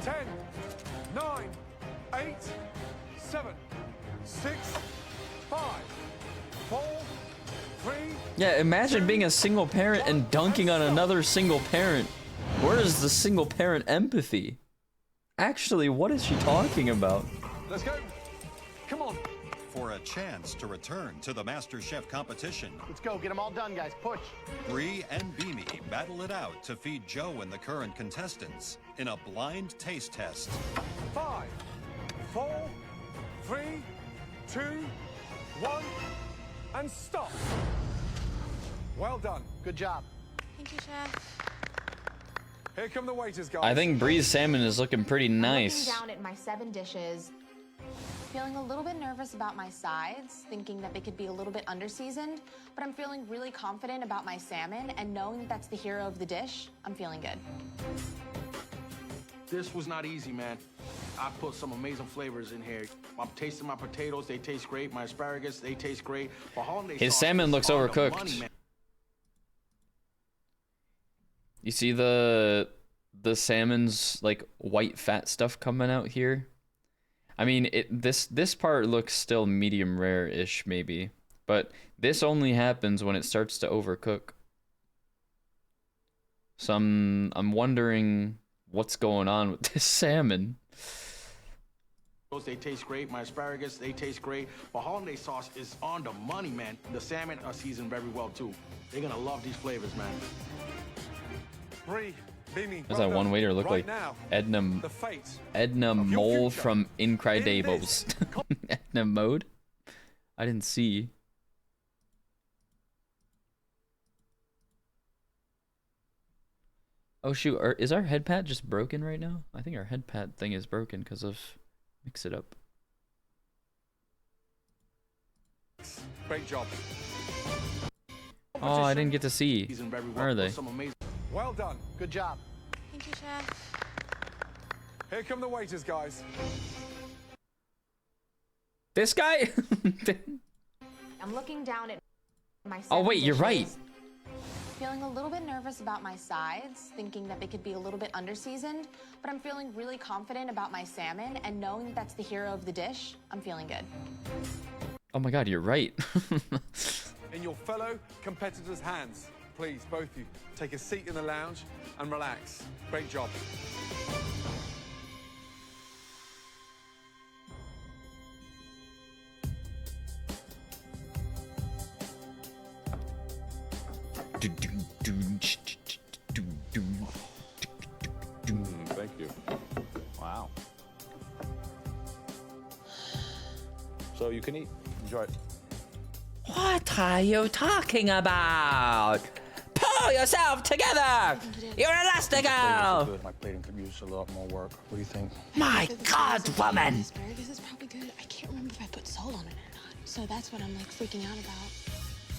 10, 9, 8, 7, 6, 5, 4, 3. Yeah, imagine being a single parent and dunking on another single parent. Where is the single parent empathy? Actually, what is she talking about? Let's go. Come on. For a chance to return to the MasterChef competition, Let's go. Get them all done, guys. Push. Bree and Beanie battle it out to feed Joe and the current contestants in a blind taste test. 5, 4, 3, 2, 1, and stop. Well done. Good job. Thank you, Chef. Here come the waiters, guys. I think Bree's salmon is looking pretty nice. Looking down at my 7 dishes, feeling a little bit nervous about my sides, thinking that they could be a little bit underseasoned, but I'm feeling really confident about my salmon, and knowing that that's the hero of the dish, I'm feeling good. This was not easy, man. I put some amazing flavors in here. I'm tasting my potatoes, they taste great. My asparagus, they taste great. For holiday His sauce, salmon it's looks on the overcooked. money, man. You see the salmon's like white fat stuff coming out here? I mean, this part looks still medium rare-ish maybe, but this only happens when it starts to overcook. So I'm wondering what's going on with this salmon. They taste great. My asparagus, they taste great. But holiday sauce is on the money, man. The salmon are seasoned very well too. They're gonna love these flavors, man. Bree, Beanie, Does that one waiter look right like now, Edna the fate Edna of your Mole future from in Incredibles? Edna Mode? I didn't see. Oh shoot, is our head pad just broken right now? I think our head pad thing is broken because of Mix It Up. Great job. Oh, I didn't get to see. Where are they? Well done. Good job. Thank you, Chef. Here come the waiters, guys. This guy? I'm looking down at my 7 Oh wait, you're right. dishes, feeling a little bit nervous about my sides, thinking that they could be a little bit underseasoned, but I'm feeling really confident about my salmon, and knowing that that's the hero of the dish, I'm feeling good. Oh my god, you're right. In your fellow competitors' hands, please, both of you, take a seat in the lounge and relax. Great job. Thank you. Wow. So you can eat. Enjoy it. What are you talking about? Pull yourself together! You're Elastigirl! My plating could use a lot more work. What do you think? My God, woman! Asparagus is probably good. I can't remember if I put salt on it or not. So that's what I'm like freaking out about.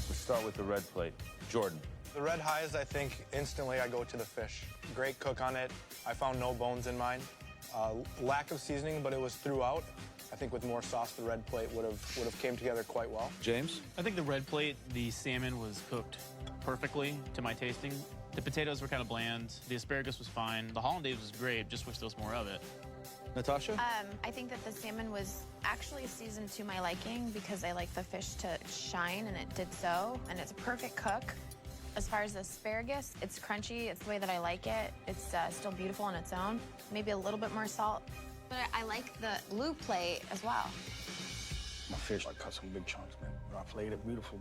Let's start with the red plate. Jordan. The red highs, I think instantly I go to the fish. Great cook on it. I found no bones in mine. Lack of seasoning, but it was throughout. I think with more sauce, the red plate would have came together quite well. James? I think the red plate, the salmon was cooked perfectly to my tasting. The potatoes were kind of bland. The asparagus was fine. The hollandaise was great. Just wish there was more of it. Natasha? I think that the salmon was actually seasoned to my liking because I like the fish to shine, and it did so. And it's a perfect cook. As far as the asparagus, it's crunchy. It's the way that I like it. It's still beautiful on its own. Maybe a little bit more salt. But I like the blue plate as well. My fish, I cut some big chunks, man. I flayed it beautiful.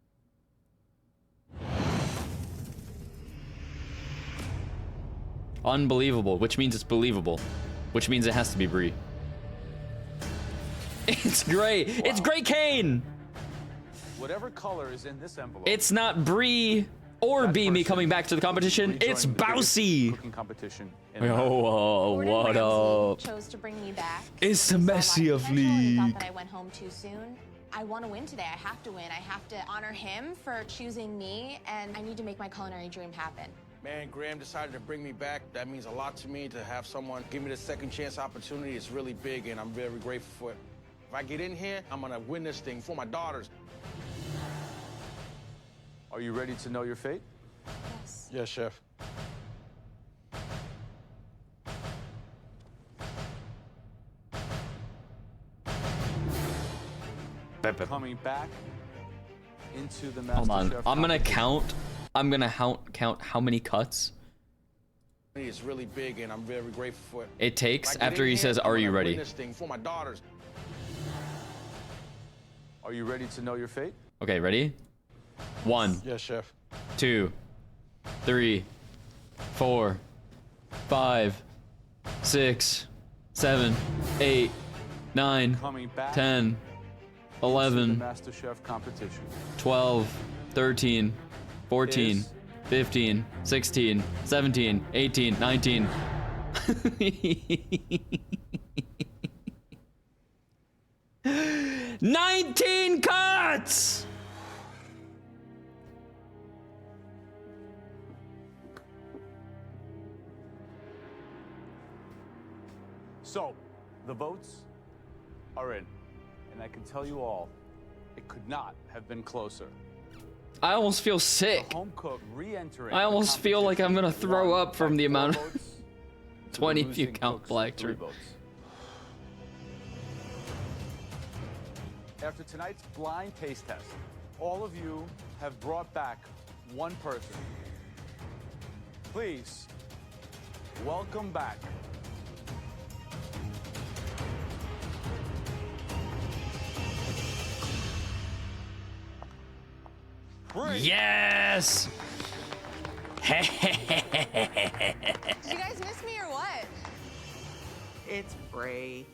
Unbelievable, which means it's believable, which means it has to be Brie. It's gray. Wow. It's Gray Kane. Whatever color is in this envelope. It's not Brie or Beamy coming back to the competition. It's Bousey. Competition. Oh, what up? Chose to bring me back. It's a messy of league. Thought that I went home too soon. I want to win today. I have to win. I have to honor him for choosing me, and I need to make my culinary dream happen. Man, Graham decided to bring me back. That means a lot to me to have someone give me the second chance opportunity. It's really big, and I'm very grateful for it. If I get in here, I'm gonna win this thing for my daughters. Are you ready to know your fate? Yes. Yes, chef. Coming back into the MasterChef. Hold on. I'm gonna competition. count. I'm gonna count how many cuts It's really big, and I'm very grateful for it. it takes If I get after in he here, says, I'm "Are gonna you win ready?" this thing for my daughters. Are you ready to know your fate? Okay, ready? 1, Yes, chef. 2, 3, 4, 5, 6, 7, 8, 9, Coming back 10, into 11, the MasterChef competition. 12, 13, 14, Is- 15, 16, 17, 18, 19. 19 cuts! So, the votes are in. And I can tell you all, it could not have been closer. I almost feel sick. The home cook re-entering. I almost feel like I'm gonna throw won up from by the 4 amount of votes to 20 the if you losing count cook's Black 3 Tree. votes. After tonight's blind taste test, all of you have brought back one person. Please, welcome back Yes! Did you guys miss me or what? It's Bray.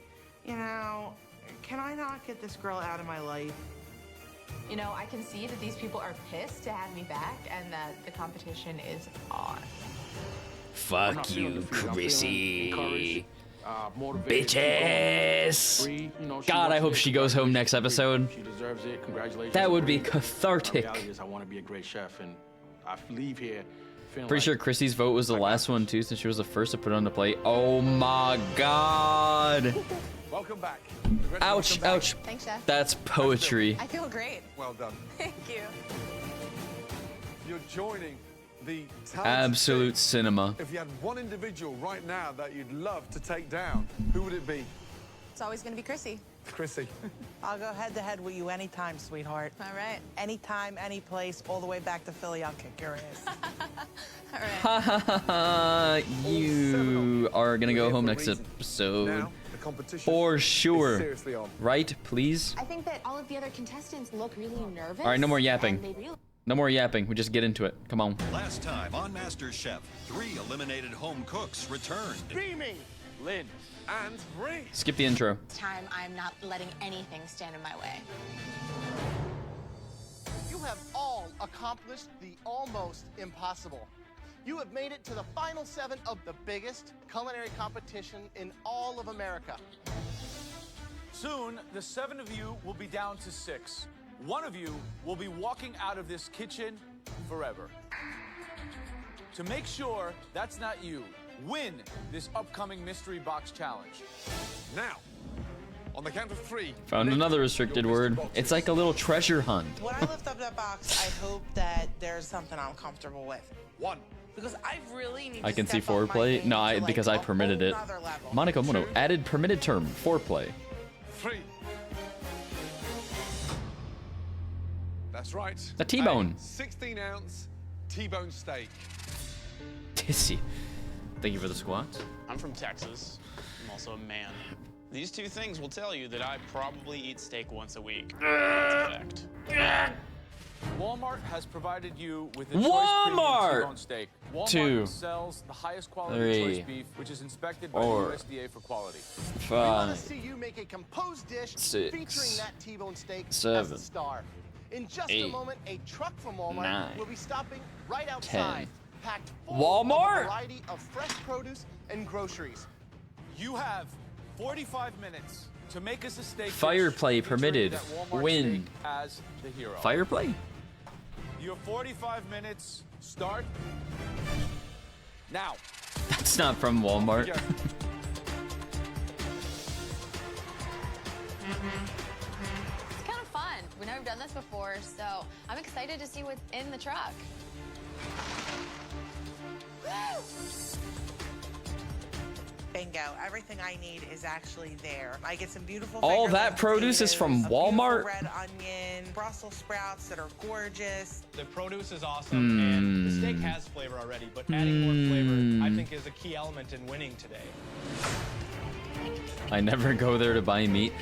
You know, can I not get this girl out of my life? You know, I can see that these people are pissed to have me back and that the competition is on. I'm Fuck not feeling you, defeated. I'm feeling Chrissy. encouraged, motivated to keep Bitches! going. Bree, you know, God, I wants hope it. she goes home next Congratulations, episode. She deserves it. Congratulations. That would be Bree. cathartic. The reality is I want to be a great chef, and I leave here feeling Pretty like sure Chrissy's vote was the last one too, since she was the first to put it on the plate. Oh my god! welcome back. Ouch, ouch. Thanks, Chef. That's poetry. I feel great. Well done. Thank you. You're joining the talented Absolute team. cinema. If you had one individual right now that you'd love to take down, who would it be? It's always going to be Chrissy. Chrissy. I'll go head to head with you anytime, sweetheart. All right. Anytime, any place, all the way back to Philly, I'll kick your ass. All right. Ha ha ha ha! You are gonna go We're home here next for a reason. episode. Now, the competition For is sure. seriously on. Right, please? I think that all of the other contestants look really nervous. Alright, no more yapping. and they really- No more yapping. We just get into it. Come on. Last time on MasterChef, 3 eliminated home cooks returned. Beaming. Lynn. And Bree. Skip the intro. This time, I'm not letting anything stand in my way. You have all accomplished the almost impossible. You have made it to the final 7 of the biggest culinary competition in all of America. Soon, the 7 of you will be down to 6. One of you will be walking out of this kitchen forever. To make sure that's not you, win this upcoming mystery box challenge. Now, on the count of 3. Found another restricted word. It's like a little treasure hunt. When I lift up that box, I hope that there's something I'm comfortable with. 1. Because I really need I to can see step up my foreplay. game No, to, like, because I a permitted whole it. nother level. Monica Mono added permitted term, foreplay. 3. That's right. A T-bone. 16-ounce T-bone steak. Tissy. Thank you for the squats. I'm from Texas. I'm also a man. These 2 things will tell you that I probably eat steak once a week. That's a fact. Walmart has provided you with a Walmart! choice premium T-bone steak. Walmart 2, sells the highest quality 3, choice beef, which is inspected by the 4, USDA for quality. We want 5, to see you make a composed dish 6, featuring that T-bone steak as 7, the star. In just 8, a moment, a truck from Walmart 9, will be stopping right outside, 10. packed full Walmart? of a variety of fresh produce and groceries. You have 45 minutes to make us a steak. Fire dish play featuring permitted. that Walmart Win. steak as the hero. Fire play? Your 45 minutes start now. That's not from Walmart. It's kind of fun. We've never done this before, so I'm excited to see what's in the truck. Bingo. Everything I need is actually there. I get some beautiful All finger that lemon produce is from potatoes, a Walmart? beautiful red onion, Brussels sprouts that are gorgeous. The produce is awesome, and the steak has flavor already, but adding more flavor, I think, is a key element in winning today. I never go there to buy meat.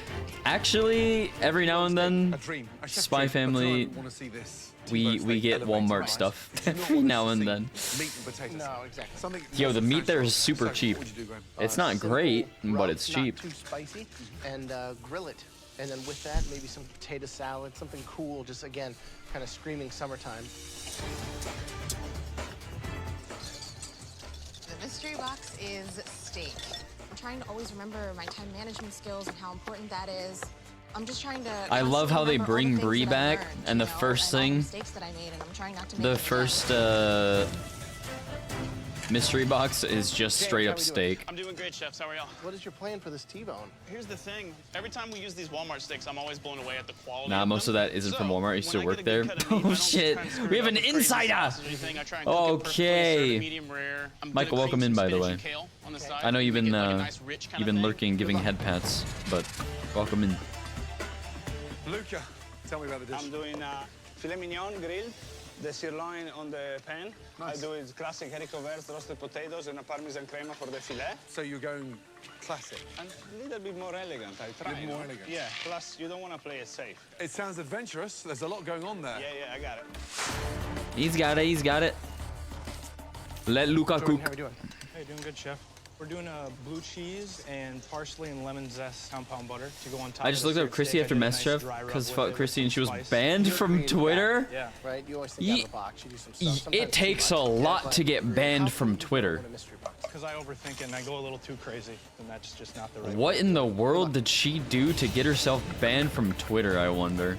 Actually, every now and then, Spy Family, we get Walmart stuff every now and then. No, exactly. Yo, the meat there is super cheap. It's not great, but it's cheap. Not too spicy, and grill it. And then with that, maybe some potato salad, something cool, just again, kind of screaming summertime. The mystery box is steak. I'm trying to always remember my time management skills and how important that is. I'm just trying to. I love how they remember all the bring things Brie that I back, learned, and the you know, first and all the thing, mistakes that I made, and I'm trying not to make the them first mystery box is just straight up steak. I'm doing great, chefs. How are y'all? What is your plan for this T-bone? Here's the thing. Every time we use these Walmart steaks, I'm always blown away at the quality. Nah, most of that isn't from Walmart. I used to work there. Oh shit, we have an insider. Okay. Michael, welcome in, by the way. I know you've been lurking, giving head pats, but welcome in. Luca, tell me about the dish. I'm doing filet mignon grilled, the sirloin on the pan. Nice. I do is classic haricot verts, roasted potatoes, and a parmesan crema for the filet. So you're going classic? And a little bit more elegant, I try. A bit more elegant? Yeah, plus you don't want to play it safe. It sounds adventurous. There's a lot going on there. Yeah, I got it. He's got it, he's got it. Let Luca cook. How are we doing? Hey, doing good, chef. We're doing blue cheese and parsley and lemon zest compound butter to go on top. I just looked up Chrissy after MasterChef because fuck Chrissy and she was banned from Twitter. Yeah. Right? You always think out of the box. You do some stuff. Sometimes It takes a lot to get banned from Twitter. Because I overthink it and I go a little too crazy, and that's just not the right. What in the world did she do to get herself banned from Twitter, I wonder?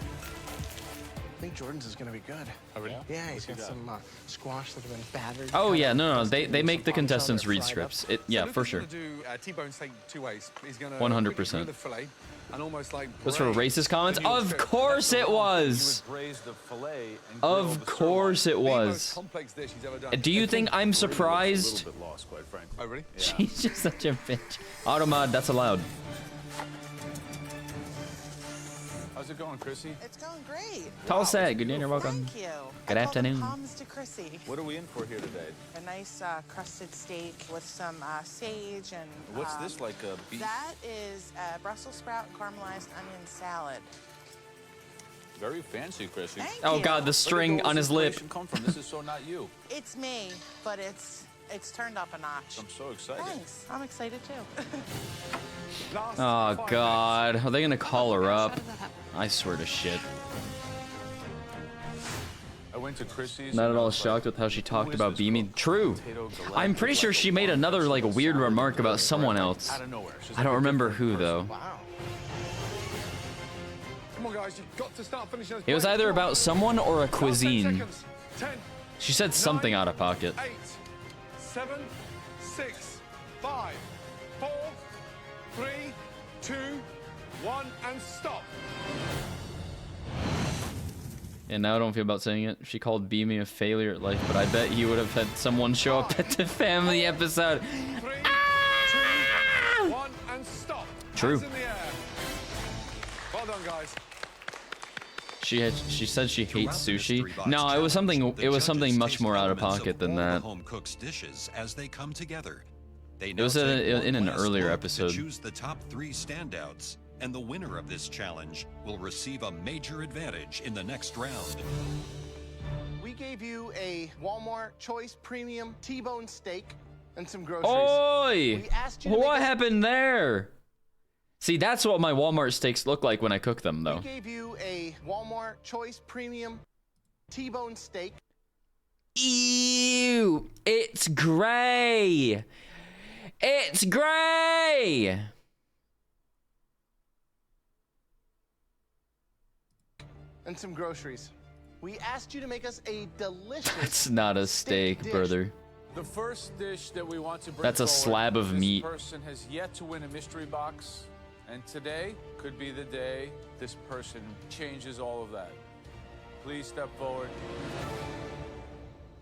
I think Jordan's is going to be good. Oh, really? Yeah, he's got some squash that have been battered. Oh yeah, no, they make the contestants read scripts. Yeah, for sure. He's going to do T-bone steak two ways. He's going to 100%. the fillet and almost like Was for racist comments? Of course it was. Of course it was. Do you think I'm surprised? A little bit lost, quite frankly. Oh, really? She's just such a bitch. Automod, that's allowed. How's it going, Chrissy? It's going great. Tall set. Good day, you're welcome. Thank you. Good afternoon. Palms to Chrissy. What are we in for here today? A nice crusted steak with some sage and. What's this, like a beef? That is Brussels sprout caramelized onion salad. Very fancy, Chrissy. Thank Oh you. God, the string on his lip. Come from? This is so not you. It's me, but it's turned up a notch. I'm so excited. Thanks. I'm excited too. Oh God, are they gonna call her up? I swear to shit. I went to Chrissy's. Not at all shocked with how she talked about Beamy. True. I'm pretty sure she made another like weird remark about someone else. I don't remember who though. Come on, guys, you've got to start finishing. It was either about someone or a cuisine. 10, She said something out of pocket. 8, 7, 6, 5, 4, 3, 2, 1, and stop. And now I don't feel about saying it. She called Beamy a failure at life, but I bet he would have had someone show up at the family episode. 3, 2, 1, and stop. True. Hands in the air. Well done, guys. She said she hates sushi. No, it was something much more out of pocket than that. Home cooks dishes as they come together. They It was in an earlier episode. Choose the top 3 standouts. And the winner of this challenge will receive a major advantage in the next round. We gave you a Walmart Choice Premium T-bone steak and some groceries. Oi! We asked you to What make us- happened there? See, that's what my Walmart steaks look like when I cook them, though. We gave you a Walmart Choice Premium T-bone steak. Ew! It's gray! It's gray! And some groceries. We asked you to make us a delicious That's not a steak, dish. brother. The first dish that we want to bring That's a forward, slab of this meat. person has yet to win a mystery box, and today could be the day this person changes all of that. Please step forward.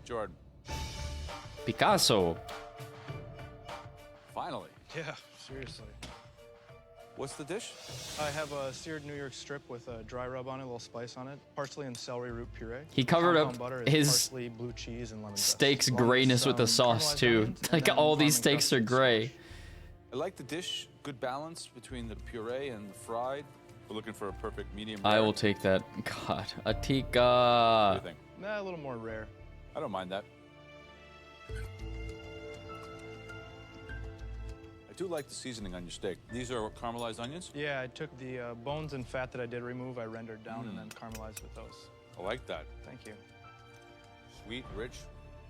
Jordan. Picasso. Finally. Yeah, seriously. What's the dish? I have a seared New York strip with a dry rub on it, a little spice on it, parsley and celery root puree. He covered Compound up butter is his parsley, blue cheese, and lemon zest. steak's Along with grayness with the some sauce, caramelized too. onions and Like, then all these parmesan steaks are custard gray. I like the dish. Good balance between the puree and the fried. We're looking for a perfect medium I rare. will take that. God, What do you Atika. think? Nah, a little more rare. I don't mind that. I do like the seasoning on your steak. These are caramelized onions? Yeah, I took the bones and fat that I did remove, I rendered down and then caramelized with those. I like that. Thank you. Sweet, rich.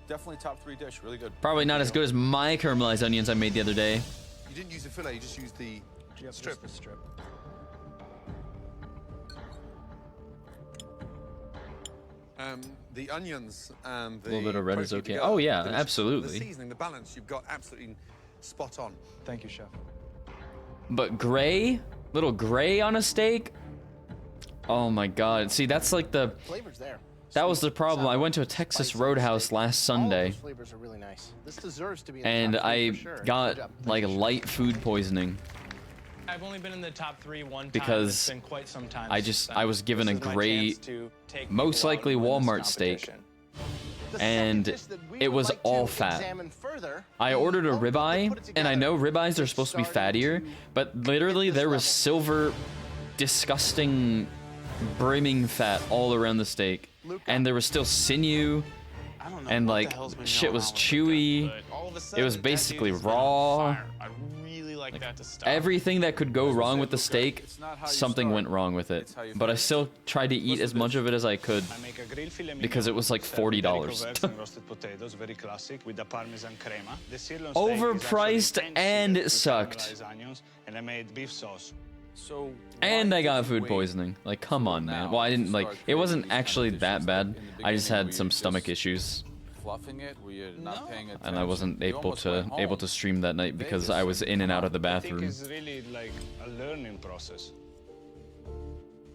Definitely top 3 dish. Really good. Probably not as good as my caramelized onions I made the other day. You didn't use the fillet, you just used the Yep, strip. just the strip. The onions and the A little bit of red is protein okay. together, Oh, yeah, delicious. absolutely. The seasoning, the balance, you've got absolutely spot on. Thank you, chef. But gray? Little gray on a steak? Oh my god. See, that's like the... Flavors there. That was the problem. I went to a Texas Roadhouse last All Sunday, those flavors are really nice. This deserves to be in the and top 3 I for sure. got Good job. like light food poisoning I've only been in the top 3 one time. because It's been quite some time I was given a great, most likely Walmart steak, and it was all fat. I ordered a ribeye, and I know ribeyes are supposed to be fattier, but literally there was silver, disgusting, brimming fat all around the steak, and there was still sinew, and like shit was chewy. It was basically raw. I really like that to start. Everything that could go wrong with the steak, something went wrong with it. But I still tried to eat as much of it as I could because it was like $40. Roasted potatoes, very classic, with the parmesan crema. The sirloin steak is Overpriced actually and it with sucked. caramelized onions, and I made beef sauce. So And I got food poisoning. Like, come on, man. Well, I didn't like. It wasn't actually that bad. I just had some stomach issues, fluffing it, where you're not paying attention. and I wasn't You able almost to went home. stream that night because I was in and out of the I think bathroom. it's really like a learning process.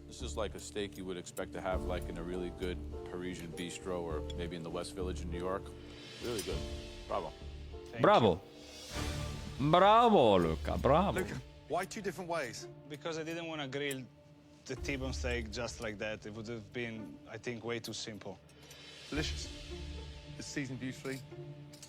This is like a steak you would expect to have like in a really good Parisian bistro or maybe in the West Village in New York. Really good. Bravo. Bravo. Bravo, Luca. Bravo. Luca, why 2 different ways? Because I didn't want to grill the T-bone steak just like that. It would have been, I think, way too simple. Delicious. It's seasoned beautifully.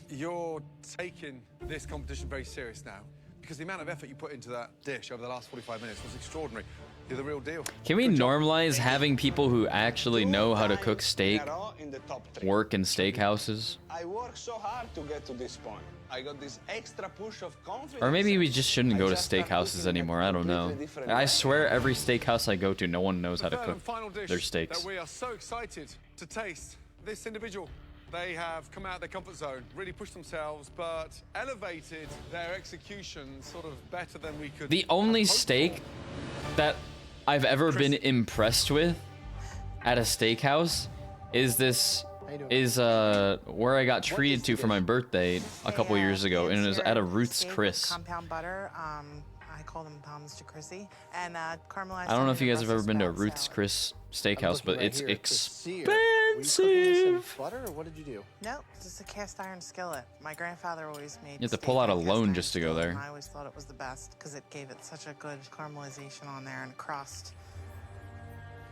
You're taking this competition very serious now because the amount of effort you put into that dish over the last 45 minutes was extraordinary. You're the real deal. Can we normalize having people who actually know how to cook steak In the top 3. work in steakhouses? I worked so hard to get to this point. I got this extra push of confidence. Or maybe we just shouldn't go to steakhouses anymore. I don't know. I swear every steakhouse I go to, no one knows how to Third cook and final dish their steaks. that we are so excited to taste. This individual, they have come out of their comfort zone, really pushed themselves, but elevated their execution sort of better than we could. The only steak that I've ever been impressed with at a steakhouse is where I got treated to for my birthday a couple years ago, and it was at a Ruth's Chris. Compound butter. I call them Tom's to Chrissy. And caramelized. I don't know if onion you guys have ever Brussels been to a sprout Ruth's salad. Chris steakhouse, but it's Were you cooking expensive. some butter, or what did you do? No, it's just a cast iron skillet. My grandfather always made. You have to steak pull out a on cast loan iron just to go skillet, there. And I always thought it was the best because it gave it such a good caramelization on there and crust.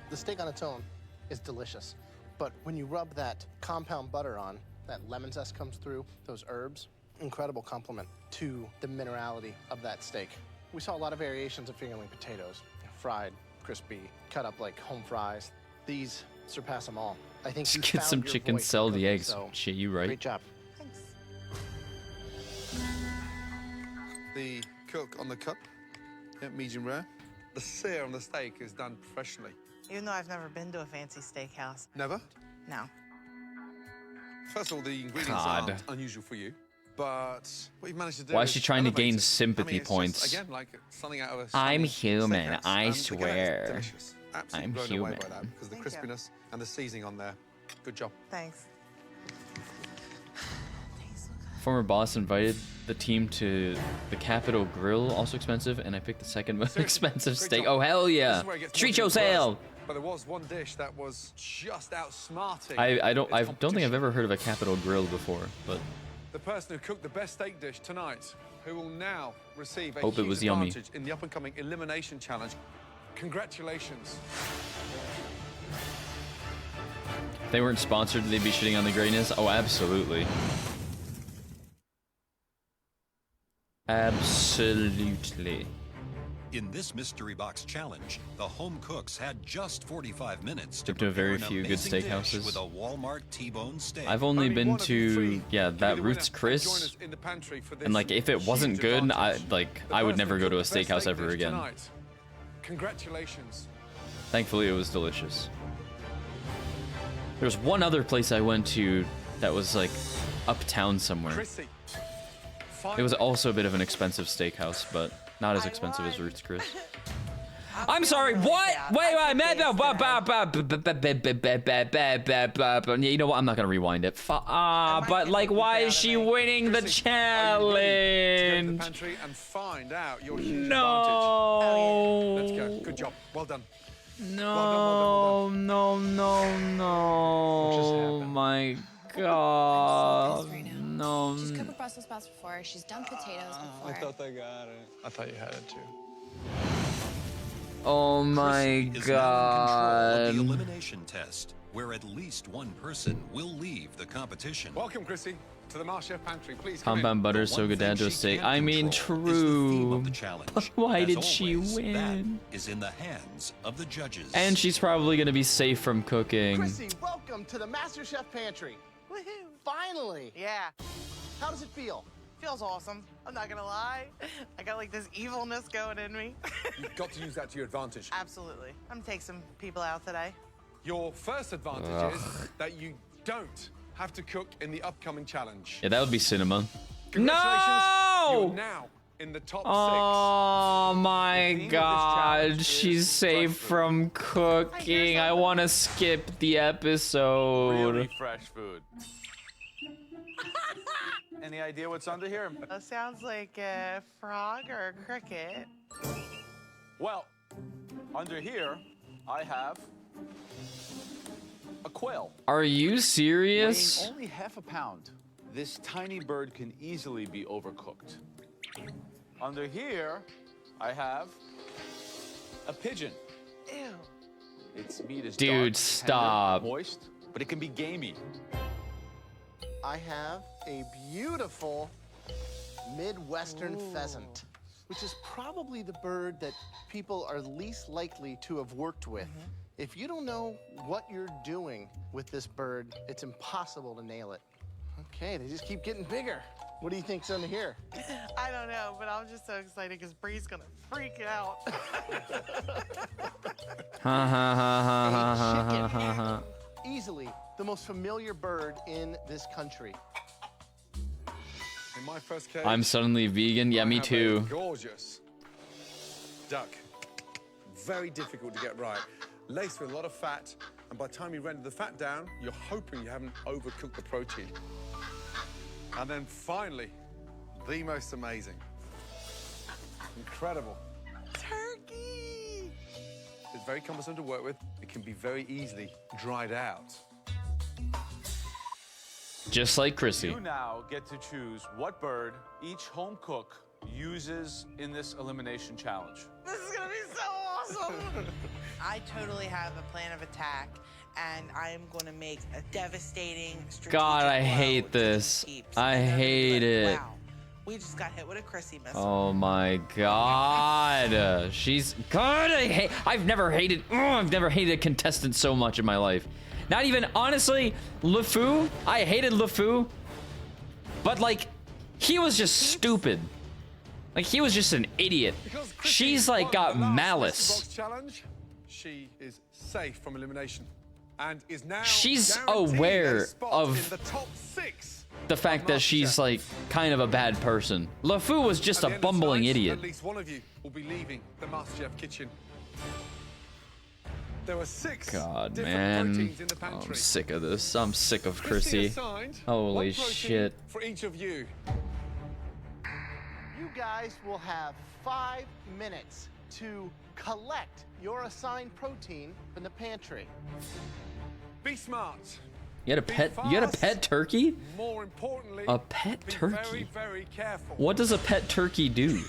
The steak on its own is delicious, but when you rub that compound butter on, that lemon zest comes through, those herbs, incredible compliment to the minerality of that steak. We saw a lot of variations of fingerling potatoes. Fried, crispy, cut up like home fries. These surpass them all. I think you Just get found some your chicken, voice in sell the cooking, eggs. so Shit, you right. Great job. The cook on the cut, yeah, medium rare. The sear on the steak is done professionally. Even though I've never been to a fancy steakhouse. Never? No. First of all, the ingredients God. aren't unusual for you, but what you've managed to do Why is she trying to gain elevate it. sympathy it's points? Just, again, like something out of a I'm stunning human, steakhouse. I Again, swear. it's delicious. Absolutely I'm blown human. away by that because of the Thank you. crispiness and the seasoning on there. Good job. Thanks. Former boss invited the team to the Capitol Grill, also expensive, and I picked the second most expensive steak. Oh hell This yeah! is where it gets Treat more yourself! But there was one dish that was just outsmarting. I don't its think I've ever heard of a Capitol Grill before, but The person who cooked the best steak dish tonight, who will now receive a Hope it huge was yummy. advantage in the up-and-coming elimination challenge. Congratulations. if they weren't sponsored, they'd be shitting on the greatness. Oh, absolutely. Absolutely. In this mystery box challenge, the home cooks had just 45 minutes to Been to a very prepare an few good amazing dish steakhouses. with a Walmart T-bone steak. I've only been to that Ruth's Chris, In the pantry for this and like if it wasn't huge good, advantage. I would person never who go to a cooked the best steakhouse steak ever dish again. tonight. Congratulations. Thankfully, it was delicious. There's one other place I went to that was like uptown somewhere. Chrissy. It was also a bit of an expensive steakhouse, but not as expensive as Ruth's Chris. I'm sorry, what? Wait, man, no, you know what? I'm not gonna rewind it. But like, why is she winning the challenge? Pantry and find out your huge No. advantage. Let's go. Good job. Well done. No, no, my God. No. She's cooked Brussels sprouts before. She's done potatoes before. I thought I got it. I thought you had it too. Oh my Is now in control of God. the elimination test, where at least one person will leave the competition. Welcome, Chrissy, to the MasterChef pantry. Please come Compound butter is so good to add to a steak. I mean, true. But why did she win? Is in the hands of the judges. And she's probably gonna be safe from cooking. Chrissy, welcome to the MasterChef pantry. Woohoo! Finally. Yeah. How does it feel? Feels awesome. I'm not gonna lie. I got like this evilness going in me. You've got to use that to your advantage. Absolutely. I'm gonna take some people out today. Your first advantage is that you don't have to cook in the upcoming challenge. Yeah, that would be cinema. Congratulations. No! You're now in the top Oh my God, she's safe from cooking. I want to skip the episode. Really fresh food. Any idea what's under here? That sounds like a frog or a cricket. Well, under here, I have a quail. Are you serious? Weighing only half a pound, this tiny bird can easily be overcooked. Under here, I have a pigeon. Ew. Its meat is Dude, dark, tender, stop. moist, but it can be gamey. I have a beautiful Midwestern pheasant, which is probably the bird that people are least likely to have worked with. If you don't know what you're doing with this bird, it's impossible to nail it. Okay, they just keep getting bigger. What do you think's under here? I don't know, but I'm just so excited because Bree's gonna freak out. Ha ha ha ha ha ha ha ha. Easily the most familiar bird in this country. In my first case, I'm suddenly vegan. Yeah, I me have a too. gorgeous duck. Very difficult to get right. Laced with a lot of fat, and by the time you render the fat down, you're hoping you haven't overcooked the protein. And then finally, the most amazing. Incredible. Turkey! It's very cumbersome to work with. It can be very easily dried out. Just like Chrissy. You now get to choose what bird each home cook uses in this elimination challenge. This is gonna be so awesome! I totally have a plan of attack, and I am gonna make a devastating strategic God, I blow hate to these this. peeps. I And they're gonna be hate like, it. Wow, We just got hit with a Chrissy missile. Oh my God. She's God. I've never hated a contestant so much in my life. Not even, honestly, LeFou. I hated LeFou. But like, he was just stupid. Like, he was just an idiot. She's like got malice. Challenge. She is safe from elimination and is now She's aware of the top 6. The fact that she's like kind of a bad person. LeFou was just a bumbling idiot. At least one of you will be leaving the MasterChef kitchen. There were 6 God, different man. proteins in the pantry. I'm sick of this. I'm sick of Chrissy. Holy shit. For each of you. You guys will have 5 minutes to collect your assigned protein from the pantry. Be smart. You had a pet? You had a pet turkey? More importantly, a pet be turkey. Very, very careful. What does a pet turkey do?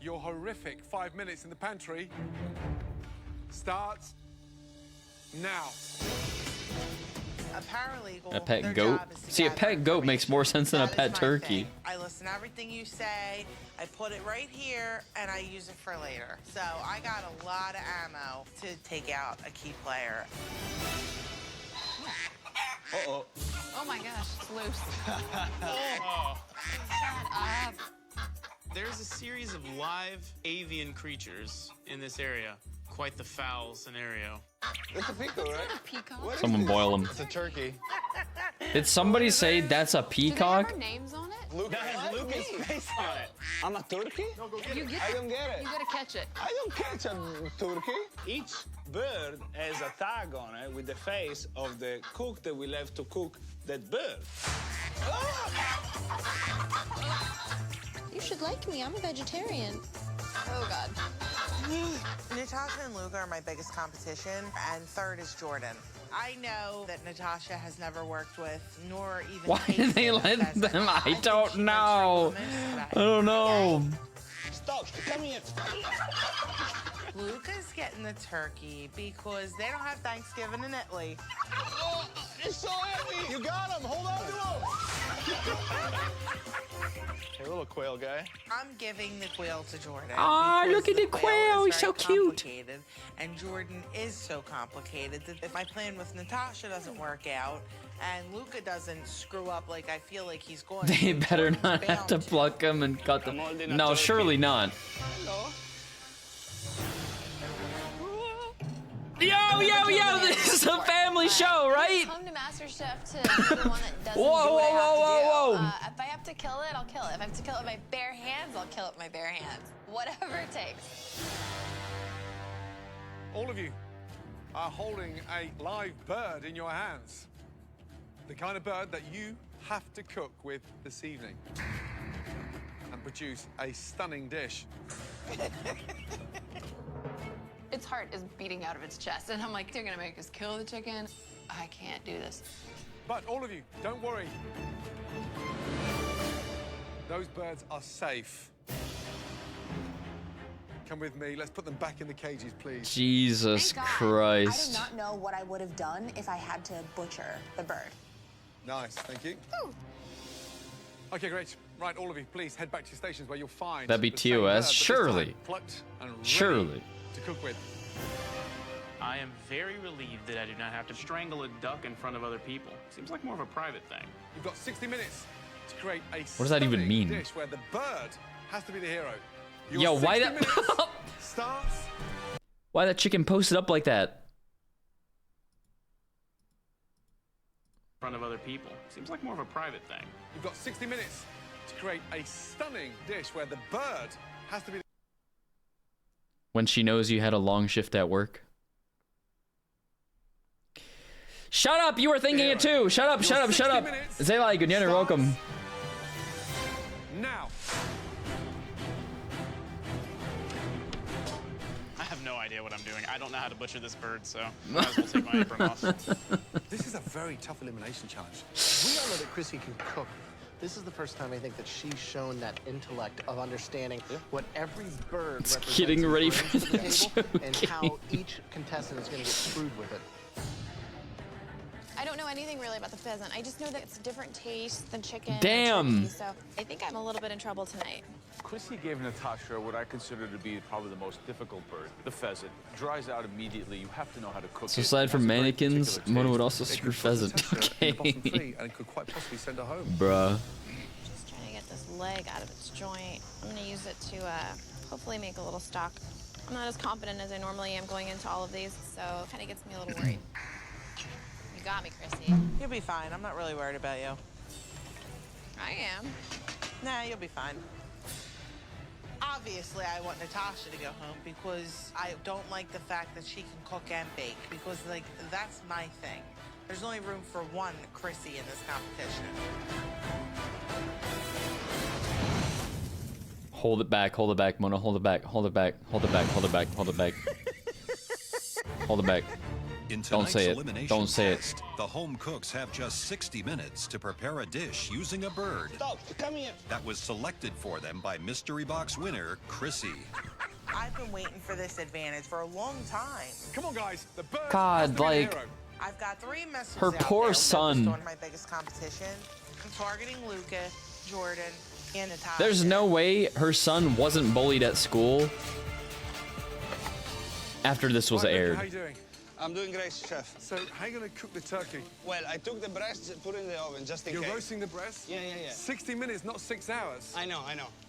Your horrific 5 minutes in the pantry starts now. A paralegal. A pet their goat? job is to See, a gather pet goat makes more sense than a That is pet my turkey. thing. I listen to everything you say. I put it right here, and I use it for later. So I got a lot of ammo to take out a key player. Uh-oh. Oh my gosh, it's loose. Oh. Shut up. There's a series of live avian creatures in this area. Quite the foul scenario. It's a peacock, right? A peacock? Someone boil him. It's a turkey. Did somebody say that's a peacock? Do they have our names on it? Luke, That has Lucas' face on it. I'm a turkey? No, go get You it. get I don't get it. You gotta catch it. I don't catch a turkey. Each bird has a tag on it with the face of the cook that will have to cook that bird. You should like me. I'm a vegetarian. Oh God. Natasha and Luca are my biggest competition, and third is Jordan. I know that Natasha has never worked with, nor even Why did they let them? I don't know. I don't know. Stop, come here. Luca's getting the turkey because they don't have Thanksgiving in Italy. Oh, it's so heavy. You got him. Hold on to him. Hey, little quail guy. I'm giving the quail to Jordan. Aw, because look at the quail. is He's so very cute. complicated, and Jordan is so complicated that if my plan with Natasha doesn't work out and Luca doesn't screw up like I feel like he's going They to, better Jordan's not have bound to pluck him and cut them. No, surely not. Yo, this is a family show, right? Come to MasterChef to be the one that doesn't Whoa, do what I have whoa, to do. whoa. If I have to kill it, I'll kill it. If I have to kill it with my bare hands, I'll kill it with my bare hands. Whatever it takes. All of you are holding a live bird in your hands. The kind of bird that you have to cook with this evening and produce a stunning dish. Its heart is beating out of its chest, and I'm like, they're gonna make us kill the chicken. I can't do this. But all of you, don't worry. Those birds are safe. Come with me. Let's put them back in the cages, please. Jesus I Christ. do not know what I would have done if I had to butcher the bird. Nice, thank you. Okay, great. Right, all of you, please head back to your stations where you'll find That'd be the same bird, but TOS. this Surely. time plucked and ready Surely. to cook with. I am very relieved that I do not have to strangle a duck in front of other people. Seems like more of a private thing. You've got 60 minutes to create a What does that even stunning mean? dish where the bird has to be the hero. Your Yo, why 60 that? minutes starts Why that chicken posted up like that? In front of other people. Seems like more of a private thing. You've got 60 minutes to create a stunning dish where the bird has to be. When she knows you had a long shift at work. Shut up! You were thinking it too! Shut up, shut up, shut up! Zelai, good you're welcome. Now. I have no idea what I'm doing. I don't know how to butcher this bird, so might as well take my apron off. This is a very tough elimination challenge. We all know that Chrissy can cook. This is the first time I think that she's shown that intellect of understanding what every bird It's represents getting and ready brings for to the the table, and showcase. how each contestant is going to get screwed with it. I don't know anything really about the pheasant. I just know that it's a different taste than chicken. or Damn. turkey, so I think I'm a little bit in trouble tonight. Chrissy gave Natasha what I consider to be probably the most difficult bird, the pheasant. Dries out immediately. You have to know how to cook So it. aside from It has a very mannequins, particular Mona would taste. also screw pheasant. Okay. And could quite possibly send her home. Bruh. Just trying to get this leg out of its joint. I'm gonna use it to hopefully make a little stock. I'm not as confident as I normally am going into all of these, so it kind of gets me a little worried. You got me, Chrissy. You'll be fine. I'm not really worried about you. I am. Nah, you'll be fine. Obviously, I want Natasha to go home because I don't like the fact that she can cook and bake because, like, that's my thing. There's only room for one Chrissy in this competition. Hold it back, Mona, hold it back, hold it back, hold it back, hold it back, hold it back. Hold it back. In Don't tonight's say it. elimination Don't say it. test, the home cooks have just 60 minutes to prepare a dish using a bird. Stop, come here. That was selected for them by mystery box winner Chrissy. I've been waiting for this advantage for a long time. Come on, guys. The bird has to God, be the like, hero. I've got 3 messages her out poor there son. focused on my biggest competition. I'm targeting Luca, Jordan, and Natasha. There's no way her son wasn't bullied at school after this was Hi, Luca, aired. How you doing? I'm doing great, chef. So, how are you going to cook the turkey? Well, I took the breast, put it in the oven just in You're case. roasting the breast? Yeah. 60 minutes, not 6 hours. I know.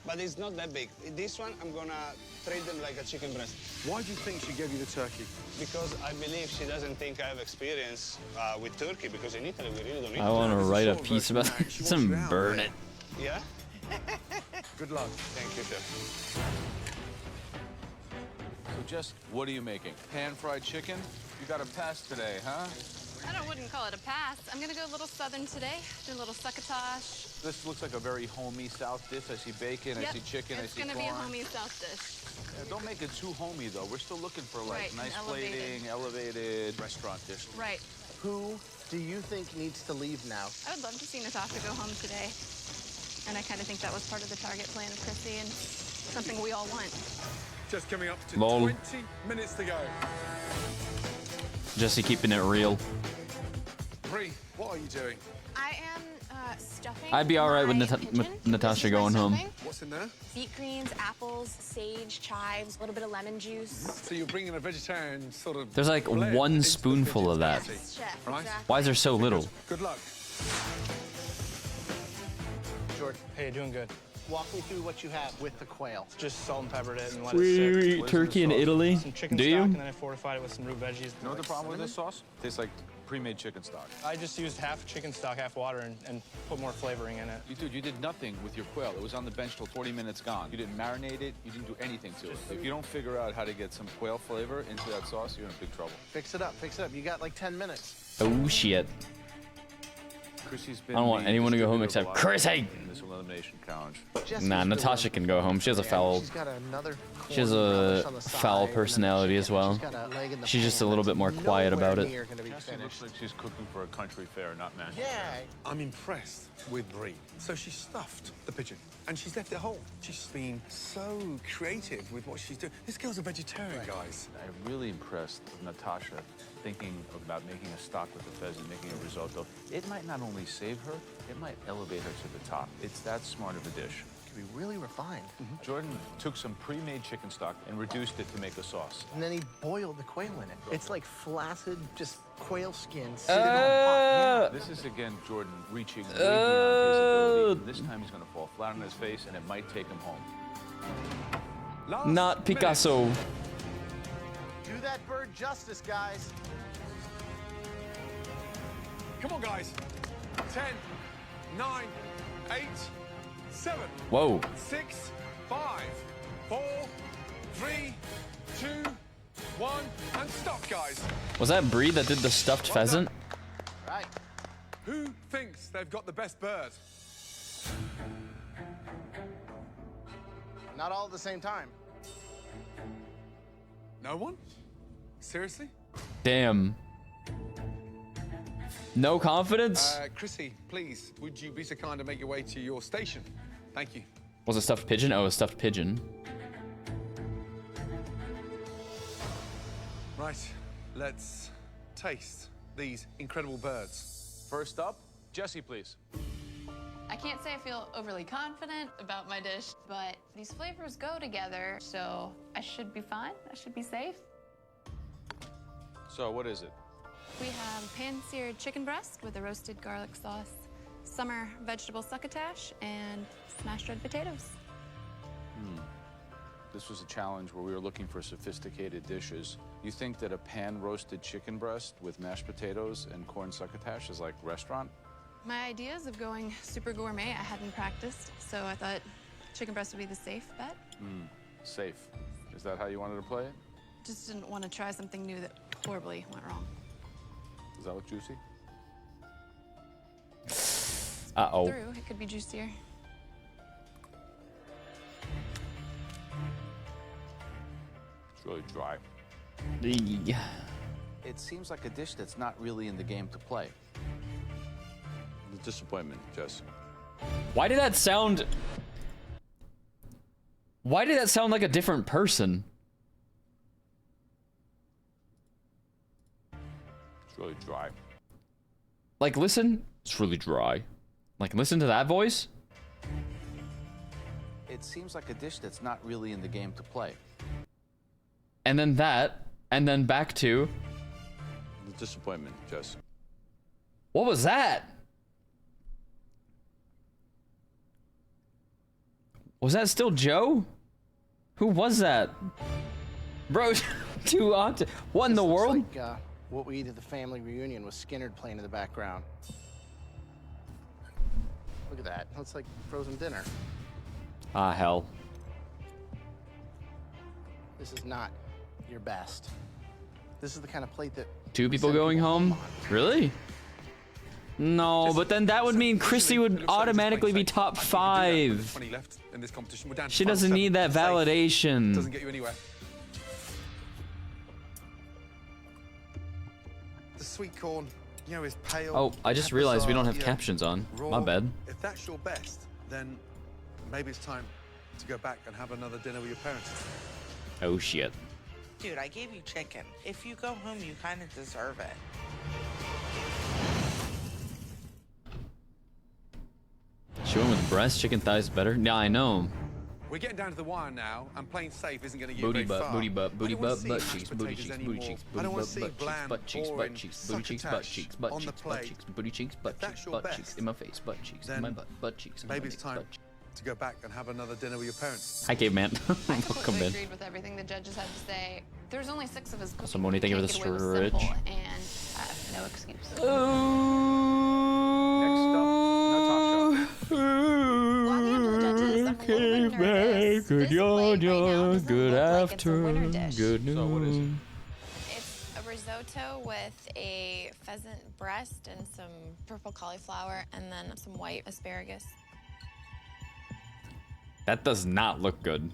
But it's not that big. This one, I'm gonna treat them like a chicken breast. Why do you think she gave you the turkey? Because I believe she doesn't think I have experience with turkey, because in Italy, we really don't eat I want to turkey. write a piece about this and burn it. Yeah? Good luck. Thank you, chef. So just, what are you making? Pan-fried chicken? You got a pass today, huh? I wouldn't call it a pass. I'm gonna go a little southern today. Do a little succotash. This looks like a very homey South dish. I see bacon, I Yep, see chicken, I it's see gonna corn. be a homey South dish. Yeah, don't make it too homey, though. We're still looking for, like, Right, nice elevated. plating, elevated restaurant dish. Right. Who do you think needs to leave now? I would love to see Natasha go home today. And I kind of think that was part of the target plan of Chrissy and something we all want. Just coming up to Lol. 20 minutes to go. Jesse keeping it real. Bree, what are you doing? I am stuffing. I'd be alright with, my with pigeon. Natasha This is my going home. stuffing. What's in there? Beet greens, apples, sage, chives, a little bit of lemon juice. So you're bringing a vegetarian sort of... There's like blend one into the spoonful of that. pigeon's Chef, Right. exactly. Why is there so little? Good luck. Jordan, hey, doing good. Walk me through what you have with the quail. Just salt and peppered it and let it We sit. eat turkey in Italy. Some chicken Do stock, you? and then I fortified it with some root veggies. You know what the problem with this sauce? Tastes like pre-made chicken stock. I just used half chicken stock, half water, and put more flavoring in it. You did nothing with your quail. It was on the bench till 40 minutes gone. You didn't marinate it. You didn't do anything to it. If you don't figure out how to get some quail flavor into that sauce, you're in big trouble. Fix it up, fix it up. You got like 10 minutes. Oh shit. Chrissy's I been don't want the anyone to go home distributor except of a lot of Chrissy. in this elimination challenge. Jesse's Nah, doing Natasha can go home. She has a foul. She's got another She has corn relish a on the side, foul and then personality the as chicken. well. She's got a leg in the She's just a pan little bit more that's quiet about nowhere it. near gonna be Cassie finished. looks like she's cooking for a country fair, not MasterChef. Yeah. I'm impressed with Bree. So she stuffed the pigeon and she's left it whole. She's been so creative with what she's doing. This girl's a vegetarian, guys. I'm really impressed with Natasha thinking about making a stock with the pheasant, making a risotto. It might not only save her, it might elevate her to the top. It's that smart of a dish. Can be really refined. Jordan took some pre-made chicken stock and reduced it to make a sauce. And then he boiled the quail in it. It's like flaccid, just quail skin sitting on a pot. This is, again, Jordan reaching way beyond his ability. This time he's going to fall flat on his face, and it might take him home. Not Picasso. Do that bird justice, guys. Come on, guys. 10, 9, 8, 7. Whoa. 6, 5, 4, 3, 2, 1, and stop, guys. Was that Bree that did the stuffed pheasant? Right. Who thinks they've got the best bird? Not all at the same time. No one? Seriously? Damn. No confidence? Chrissy, please, would you be so kind to make your way to your station? Thank you. Was it stuffed pigeon? Oh, a stuffed pigeon. Right, let's taste these incredible birds. First up, Jesse, please. I can't say I feel overly confident about my dish, but these flavors go together, so I should be fine. I should be safe. So what is it? We have pan-seared chicken breast with a roasted garlic sauce, summer vegetable succotash, and smashed red potatoes. This was a challenge where we were looking for sophisticated dishes. You think that a pan-roasted chicken breast with mashed potatoes and corn succotash is like restaurant? My ideas of going super gourmet I hadn't practiced, so I thought chicken breast would be the safe bet. Safe. Is that how you wanted to play it? Just didn't want to try something new that horribly went wrong. Does that look juicy? Uh-oh. Through, it could be juicier. It's really dry. Yeah. It seems like a dish that's not really in the game to play. The disappointment, Jess. Why did that sound... Why did that sound like a different person? It's really dry. Like, listen. It's really dry. Like, listen to that voice. It seems like a dish that's not really in the game to play. And then that. And then back to... The disappointment, Jess. What was that? Was that still Joe? Who was that? Bro, too odd. What in the world? Like, what we eat at the family reunion with Skinnerd playing in the background. Look at that. Looks like frozen dinner. Ah, hell. This is not your best. This is the kind of plate that... 2 people going home? Really? No, but then that would mean Chrissy would automatically be top 5. She doesn't need that validation. Doesn't get you anywhere. The sweet corn, you know, is pale. Oh, I just realized we don't have captions on. My bad. If that's your best, then maybe it's time to go back and have another dinner with your parents. Oh, shit. Dude, I gave you chicken. If you go home, you kind of deserve it. She went with breast, chicken thighs better? Yeah, I know. We're getting down to the wire now, and playing safe isn't going to get Booty you very butt, far. booty butt, booty I don't wanna butt, see butt mashed cheeks, booty potatoes cheeks, anymore. booty cheeks, I booty don't wanna butt, see butt cheeks, bland, butt cheeks, boring butt cheeks, booty cheeks, butt succotash cheeks, butt on the cheeks, butt plate. cheeks, booty cheeks, butt If that's cheeks, your butt best, cheeks, in my face, butt cheeks, in my then butt, butt cheeks, in my maybe it's face, time butt cheeks. to go back and have another dinner with your parents. Hi, caveman. I Welcome completely in. agreed with everything the judges had to say. There's only 6 of us cooking. So, Moni, thank you for the Take it away was stretch. simple, and I have no excuse. Good yada, good afternoon, good noon. So what is it? It's a risotto with a pheasant breast and some purple cauliflower and then some white asparagus. That does not look good.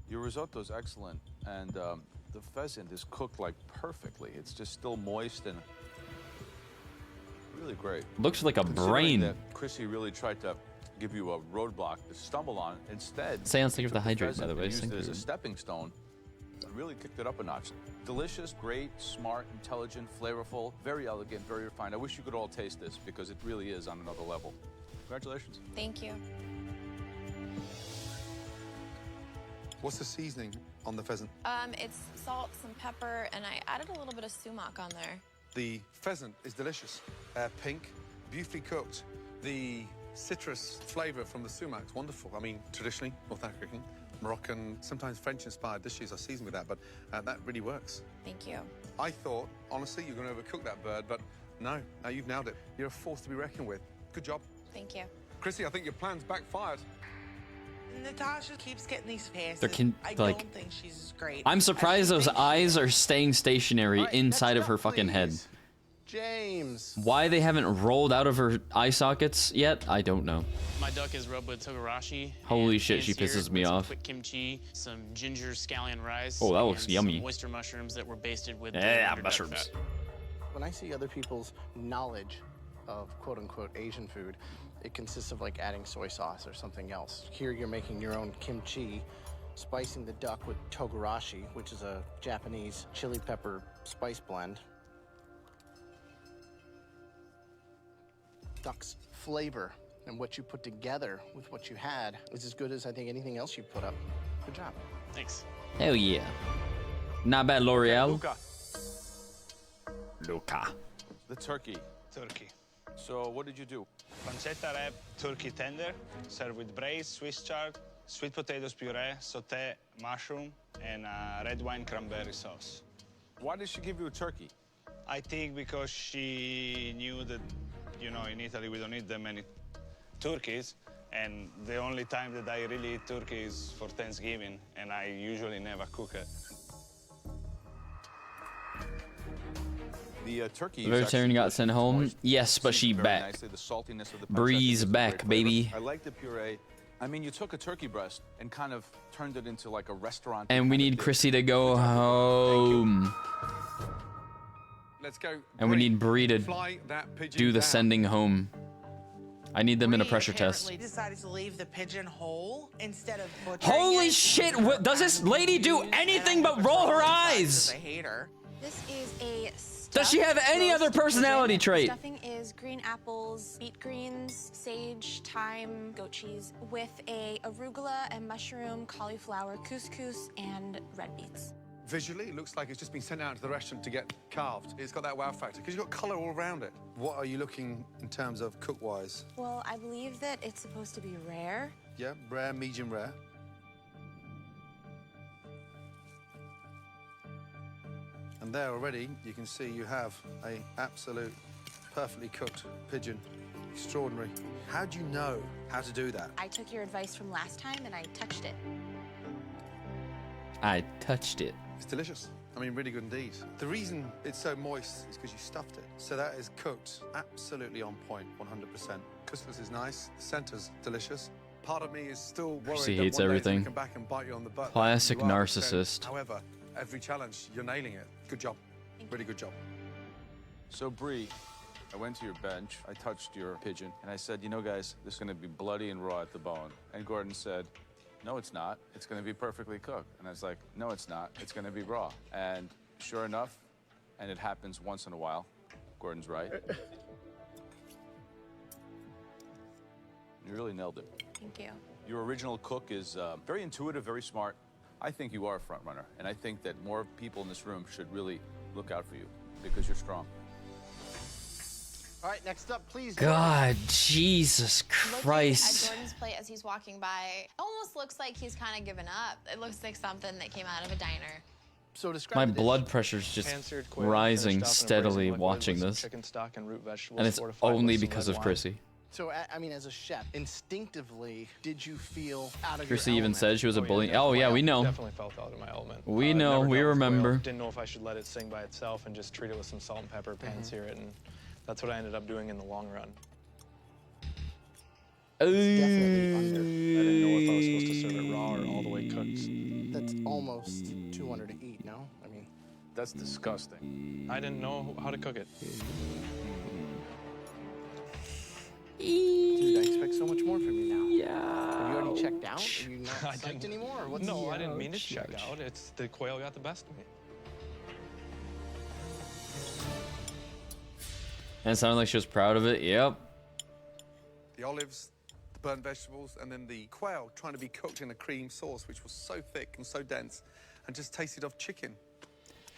Your risotto is excellent, and the pheasant is cooked like perfectly. It's just still moist and really great. Looks like a Considering brain. that Chrissy really tried to give you a roadblock to stumble on. Instead, Seance, thank you for the took hydrate, by pheasant the way. and used Thank it as you. a stepping stone. And really kicked it up a notch. Delicious, great, smart, intelligent, flavorful, very elegant, very refined. I wish you could all taste this because it really is on another level. Congratulations. Thank you. What's the seasoning on the pheasant? It's salt, some pepper, and I added a little bit of sumac on there. The pheasant is delicious. Pink, beautifully cooked. The citrus flavor from the sumac is wonderful. I mean, traditionally, North African, Moroccan, sometimes French-inspired dishes are seasoned with that, but that really works. Thank you. I thought, honestly, you're going to overcook that bird, but no, you've nailed it. You're a force to be reckoned with. Good job. Thank you. Chrissy, I think your plan's backfired. Natasha keeps getting these passes. I like- don't think she's as great. I'm as surprised she those thinks she eyes is. are staying stationary inside of her fucking head. James. Why they haven't rolled out of her eye sockets yet, I don't know. My duck is rubbed with togarashi. Holy and shit, she pan-seared pisses me with some off. Quick kimchi, some ginger scallion rice. Oh, that looks and yummy. Some oyster mushrooms that were basted with Yeah, duck mushrooms. fat. When I see other people's knowledge of quote-unquote Asian food, it consists of like adding soy sauce or something else. Here you're making your own kimchi, spicing the duck with togarashi, which is a Japanese chili pepper spice blend. duck's flavor and what you put together with what you had is as good as I think anything else you put up. Good job. Thanks. Hell yeah. Not bad, L'Oreal. Luca. Luca. The turkey. Turkey. So what did you do? Pancetta wrap, turkey tender, served with braised Swiss chard, sweet potatoes puree, sauté mushroom, and red wine cranberry sauce. Why did she give you a turkey? I think because she knew that, you know, in Italy we don't eat that many turkeys, and the only time that I really eat turkey is for Thanksgiving, and I usually never cook it. The turkey. The vegetarian got sent home. Yes, but she back. Nicely. The saltiness of the Breeze back, baby. I like the puree. I mean, you took a turkey breast and kind of turned it into like a restaurant. And we need Chrissy to go home. Let's go. And we need Bree to Fly that pigeon do the down. sending home. I need them in a pressure test. Apparently decided to leave the pigeon whole instead of butchering Holy it. shit! What, does this lady do anything but roll her eyes? I hate her. This is a Does she have any other personality trait? Stuffing is green apples, beet greens, sage, thyme, goat cheese, with a arugula and mushroom, cauliflower, couscous, and red beets. Visually, it looks like it's just been sent out to the restaurant to get carved. It's got that wow factor because you've got colour all around it. What are you looking in terms of cook-wise? Well, I believe that it's supposed to be rare. Yeah, rare, medium rare. And there already, you can see you have a absolute perfectly cooked pigeon. Extraordinary. How do you know how to do that? I took your advice from last time and I touched it. I touched it. It's delicious. I mean, really good indeed. The reason it's so moist is because you stuffed it. So that is cooked absolutely on point, 100%. Couscous is nice. The center's delicious. Part of me is still worried She that hates one day it's everything. gonna come back and bite you on the butt. Classic You are, narcissist. However, every challenge, you're nailing it. Good job. Really good job. So Bree, I went to your bench, I touched your pigeon, and I said, you know, guys, this is gonna be bloody and raw at the bone. And Gordon said, no, it's not. It's gonna be perfectly cooked. And I was like, no, it's not. It's gonna be raw. And sure enough, and it happens once in a while, Gordon's right. You really nailed it. Thank you. Your original cook is very intuitive, very smart. I think you are a front runner, and I think that more people in this room should really look out for you because you're strong. All right, next up, please. God, Jesus Christ. Looking at Jordan's plate as he's walking by, almost looks like he's kind of given up. It looks like something that came out of a diner. So describe My the dish. blood pressure's just Pan-seared quail, rising finished off in a steadily braised liquid watching with some this. Chicken stock and root vegetables. And it's fortified with only some because red of wine. Chrissy. So, I mean, as a chef, instinctively, did you feel out of Chrissy your even element? said she was a bully. definitely. Oh, yeah, we know. Definitely felt out of my element. We know, never we dealt with remember. quail. Didn't know if I should let it sing by itself and just treat it with some salt and pepper, pan-sear it, and that's what I ended up doing in the long run. Definitely under. I didn't know if I was supposed to serve it raw or all the way cooked. That's almost too under to eat, no? I mean, That's disgusting. I didn't know how to cook it. dude, I expect so much more from you now. Yeah. Have you already checked out? Are you not I psyched didn't- anymore? Or what's No, the, I didn't mean to Ouch, check ouch. out. It's the quail got the best of me. And it sounded like she was proud of it. Yep. The olives, the burnt vegetables, and then the quail trying to be cooked in a cream sauce, which was so thick and so dense, and just tasted of chicken.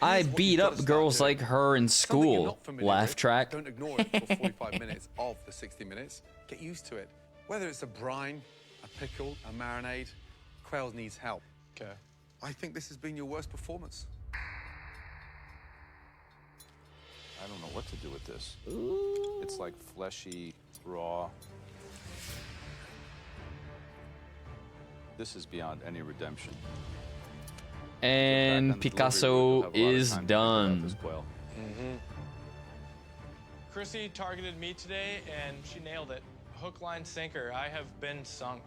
I Here's what beat you've gotta up start girls doing. like her in Something you're school. not familiar Laugh with, track. Don't ignore it for 45 minutes of the 60 minutes. Get used to it. Whether it's a brine, a pickle, a marinade, quail needs help. Okay. I think this has been your worst performance. I don't know what to do with this. It's like fleshy, raw. This is beyond any redemption. And Picasso is done. Chrissy targeted me today, and she nailed it. Hook, line, sinker. I have been sunk.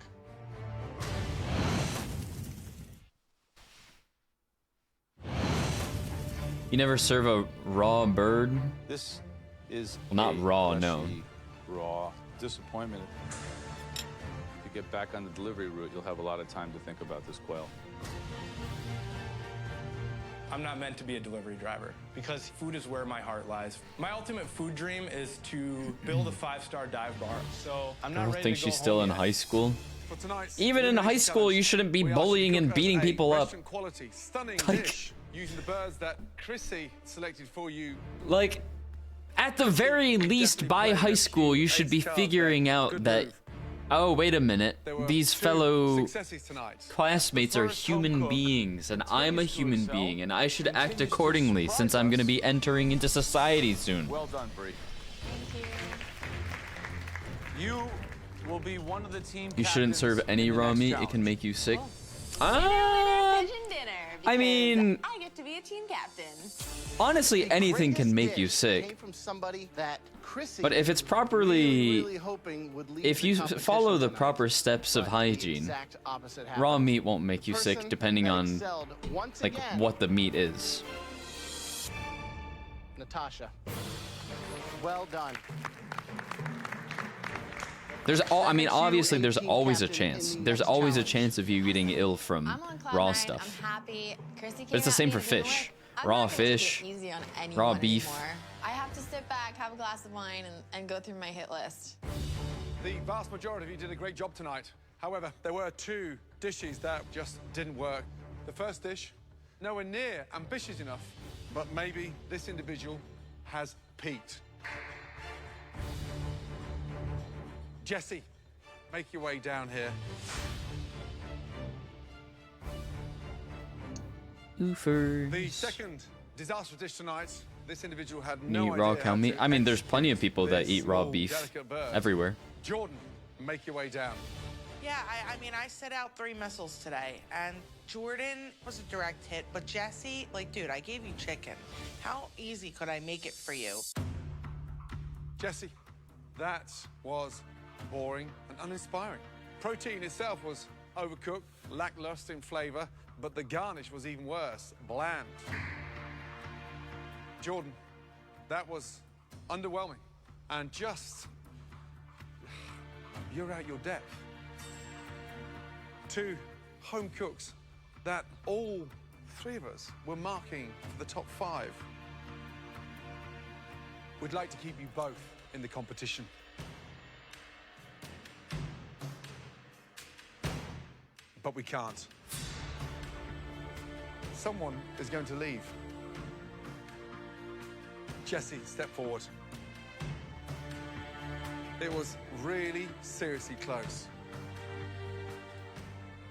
You never serve a raw bird? This is Well, not a raw, fleshy, no. raw disappointment. If you get back on the delivery route, you'll have a lot of time to think about this quail. I'm not meant to be a delivery driver because food is where my heart lies. My ultimate food dream is to build a 5-star dive bar. So I'm I not don't ready think to she's go still home in yet. high school. For tonight's Even in high elimination school, challenge, you shouldn't be we ask you to bullying and cook us beating a people up. restaurant quality, stunning Like- dish using the birds that Chrissy selected for you. Like, at the very least, by high school, you should be figuring out that, oh, wait a minute, these fellow Successes tonight. classmates are human beings, and I'm a human being, and I should act accordingly since I'm going to be entering into society soon. Well done, Bree. You will be one of the team. You shouldn't serve any raw meat, it can make you sick. Pigeon dinner. I mean, I get to be a team captain. honestly, anything can make you sick. From somebody that Chrissy But if it's really properly, hoping would lead if the you competition follow the tonight. proper steps of hygiene, Exact opposite raw happened. meat won't make you sick depending on excelled once like again. what the meat is. Natasha. Well done. There's I mean, obviously, there's always a chance. There's always a chance of you getting ill from I'm on cloud raw nine. stuff. I'm happy. Chrissy came But it's the at same me for and didn't fish. work. I'm Raw not gonna take fish, it easy on raw anyone beef. anymore. I have to sit back, have a glass of wine, and go through my hit list. The vast majority of you did a great job tonight. However, there were 2 dishes that just didn't work. The first dish, nowhere near ambitious enough, but maybe this individual has peaked. Jesse, make your way down here. Oofers. The second disastrous dish tonight, this individual had no Eat idea raw how cow meat. to I mean, there's plenty of people that this eat raw small, beef delicate bird. everywhere. Jordan, make your way down. Yeah, I mean, I set out 3 missiles today, and Jordan was a direct hit, but Jesse, like, dude, I gave you chicken. How easy could I make it for you? Jesse, that was boring and uninspiring. Protein itself was overcooked, lackluster in flavor, but the garnish was even worse, bland. Jordan, that was underwhelming and just, you're out your depth. 2 home cooks that all 3 of us were marking for the top 5. We'd like to keep you both in the competition. But we can't. Someone is going to leave. Jesse, step forward. It was really seriously close.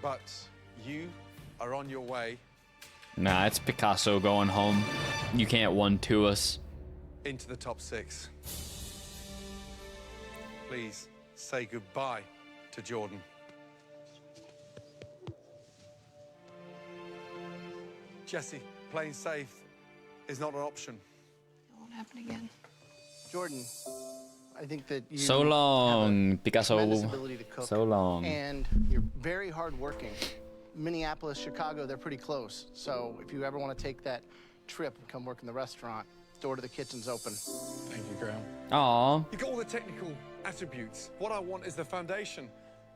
But you are on your way Nah, it's Picasso going home. You can't 1-2 us. into the top 6. Please say goodbye to Jordan. Jesse, playing safe is not an option. It won't happen again. Jordan, I think that you So long, Picasso. tremendous ability to cook, So long. and you're very hardworking. Minneapolis, Chicago, they're pretty close. So if you ever want to take that trip and come work in the restaurant, door to the kitchen's open. Thank you, Graham. Aw. You've got all the technical attributes. What I want is the foundation,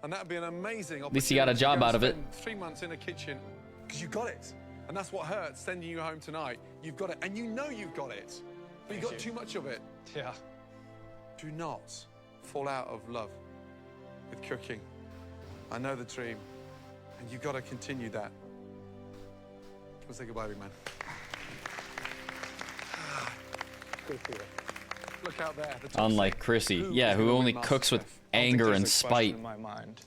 and that'd be an amazing opportunity. At least you got a job to go out of it. spend 3 months in a kitchen, because you got it. And that's what hurts, sending you home tonight. You've got it, and you know you've got it, but you've got too much of it. Yeah. Do not fall out of love with cooking. I know the dream, and you've got to continue that. We'll say goodbye, big man. Look out there. the top Unlike 6. Chrissy, Who yeah, is who gonna only win cooks with MasterChef? anger There's and a question spite. in my mind.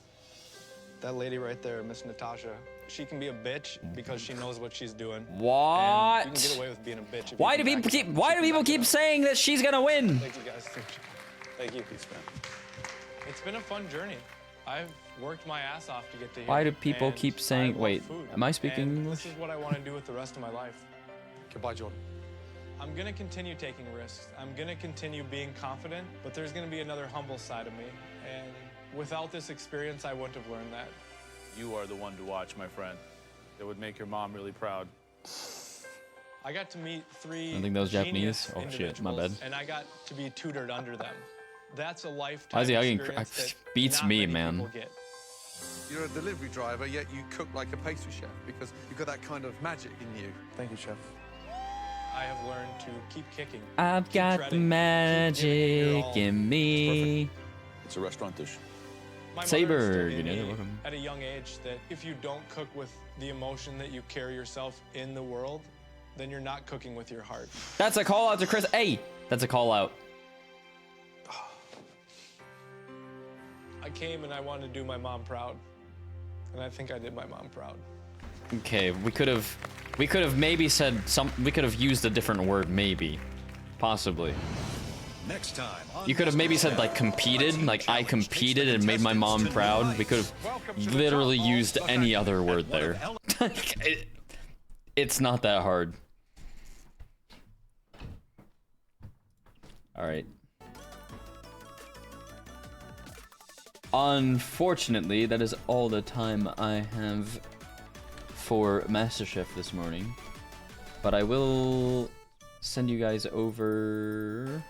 That lady right there, Miss Natasha, she can be a bitch because she knows what she's doing. What? And you can get away with being a bitch. If Why you do can people back keep? it up. Why do people keep saying that she's gonna win? Thank you guys. Thank you. It's been a fun journey. I've worked my ass off to get to here. Why do people and keep I saying? love Wait, food, am I speaking and English? This is what I want to do with the rest of my life. Goodbye, Jordan. I'm gonna continue taking risks. I'm gonna continue being confident, but there's gonna be another humble side of me. And without this experience, I wouldn't have learned that. You are the one to watch, my friend. That would make your mom really proud. I got to meet 3 I think that was genius Japanese. Oh shit, my bad. individuals, and I got to be tutored under them. That's a lifetime Why is he hugging? experience that Beats not me, many man. people get. You're a delivery driver, yet you cook like a pastry chef because you've got that kind of magic in you. Thank you, chef. I have learned to keep kicking. I've keep got the treading, keep magic giving it your all. in me. It's a restaurant dish. My Saber, mother you instilled in know, me welcome. at a young age that if you don't cook with the emotion that you carry yourself in the world, then you're not cooking with your heart. That's a call out to Chris. Hey, that's a call out. I came and I wanted to do my mom proud, and I think I did my mom proud. Okay, we could have maybe said we could have used a different word, maybe, possibly. Next time. You could have maybe said like competed, like I competed and made my mom proud. We could have literally used any other word there. It's not that hard. All right. Unfortunately, that is all the time I have for MasterChef this morning. But I will send you guys over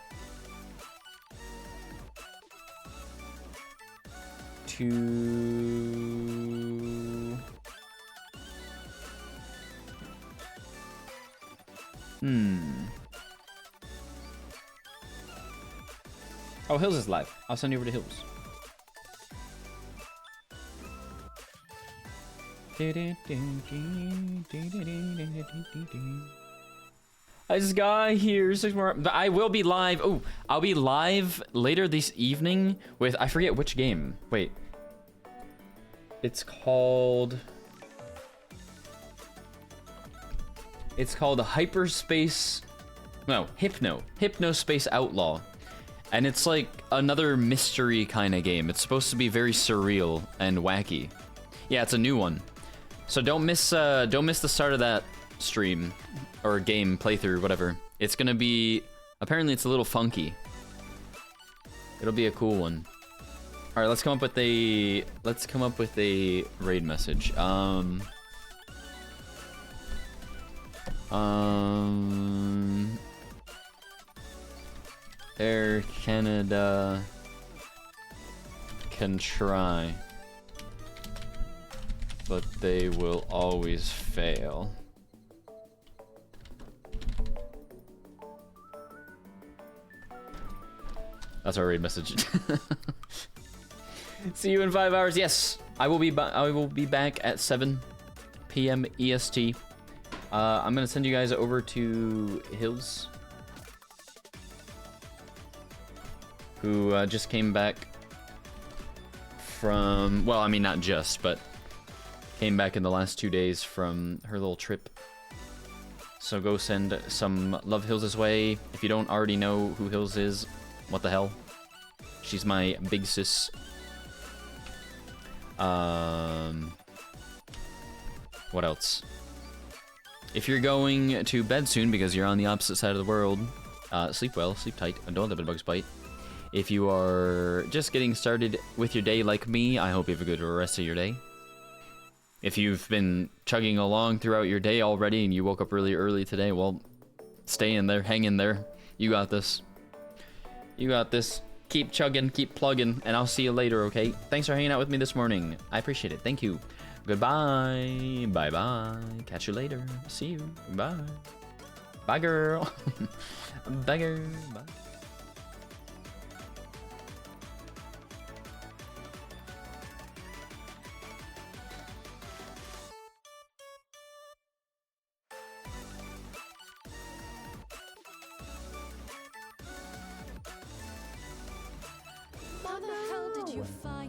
to... Oh, Hills is live. I'll send you over to Hills. I just got here 6 more. But I will be live. Oh, I'll be live later this evening with, I forget which game. Wait. It's called Hyperspace. No, Hypnospace Outlaw. And it's like another mystery kind of game. It's supposed to be very surreal and wacky. Yeah, it's a new one. So don't miss the start of that stream or game playthrough, whatever. It's gonna be, apparently it's a little funky. It'll be a cool one. All right, let's come up with a raid message. Air Canada can try, but they will always fail. That's our raid message. See you in 5 hours. Yes, I will be back at 7 p.m. EST. I'm gonna send you guys over to Hills, who just came back from, well, I mean, not just, but came back in the last 2 days from her little trip. So go send some love Hills' way. If you don't already know who Hills is, what the hell? She's my big sis. What else? If you're going to bed soon because you're on the opposite side of the world, sleep well, sleep tight, and don't let the bugs bite. If you are just getting started with your day like me, I hope you have a good rest of your day. If you've been chugging along throughout your day already and you woke up really early today, well, stay in there, hang in there. You got this. You got this. Keep chugging, keep plugging, and I'll see you later, okay? Thanks for hanging out with me this morning. I appreciate it. Thank you. Goodbye. Bye-bye. Catch you later. See you. Bye. Bye, girl. Bye, girl. Bye. How the hell did you find